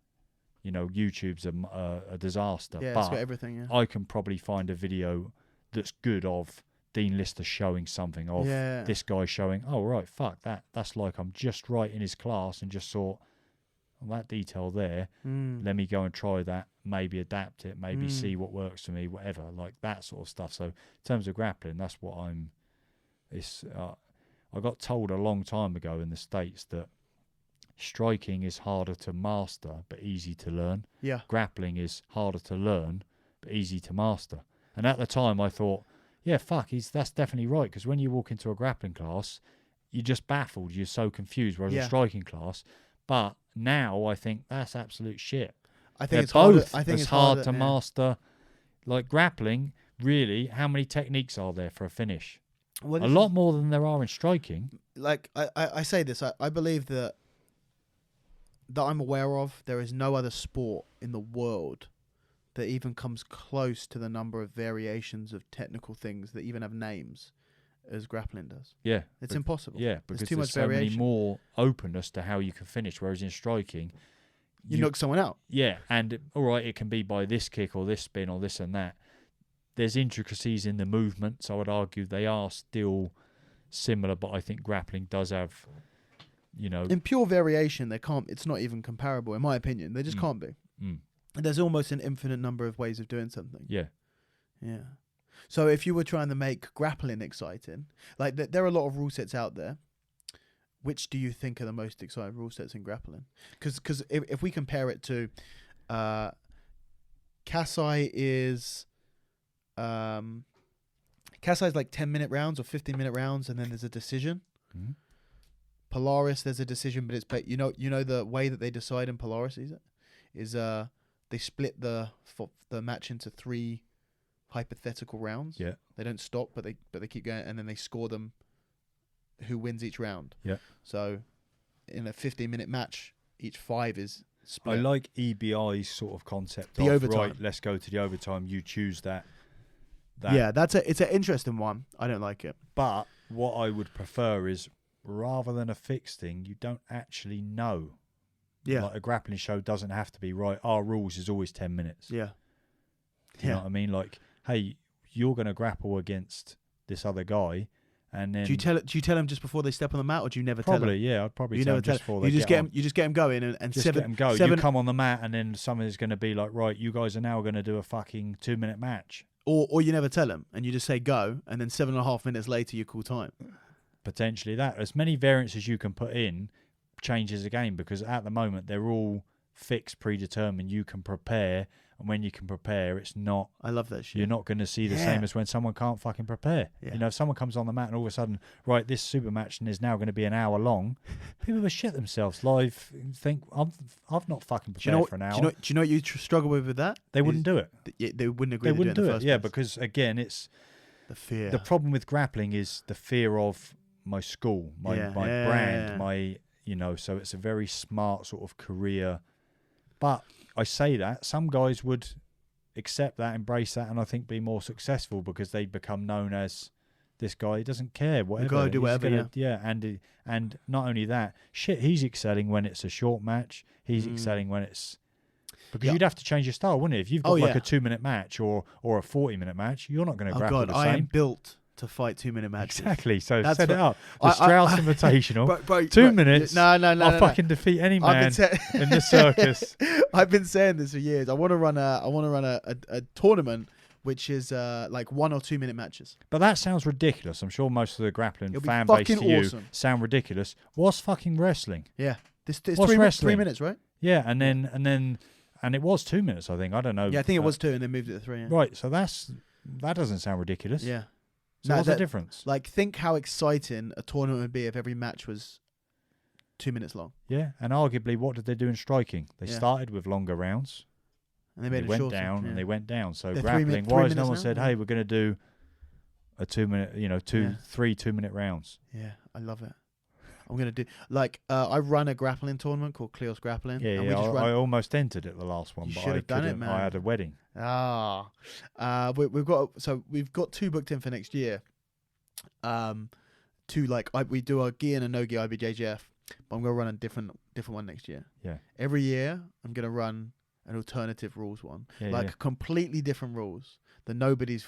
YouTube's a disaster. Yeah, but it's got everything, yeah. I can probably find a video that's good of Dean Lister showing something, of this guy showing, oh, right, fuck, that's like I'm just right in his class and just saw that detail there. Let me go and try that, maybe adapt it, maybe see what works for me, whatever, like that sort of stuff. So in terms of grappling, that's what I got told a long time ago in the States that striking is harder to master but easy to learn. Yeah. Grappling is harder to learn but easy to master. And at the time I thought, yeah, fuck, that's definitely right, because when you walk into a grappling class, you're just baffled, you're so confused, whereas a striking class. But now I think that's absolute shit. I think it's both hard. I think it's hard to master. Like grappling, really, how many techniques are there for a finish? Well, a lot more than there are in striking. Like I say this, I believe that I'm aware of, there is no other sport in the world that even comes close to the number of variations of technical things that even have names as grappling does. Yeah. It's impossible. Yeah, because there's too much so many variation. more openness to how you can finish, whereas in striking, You knock someone out. Yeah, and all right, it can be by this kick or this spin or this and that. There's intricacies in the movement, so I would argue they are still similar, but I think grappling does have, In pure variation, it's not even comparable, in my opinion. They just can't be. Mm. And there's almost an infinite number of ways of doing something. Yeah. Yeah. So if you were trying to make grappling exciting, like there are a lot of rule sets out there. Which do you think are the most exciting rule sets in grappling? Because if we compare it to Kasai is like 10-minute rounds or 15-minute rounds, and then there's a decision. Mm-hmm. Polaris, there's a decision, but it's you know the way that they decide in Polaris is they split the match into 3 hypothetical rounds. Yeah. They don't stop, but they keep going, and then they score them. Who wins each round? Yeah. So, in a 15-minute match, each 5 is split. I like EBI's sort of concept. The overtime. Right, let's go to the overtime. You choose that. Yeah, it's an interesting one. I don't like it. But what I would prefer is rather than a fixed thing, you don't actually know. Yeah. Like a grappling show doesn't have to be right. Our rules is always 10 minutes. Yeah. You know what I mean? Like, hey, you're going to grapple against this other guy. And then do you tell them just before they step on the mat, or do you never tell them? Probably, yeah. I'd probably tell them just before they you just get on. You just get them going, and Just seven, get them go. seven, You come on the mat, and then someone's going to be like, right, you guys are now going to do a fucking 2-minute match. or you never tell them, and you just say go, and then 7.5 minutes later you call time. Potentially that. As many variants as you can put in changes the game, because at the moment they're all fixed, predetermined. You can prepare, and when you can prepare, it's not. I love that shit. You're not going to see the same as when someone can't fucking prepare. Yeah. You know, if someone comes on the mat and all of a sudden, right, this super match and is now going to be an hour long, people will shit themselves live and think, I've not fucking prepared for an hour. Do you know what you struggle with that? They wouldn't do it. They wouldn't agree. They wouldn't do it. First Yeah, place. because again, it's the fear. The problem with grappling is the fear of my school, my brand, my so it's a very smart sort of career. But I say that some guys would accept that, embrace that, and I think be more successful because they become known as this guy. He doesn't care whatever. The guy do whatever. And not only that, he's excelling when it's a short match. He's excelling when it's because you'd have to change your style, wouldn't it? If you've got like a 2-minute match or a 40-minute match, you're not going to grapple the same. I am built to fight 2-minute matches. Exactly. So That's set it up. The Strauss Invitational. 2 minutes. No. I'll fucking defeat any man in the circus. I've been saying this for years. I want to run a tournament which is like 1 or 2 minute matches. But that sounds ridiculous. I'm sure most of the grappling fan base to you sound ridiculous. What's fucking wrestling? Yeah. This What's 3 minutes, right? Yeah, and it was 2 minutes, I think. I don't know. Yeah, I think it was 2 and then moved it to 3. Yeah. Right, so that doesn't sound ridiculous. Yeah. So what's the difference? Like, think how exciting a tournament would be if every match was 2 minutes long. Yeah, and arguably, what did they do in striking? They started with longer rounds. And they went shorter, down, and they went down. So they're grappling, 3 why has no one now? said, hey, we're going to do a 2 minute, 3 2-minute rounds? Yeah, I love it. I'm going to do, like, I run a grappling tournament called Cleo's Grappling. Yeah, and I almost entered it the last one, but I done it, couldn't. man. I had a wedding. We've got 2 booked in for next year. We do a gi and a no gi IBJJF, but I'm going to run a different one next year. Yeah. Every year, I'm going to run an alternative rules one, completely different rules that nobody's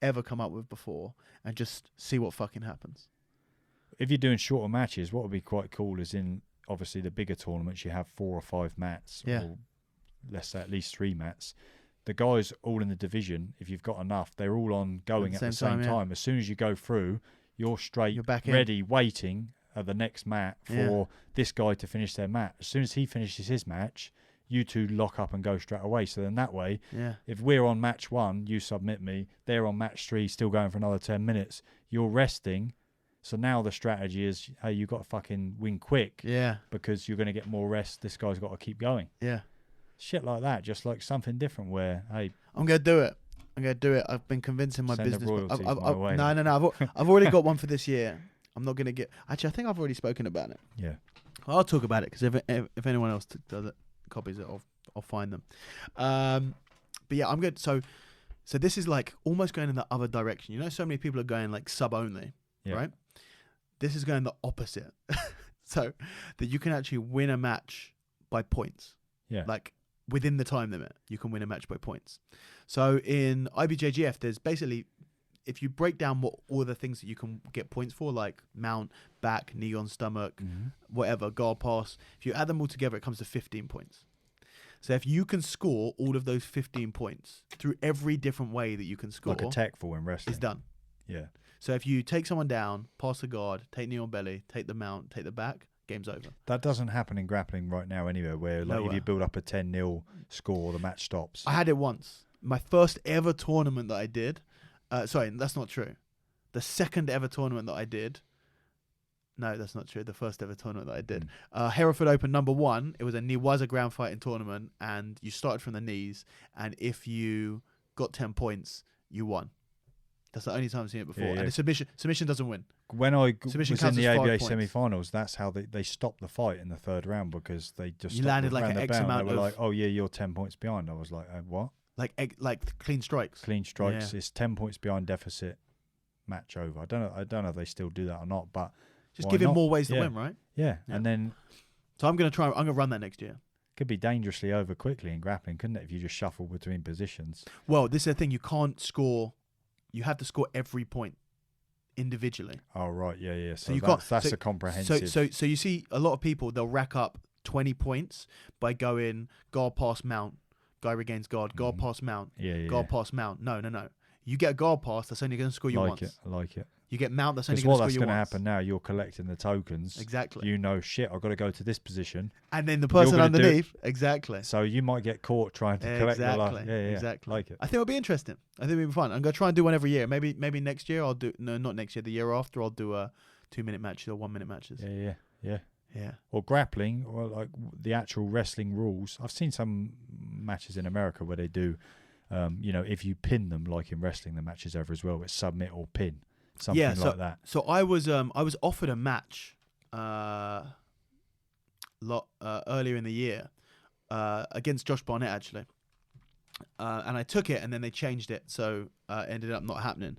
ever come up with before, and just see what fucking happens. If you're doing shorter matches, what would be quite cool is in obviously the bigger tournaments you have 4 or 5 mats, or let's say at least 3 mats. The guys all in the division, if you've got enough, they're all on going at the same time. As soon as you go through, you're back ready, waiting at the next mat for this guy to finish their mat. As soon as he finishes his match, you two lock up and go straight away. So then that way, if we're on match 1, you submit me, they're on match 3, still going for another 10 minutes, you're resting. So now the strategy is, hey, you've got to fucking win quick. Yeah. Because you're going to get more rest. This guy's got to keep going. Yeah. Shit like that. Just like something different where, hey. I'm going to do it. I've been convincing my business. The royalties my way. No. I've already got one for this year. I'm not going to get... Actually, I think I've already spoken about it. Yeah. I'll talk about it because if anyone else does it, copies it, I'll find them. But yeah, I'm good. So this is like almost going in the other direction. You know, so many people are going like sub only. right? This is going the opposite. So that you can actually win a match by points. Yeah. Like within the time limit, you can win a match by points. So in IBJJF, there's basically, if you break down what all the things that you can get points for, like mount, back, knee on stomach, whatever, guard pass, if you add them all together, it comes to 15 points. So if you can score all of those 15 points through every different way that you can score, like a tech fall in wrestling, it's done. Yeah. So if you take someone down, pass the guard, take knee on belly, take the mount, take the back, game's over. That doesn't happen in grappling right now anywhere, where like if you build up a 10-0 score, the match stops. I had it once. My first ever tournament that I did. Sorry, that's not true. The second ever tournament that I did. No, that's not true. The first ever tournament that I did. Hereford Open #1. It was a ground fighting tournament, and you started from the knees, and if you got 10 points, you won. That's the only time I've seen it before. Yeah. And the submission doesn't win. When I Submission was in counts the as 5 ABA points. semi-finals, that's how they stopped the fight in the third round, because they just You stopped landed the like an X roundabout. amount They were of- like, "Oh yeah, you're 10 points behind." I was like, "What?" Like clean strikes. Clean strikes. Yeah. It's 10 points behind deficit. Match over. I don't know if they still do that or not, but Just why give him not? more ways to Yeah. win, right? Yeah. Yeah. And then So I'm going to run that next year. could be dangerously over quickly in grappling, couldn't it? If you just shuffle between positions. Well, this is the thing. You can't score. You have to score every point individually. Oh right, yeah. So you that's can't- a comprehensive. So you see a lot of people, they'll rack up 20 points by going guard pass mount, guy regains guard pass mount, yeah. guard pass mount. No. You get a guard pass, that's only going to score you once. I like it. You get mount, that's only Because going what to that's score you going to once. happen now, you're collecting the tokens. Exactly. You know, shit, I've got to go to this position. And then the person gonna do- underneath, exactly. So you might get caught trying to collect the last. Exactly. Yeah. Exactly. Like it. I think it'll be interesting. I think it'll be fun. I'm going to try and do one every year. Maybe next year I'll do, no, not next year, the year after I'll do a 2-minute matches or 1-minute matches. Yeah. Yeah. Or grappling, or like the actual wrestling rules. I've seen some matches in America where they do, if you pin them, like in wrestling, the match is over as well. It's submit or pin, something like that. So I was offered a match earlier in the year against Josh Barnett actually, and I took it, and then they changed it, so it ended up not happening.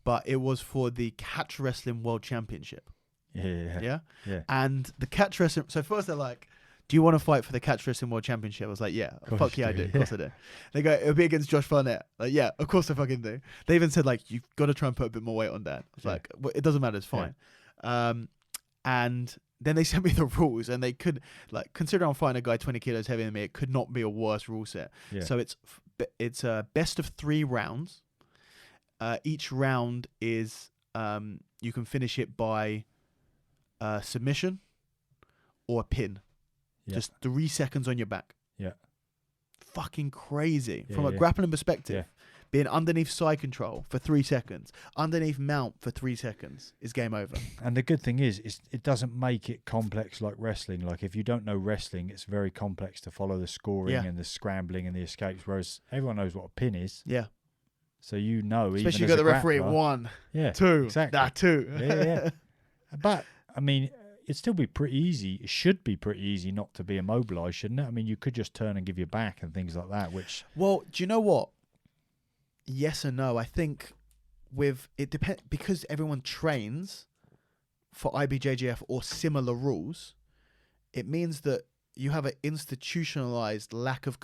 But it was for the Catch Wrestling World Championship. Yeah. And the Catch Wrestling. So first they're like, "Do you want to fight for the Catch Wrestling World Championship?" I was like, "Yeah, fuck yeah, I do. Of course I do." They go, "It'll be against Josh Barnett." Like, "Yeah, of course I fucking do." They even said like, "You've got to try and put a bit more weight on that." I was like, well, "It doesn't matter, it's fine." And then they sent me the rules, and they could, like, considering I'm fighting a guy 20 kilos heavier than me, it could not be a worse rule set. Yeah. So it's a best of 3 rounds. Each round is you can finish it by submission or a pin. Yeah. Just 3 seconds on your back. Yeah. Fucking crazy. Yeah, From a yeah. grappling perspective, Yeah. being underneath side control for 3 seconds, underneath mount for 3 seconds is game over. And the good thing is it doesn't make it complex like wrestling. Like if you don't know wrestling, it's very complex to follow the scoring Yeah. and the scrambling and the escapes, whereas everyone knows what a pin is. Yeah. So you know, Especially even you as got a the referee at grappler- 1, Yeah, 2. exactly. 2. Yeah. But I mean, it'd still be pretty easy. It should be pretty easy not to be immobilized, shouldn't it? I mean, you could just turn and give your back and things like that, which Well, do you know what? Yes and no. I think it depends, because everyone trains for IBJJF or similar rules. It means that you have an institutionalized lack of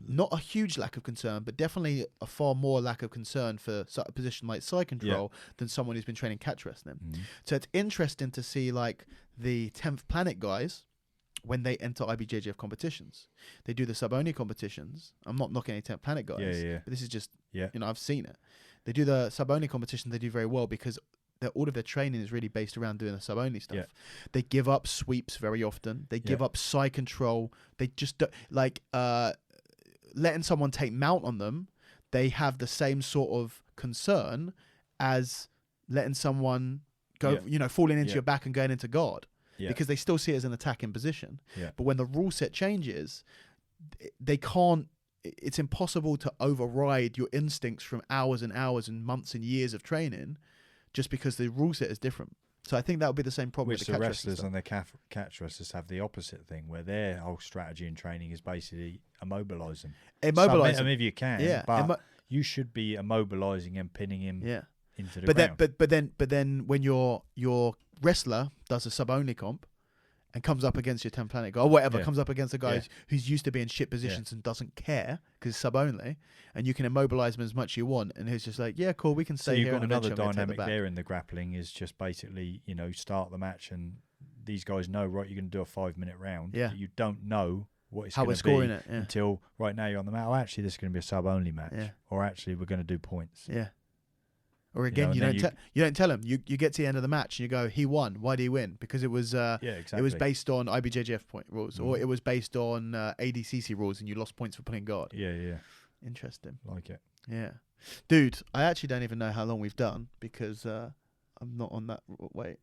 not a huge lack of concern, but definitely a far more lack of concern for a position like side control than someone who's been training catch wrestling. So it's interesting to see like the 10th Planet guys when they enter IBJJF competitions. They do the sub-only competitions. I'm not knocking any 10th Planet guys, but this is just, I've seen it. They do the sub-only competition, they do very well because all of their training is really based around doing the sub-only stuff. Yeah. They give up sweeps very often. They give up side control. They just don't, letting someone take mount on them. They have the same sort of concern as letting someone go, falling into your back and going into guard. Because they still see it as an attacking position. But when the rule set changes, they can't. It's impossible to override your instincts from hours and hours and months and years of training, just because the rule set is different. So I think that would be the same problem which with the the catch wrestlers wrestling and the catch wrestlers have the opposite thing, where their whole strategy and training is basically immobilizing. stuff. Immobilizing Some, if you can, Yeah. but you should be immobilizing and pinning him. Yeah. into the But ground. but then when your wrestler does a sub only comp and comes up against your 10 planet guy or whatever, Yeah. comes up against a guy Yeah. who's used to be in shit positions and doesn't care because it's sub only, and you can immobilize him as much as you want, and he's just like, yeah, cool, we can So stay you've here. got And another eventually I'm gonna take the dynamic back. there in the grappling is just basically, start the match and these guys know, right, you're going to do a 5-minute round. Yeah. But you don't know what it's How going we're to scoring be it. Yeah. until right now you're on the mat. Oh, actually, this is going to be a sub-only match. Yeah. Or actually, we're going to do points. Yeah. Or again, and you then don't tell him. You get to the end of the match and you go, he won. Why did he win? Because it was Yeah, exactly. it was based on IBJJF point rules, or Mhm. it was based on ADCC rules, and you lost points for playing guard. Yeah. Interesting. Like it. Yeah, dude. I actually don't even know how long we've done because I'm not on that. Wait.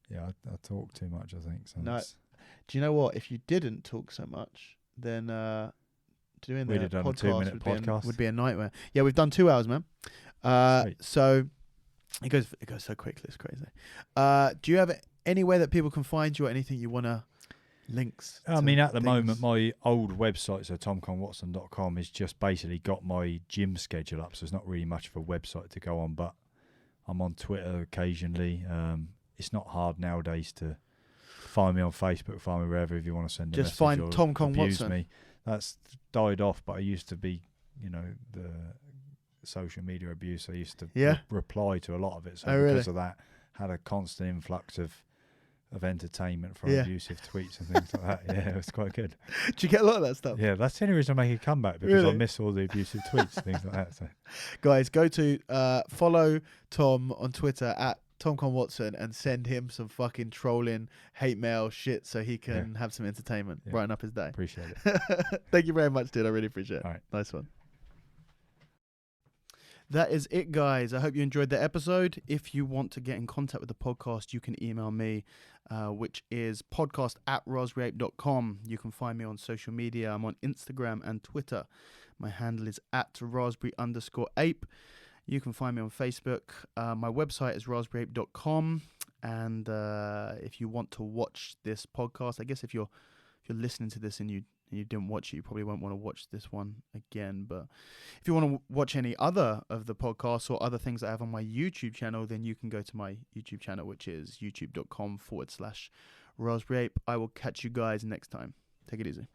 Yeah, I talk too much, I think. So No. Do you know what? If you didn't talk so much, then doing We'd the have done a podcast 2-minute podcast. would be a nightmare. Yeah, we've done 2 hours, man. Sweet. So it goes so quickly. It's crazy. Do you have any way that people can find you or anything you want to links? I mean, at the moment, my old website, so tomconwatson.com, is just basically got my gym schedule up. So it's not really much of a website to go on, but I'm on Twitter occasionally. It's not hard nowadays to find me on Facebook, find me wherever if you want to send a Just message find or Tom Con abuse Watson. me. That's died off, but I used to be, the social media abuse. I used to reply to a lot of it. So because of that, had a constant influx of entertainment from abusive tweets and things like that. Yeah, it was quite good. Do you get a lot of that stuff? Yeah, that's the only reason I make a comeback, because I Really? miss all the abusive tweets, things like that. So. Guys, go to follow Tom on Twitter at TomConWatson and send him some fucking trolling, hate mail shit so he can have some entertainment, brighten up his day. Appreciate it. Thank you very much, dude. I really appreciate it. All right. Nice one. That is it, guys. I hope you enjoyed the episode. If you want to get in contact with the podcast, you can email me, which is podcast@raspberryape.com. You can find me on social media. I'm on Instagram and Twitter. My handle is @raspberry_ape. You can find me on Facebook. My website is raspberryape.com. And if you want to watch this podcast, I guess if you're listening to this and you didn't watch it, you probably won't want to watch this one again. But if you want to watch any other of the podcasts or other things I have on my YouTube channel, then you can go to my YouTube channel, which is youtube.com/raspberryape. I will catch you guys next time. Take it easy.